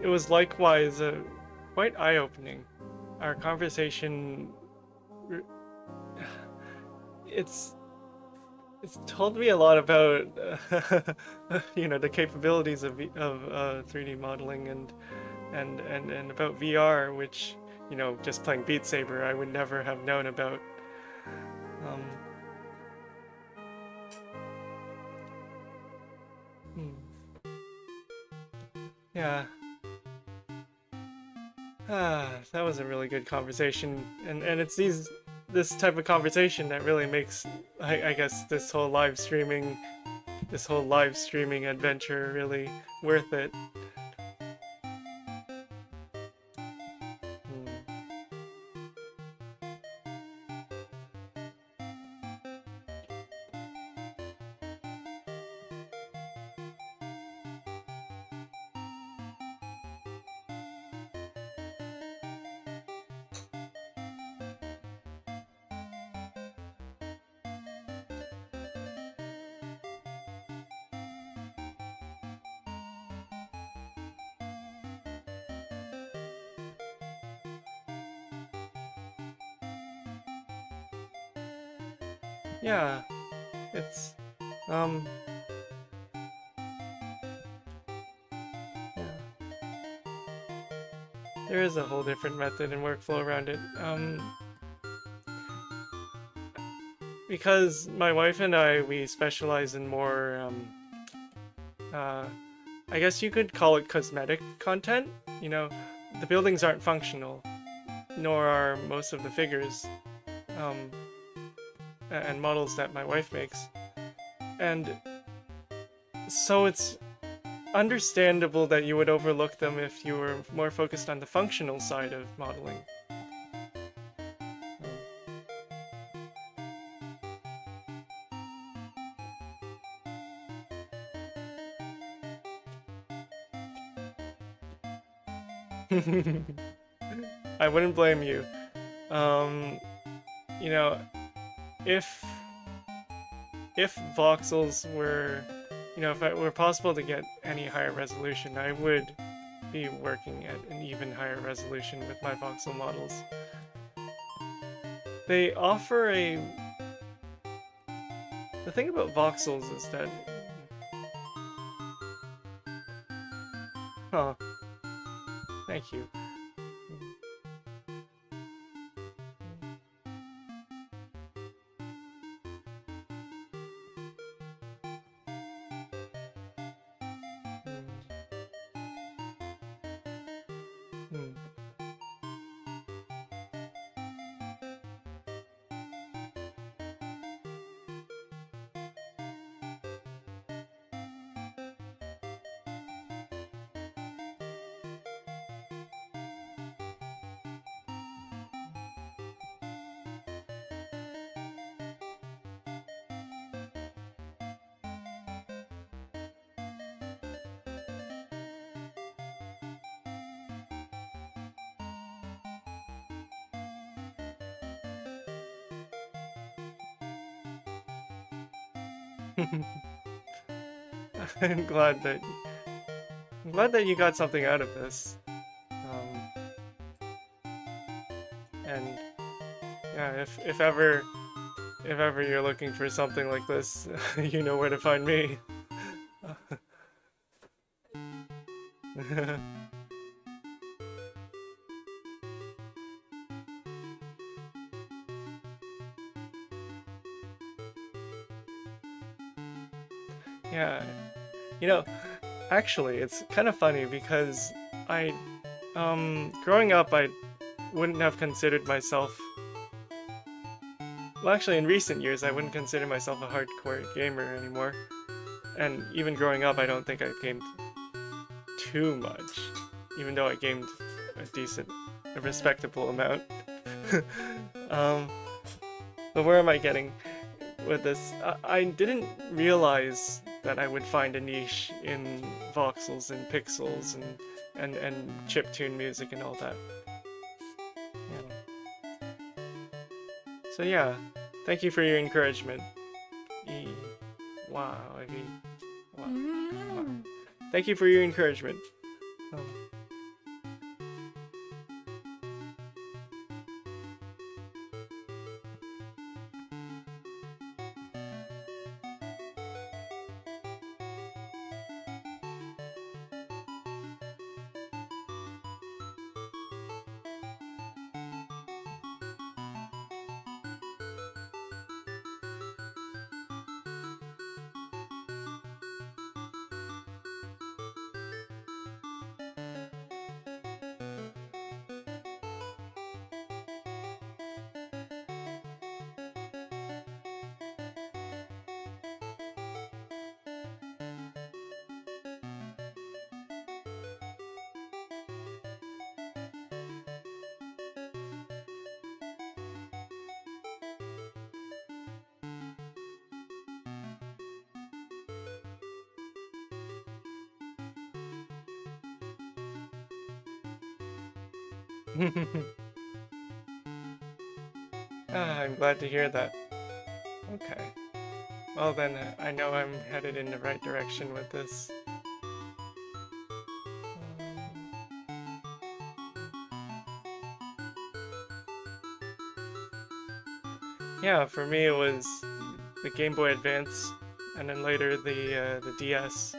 S1: It was likewise quite eye-opening. Our conversation, it's told me a lot about the capabilities of 3D modeling and about VR, which just playing Beat Saber I would never have known about. Yeah. That was a really good conversation, and it's this type of conversation that really makes I guess this whole live streaming adventure really worth it. Yeah, it's yeah. There is a whole different method and workflow around it. Because my wife and we specialize in more I guess you could call it cosmetic content. The buildings aren't functional, nor are most of the figures and models that my wife makes. And so understandable that you would overlook them if you were more focused on the functional side of modeling. I wouldn't blame you. You know, if voxels were, if it were possible to get any higher resolution, I would be working at an even higher resolution with my voxel models. They offer a... The thing about voxels is that... Huh. Thank you. I'm glad that you got something out of this. And yeah, if ever you're looking for something like this, you know where to find me. Yeah, actually, it's kind of funny because growing up, I wouldn't have considered myself... Well, actually, in recent years, I wouldn't consider myself a hardcore gamer anymore. And even growing up, I don't think I gamed too much, even though I gamed a respectable amount. But where am I getting with this? I didn't realize that I would find a niche in voxels and pixels and chiptune music and all that. Yeah. So yeah, thank you for your encouragement. Wow, wow. Thank you for your encouragement. I'm glad to hear that. Okay. Well then, I know I'm headed in the right direction with this. Yeah, for me it was the Game Boy Advance, and then later the DS.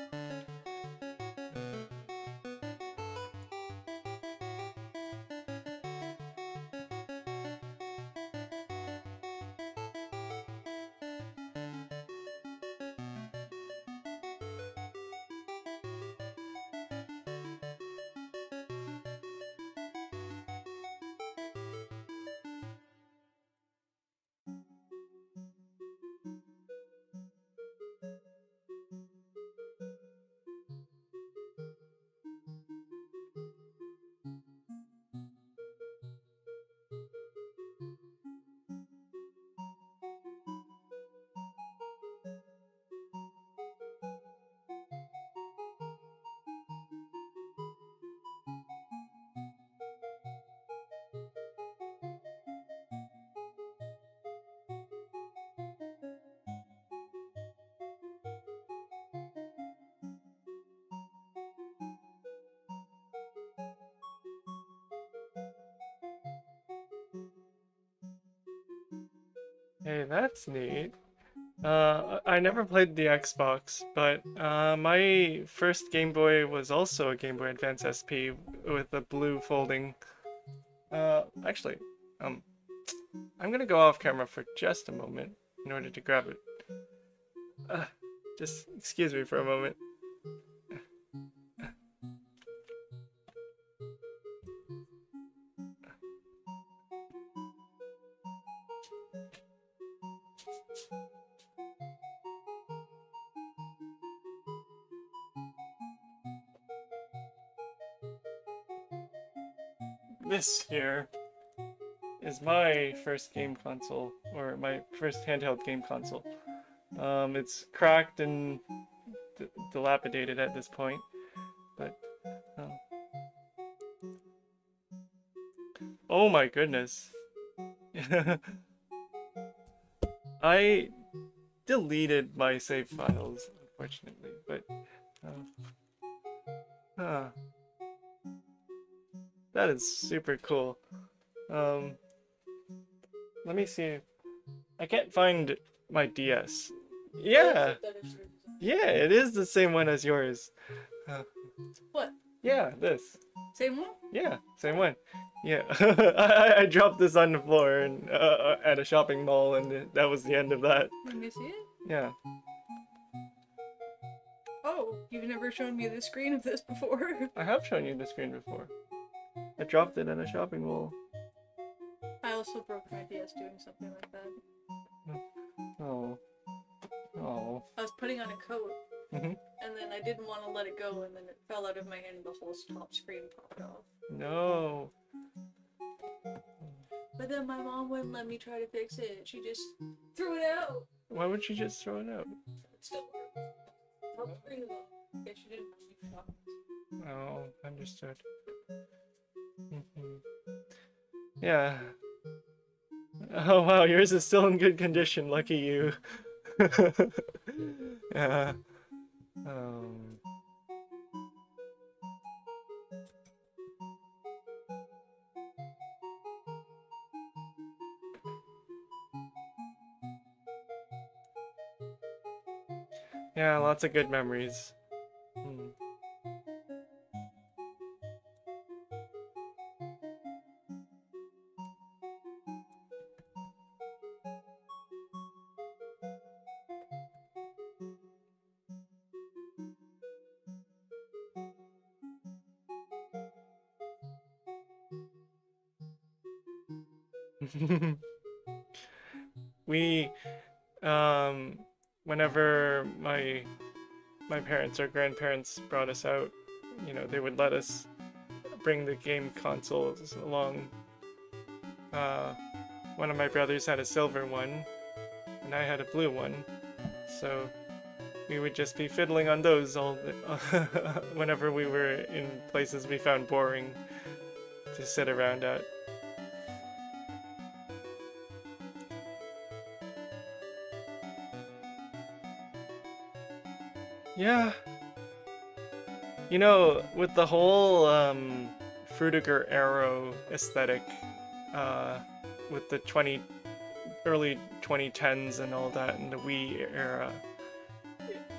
S1: Hey, that's neat. I never played the Xbox, but my first Game Boy was also a Game Boy Advance SP with a blue folding. Actually, um, I'm gonna go off camera for just a moment in order to grab it. Uh, just excuse me for a moment. This here is my first game console, or my first handheld game console. It's cracked and dilapidated at this point, but um, oh my goodness. I deleted my save files, unfortunately, but huh. That is super cool. Um, let me see. I can't find my DS. Yeah, yeah, it is the same one as yours. Uh,
S2: What?
S1: yeah, this.
S2: Same one?
S1: Yeah, same one. Yeah, I dropped this on the floor and at a shopping mall, and that was the end of that.
S2: Let me see it.
S1: Yeah.
S2: Oh, you've never shown me the screen of this before.
S1: I have shown you the screen before. I dropped it at a shopping mall.
S2: I also broke my DS doing something like that.
S1: Oh. Oh.
S2: I was putting on a coat,
S1: Mhm.
S2: and then I didn't want to let it go, and then it fell out of my hand and the whole top screen popped off.
S1: No.
S2: But then my mom wouldn't let me try to fix it. She just threw it out.
S1: Why would you just throw it out?
S2: It still works. Top screen is off. Yeah, she didn't want me to shop.
S1: Oh, understood. Yeah. Oh wow, yours is still in good condition. Lucky you. Yeah. Um. Yeah, lots of good memories. Hmm. We, whenever my parents or grandparents brought us out, you know, they would let us bring the game consoles along. One of my brothers had a silver one, and I had a blue one, so we would just be fiddling on those all whenever we were in places we found boring to sit around at. Yeah. You know, with the whole Fruitiger Arrow aesthetic, uh, with the early 2010s and all that, and the Wii era,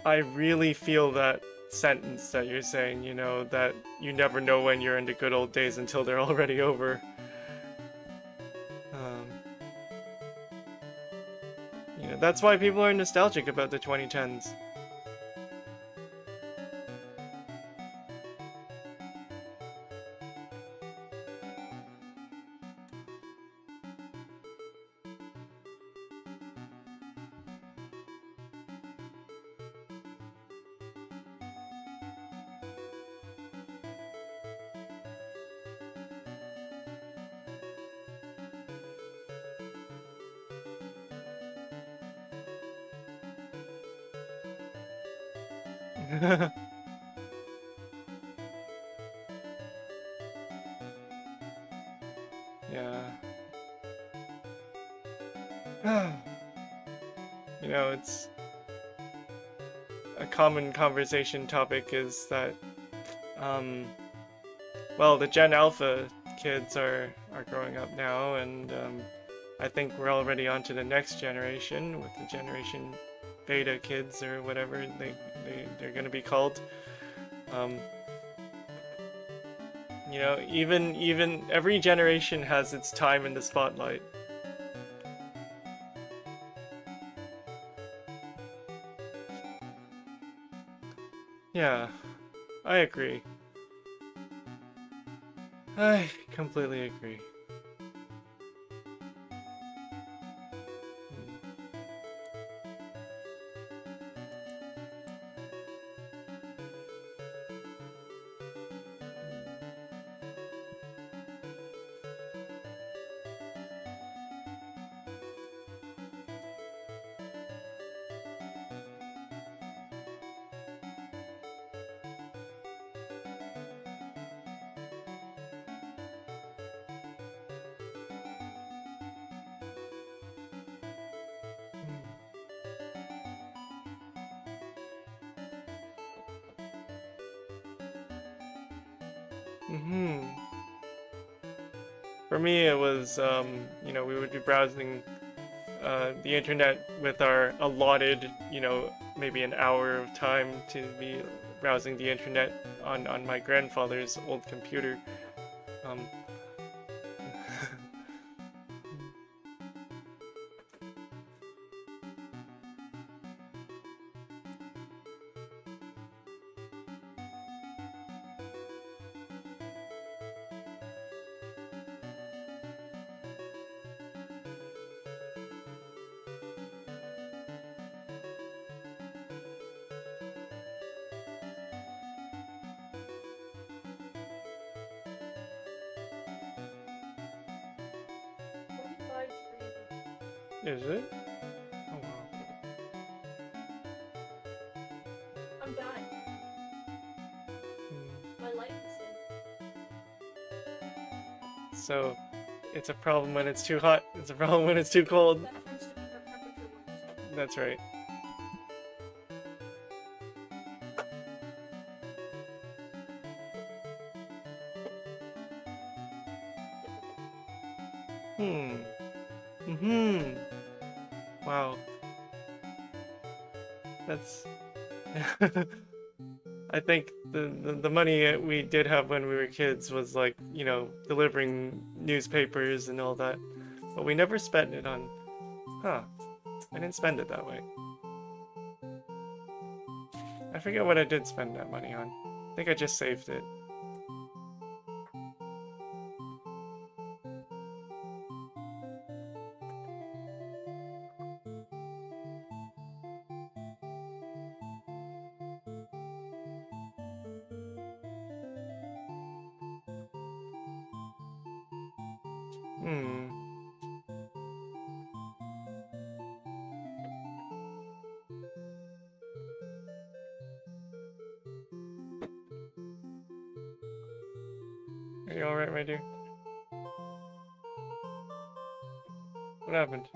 S1: I really feel that sentence that you're saying, you know, that you never know when you're in the good old days until they're already over. You know, that's why people are nostalgic about the 2010s. Yeah. You know, it's a common conversation topic is that, well, the Gen Alpha kids are growing up now, and I think we're already on to the next generation with the generation beta kids or whatever they're gonna be called. You know, even every generation has its time in the spotlight. Yeah, I agree. I completely agree. Mm-hmm. For me, it was, you know, we would be browsing the internet with our allotted, you know, maybe an hour of time to be browsing the internet on my grandfather's old computer. Um, is it? Oh wow.
S2: I'm dying. My light is
S1: So, it's a problem when it's too hot. It's a problem when it's too cold.
S2: in. That tends to be the temperature one.
S1: That's right. Mm-hmm. Wow. That's... I think the money we did have when we were kids was like, you know, delivering newspapers and all that. But we never spent it on... Huh. I didn't spend it that way. I forget what I did spend that money on. I think I just saved it. Hmm. Are you alright, my dear? What happened?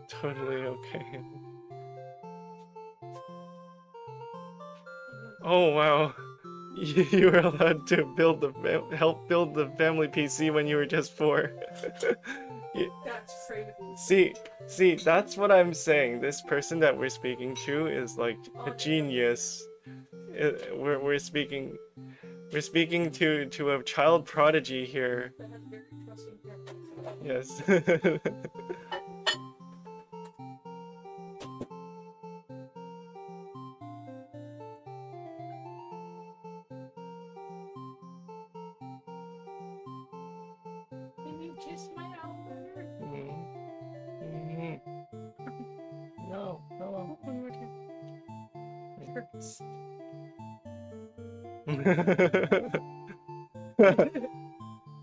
S1: Totally okay. Oh wow. You were allowed to build help build the family PC when you were just 4.
S2: That's crazy.
S1: See, that's what I'm saying. This person that we're speaking to is like a genius. We're speaking to a child prodigy here.
S2: That has very trusting parents.
S1: Yes.
S2: Can you kiss my Albert?
S1: No, no.
S2: One more time.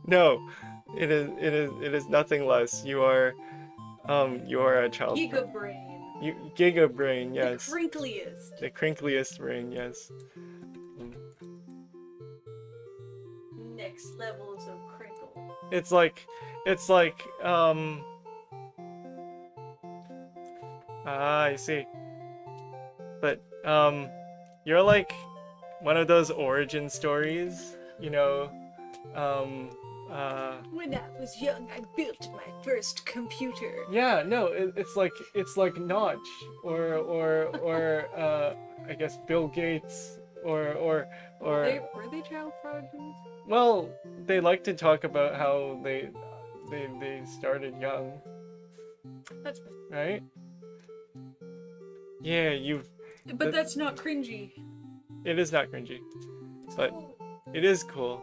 S1: No, it is nothing less. You are a child.
S2: Giga brain.
S1: Giga brain, yes.
S2: The crinkliest.
S1: The crinkliest brain, yes.
S2: Next levels of crinkle.
S1: It's like I see. But You're like one of those origin stories, you know, um,
S2: When I was young, I built my first computer.
S1: yeah, no, it's like Notch or I guess Bill Gates
S2: Were they child prodigies?
S1: well, they like to talk about how they started young,
S2: That's.
S1: right? Yeah,
S2: But that's not cringy.
S1: it is not cringy, but it is cool.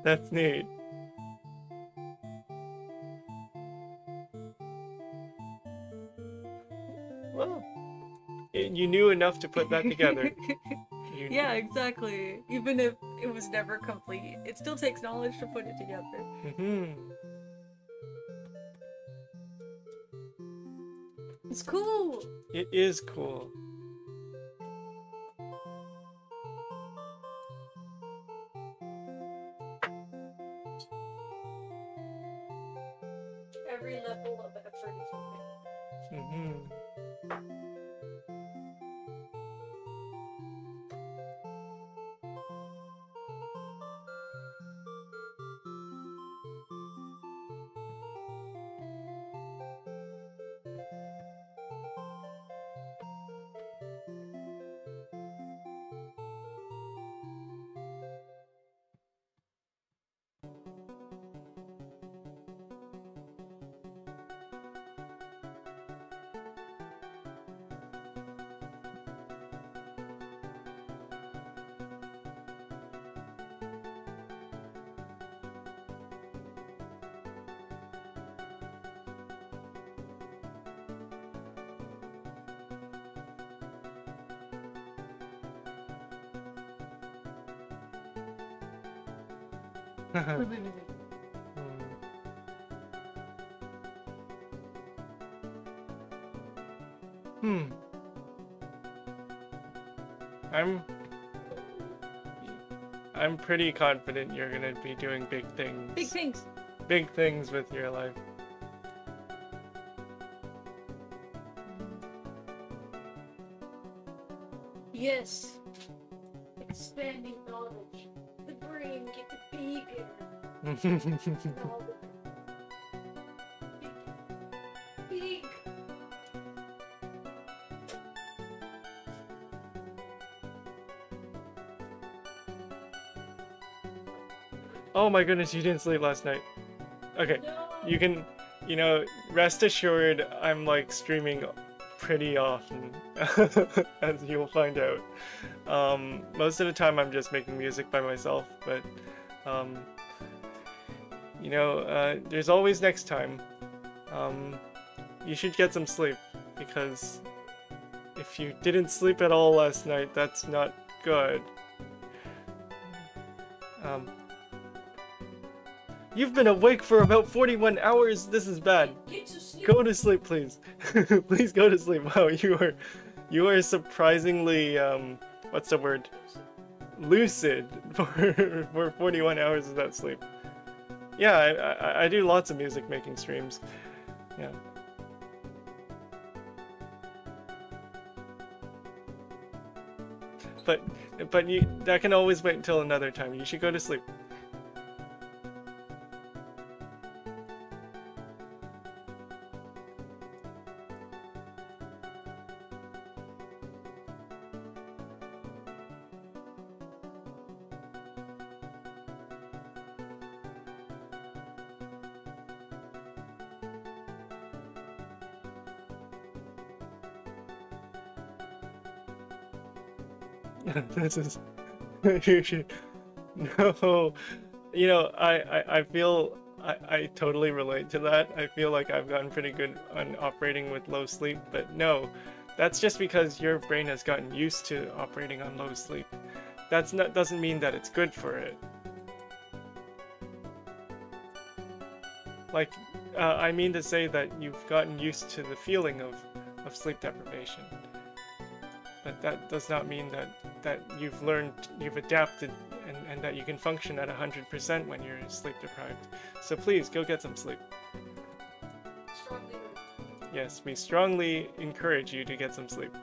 S1: That's neat. Well, you knew enough to put that together. You,
S2: Yeah, exactly. Even if it was never complete, it still takes knowledge to put it together.
S1: hmm
S2: It's cool.
S1: It is cool.
S2: Every level of effort is okay.
S1: hmm Hmm. I'm I'm pretty confident you're gonna be doing big things.
S2: Big things.
S1: Big things with your life.
S2: Yes. Expanding knowledge. The brain gets bigger. Big.
S1: Oh my goodness, you didn't sleep last night. Okay,
S2: No.
S1: you can, rest assured I'm like streaming pretty often, as you'll find out. Most of the time I'm just making music by myself, but, there's always next time. You should get some sleep, because if you didn't sleep at all last night, that's not good. You've been awake for about 41 hours. This is bad.
S2: Get to sleep.
S1: Go to sleep, please. Please go to sleep. Wow, you are surprisingly what's the word? Lucid for 41 hours without sleep. Yeah, I do lots of music making streams. Yeah. But that can always wait until another time. You should go to sleep. This is you should no. I feel I totally relate to that. I feel like I've gotten pretty good on operating with low sleep, but no, that's just because your brain has gotten used to operating on low sleep. Doesn't mean that it's good for it. Like, I mean to say that you've gotten used to the feeling of sleep deprivation. but that does not mean that you've learned, you've adapted, and that you can function at 100% when you're sleep deprived. So please go get some sleep.
S2: Strongly
S1: Yes, we strongly encourage you to get some sleep.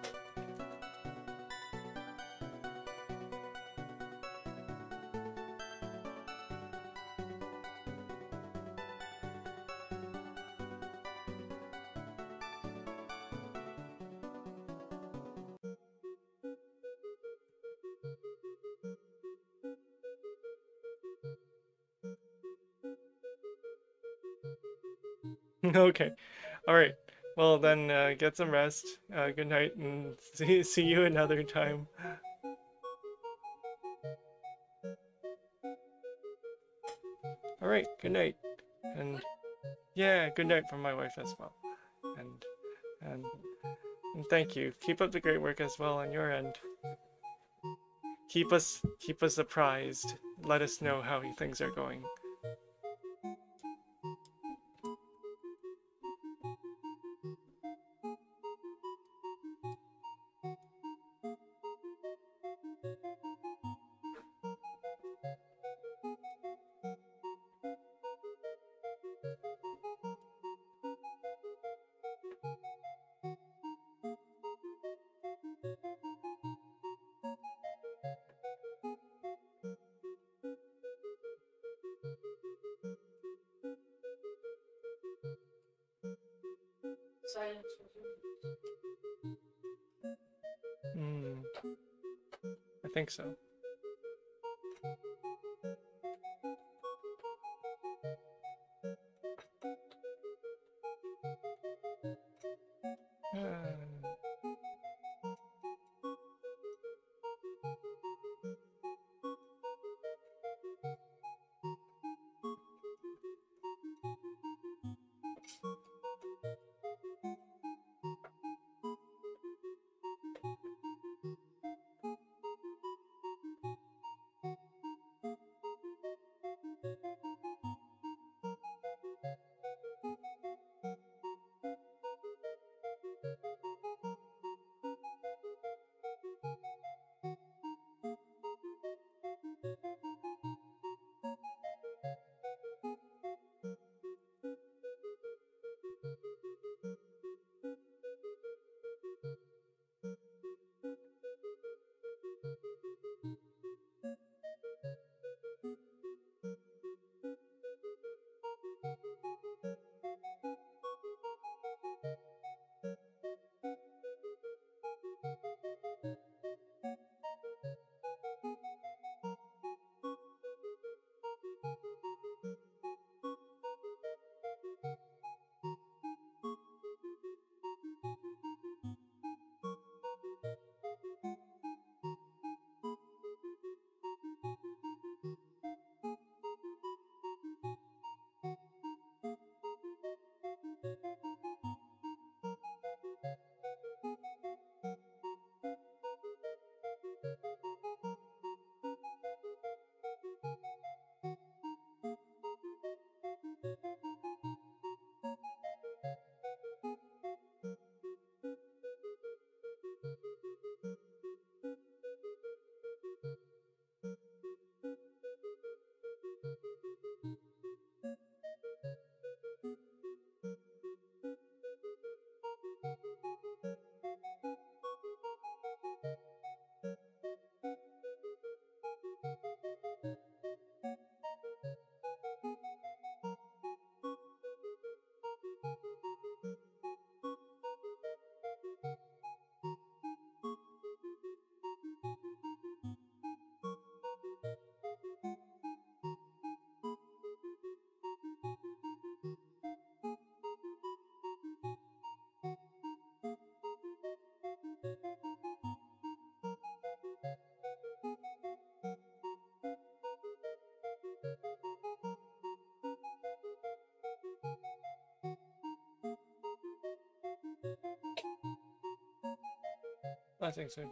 S1: Okay. All right. Well, then get some rest. Good night, and see you another time. All right. Good night, and yeah, good night from my wife as well. And and and thank you. Keep up the great work as well on your end. Keep us apprised. Let us know how things are going.
S2: silence.
S1: Hmm. I think so. I think so.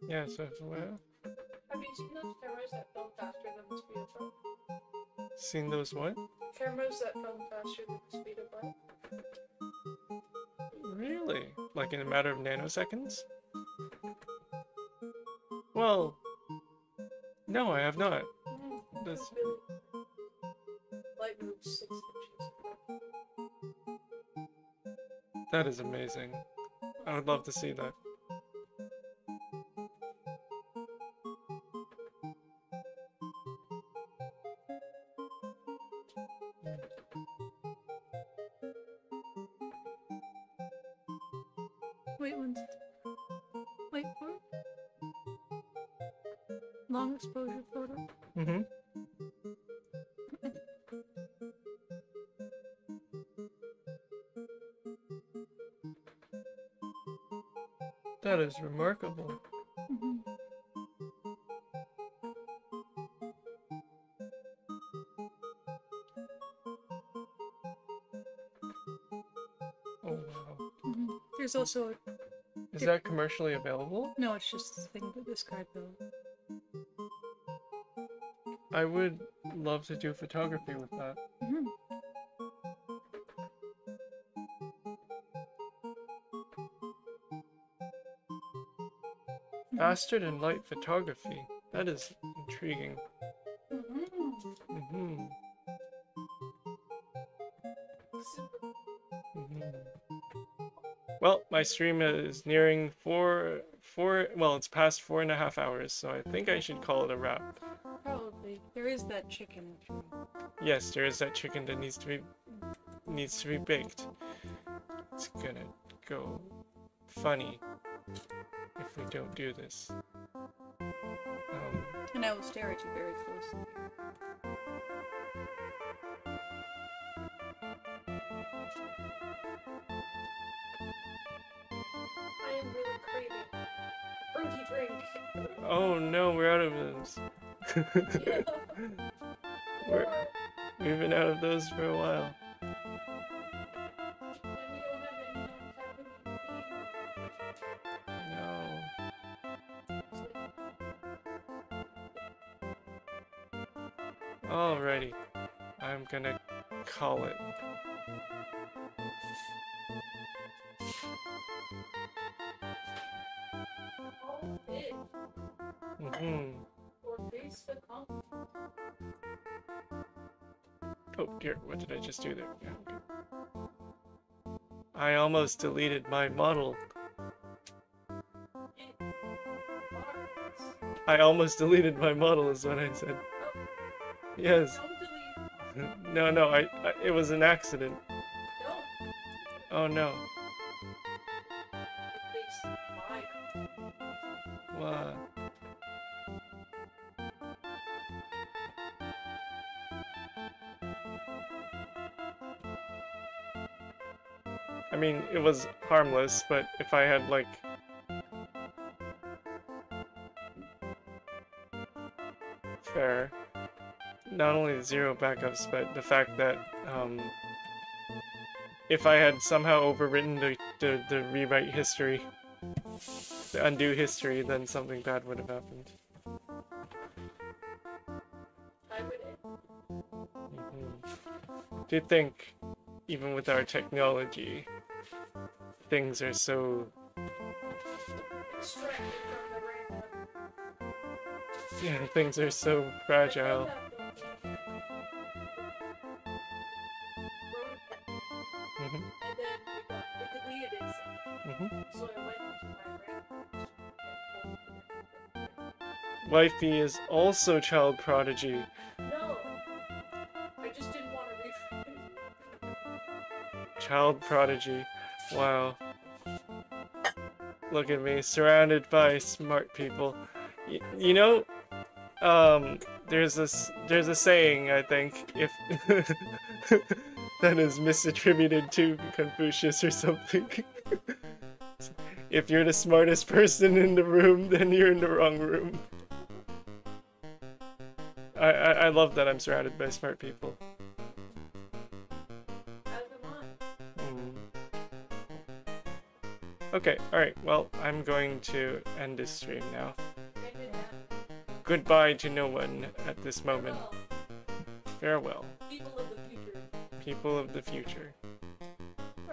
S1: Yeah, so well,
S2: Have you seen those cameras that film faster than the speed of light?
S1: seen those what?
S2: Cameras that film faster than the speed of light?
S1: Really? Like in a matter of nanoseconds? Well, no, I have not. That's
S2: Light moves 6 inches.
S1: that is amazing. I would love to see that.
S2: Wait one second. Wait for it. Long exposure photo.
S1: Mm-hmm. That is remarkable.
S2: Mm-hmm.
S1: Oh wow.
S2: Mm-hmm. There's also a...
S1: Is that commercially available?
S2: No, it's just the thing to describe though.
S1: I would love to do photography with that.
S2: Mm-hmm.
S1: Faster than light photography. That is intriguing.
S2: Mm-hmm.
S1: Mm-hmm. Mm-hmm. Well, my stream is nearing well, it's past 4.5 hours, so I think I should call it a wrap.
S2: Probably. There is that chicken after all.
S1: Yes, there is that chicken that needs to be baked. It's gonna go funny if we don't do this.
S2: And I will stare at you very closely. I am really craving a fruity drink.
S1: Oh no, we're out of those. We've been out of those for a while. No. Alrighty. I'm gonna call it. Mm-hmm. Oh dear, what did I just do there? Yeah, okay. I almost deleted my model. I almost deleted my model is what I said. Yes.
S2: Don't delete.
S1: No, it was an accident.
S2: Don't.
S1: Oh no.
S2: Please. Why?
S1: What? I mean, it was harmless, but if I had, like... Fair. Not only zero backups, but the fact that, if I had somehow overwritten the rewrite history, the undo history, then something bad would have happened.
S2: I would.
S1: Do you think, even with our technology, things are so...
S2: Extracted from the random.
S1: Yeah, things are so fragile. Mhm.
S2: And then it deleted itself.
S1: Mhm.
S2: So I went into my random.
S1: Wifey is also child prodigy.
S2: No. I just didn't want to refresh.
S1: Child prodigy. Wow. Look at me, surrounded by smart people. You know, there's a saying, I think, if that is misattributed to Confucius or something. If you're the smartest person in the room, then you're in the wrong room. I love that I'm surrounded by smart people.
S2: As am I.
S1: Okay, alright, well, I'm going to end this stream now.
S2: And it happened.
S1: Goodbye to no one at this moment.
S2: Well,
S1: Farewell,
S2: people of the future.
S1: people of the future.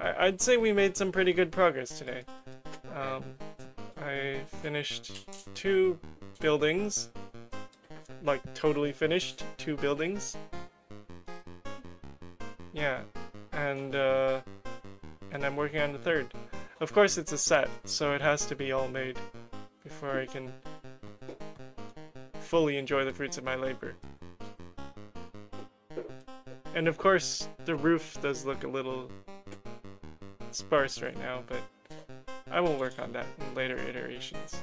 S1: I'd say we made some pretty good progress today. I finished 2 buildings. Like, totally finished 2 buildings. Yeah, and I'm working on the 3rd. Of course it's a set, so it has to be all made before I can fully enjoy the fruits of my labor. And of course, the roof does look a little sparse right now, but I will work on that in later iterations.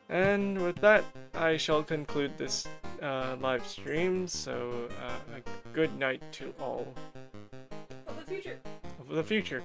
S1: And with that, I shall conclude this live stream, so a good night to all
S2: Of the future.
S1: of the future.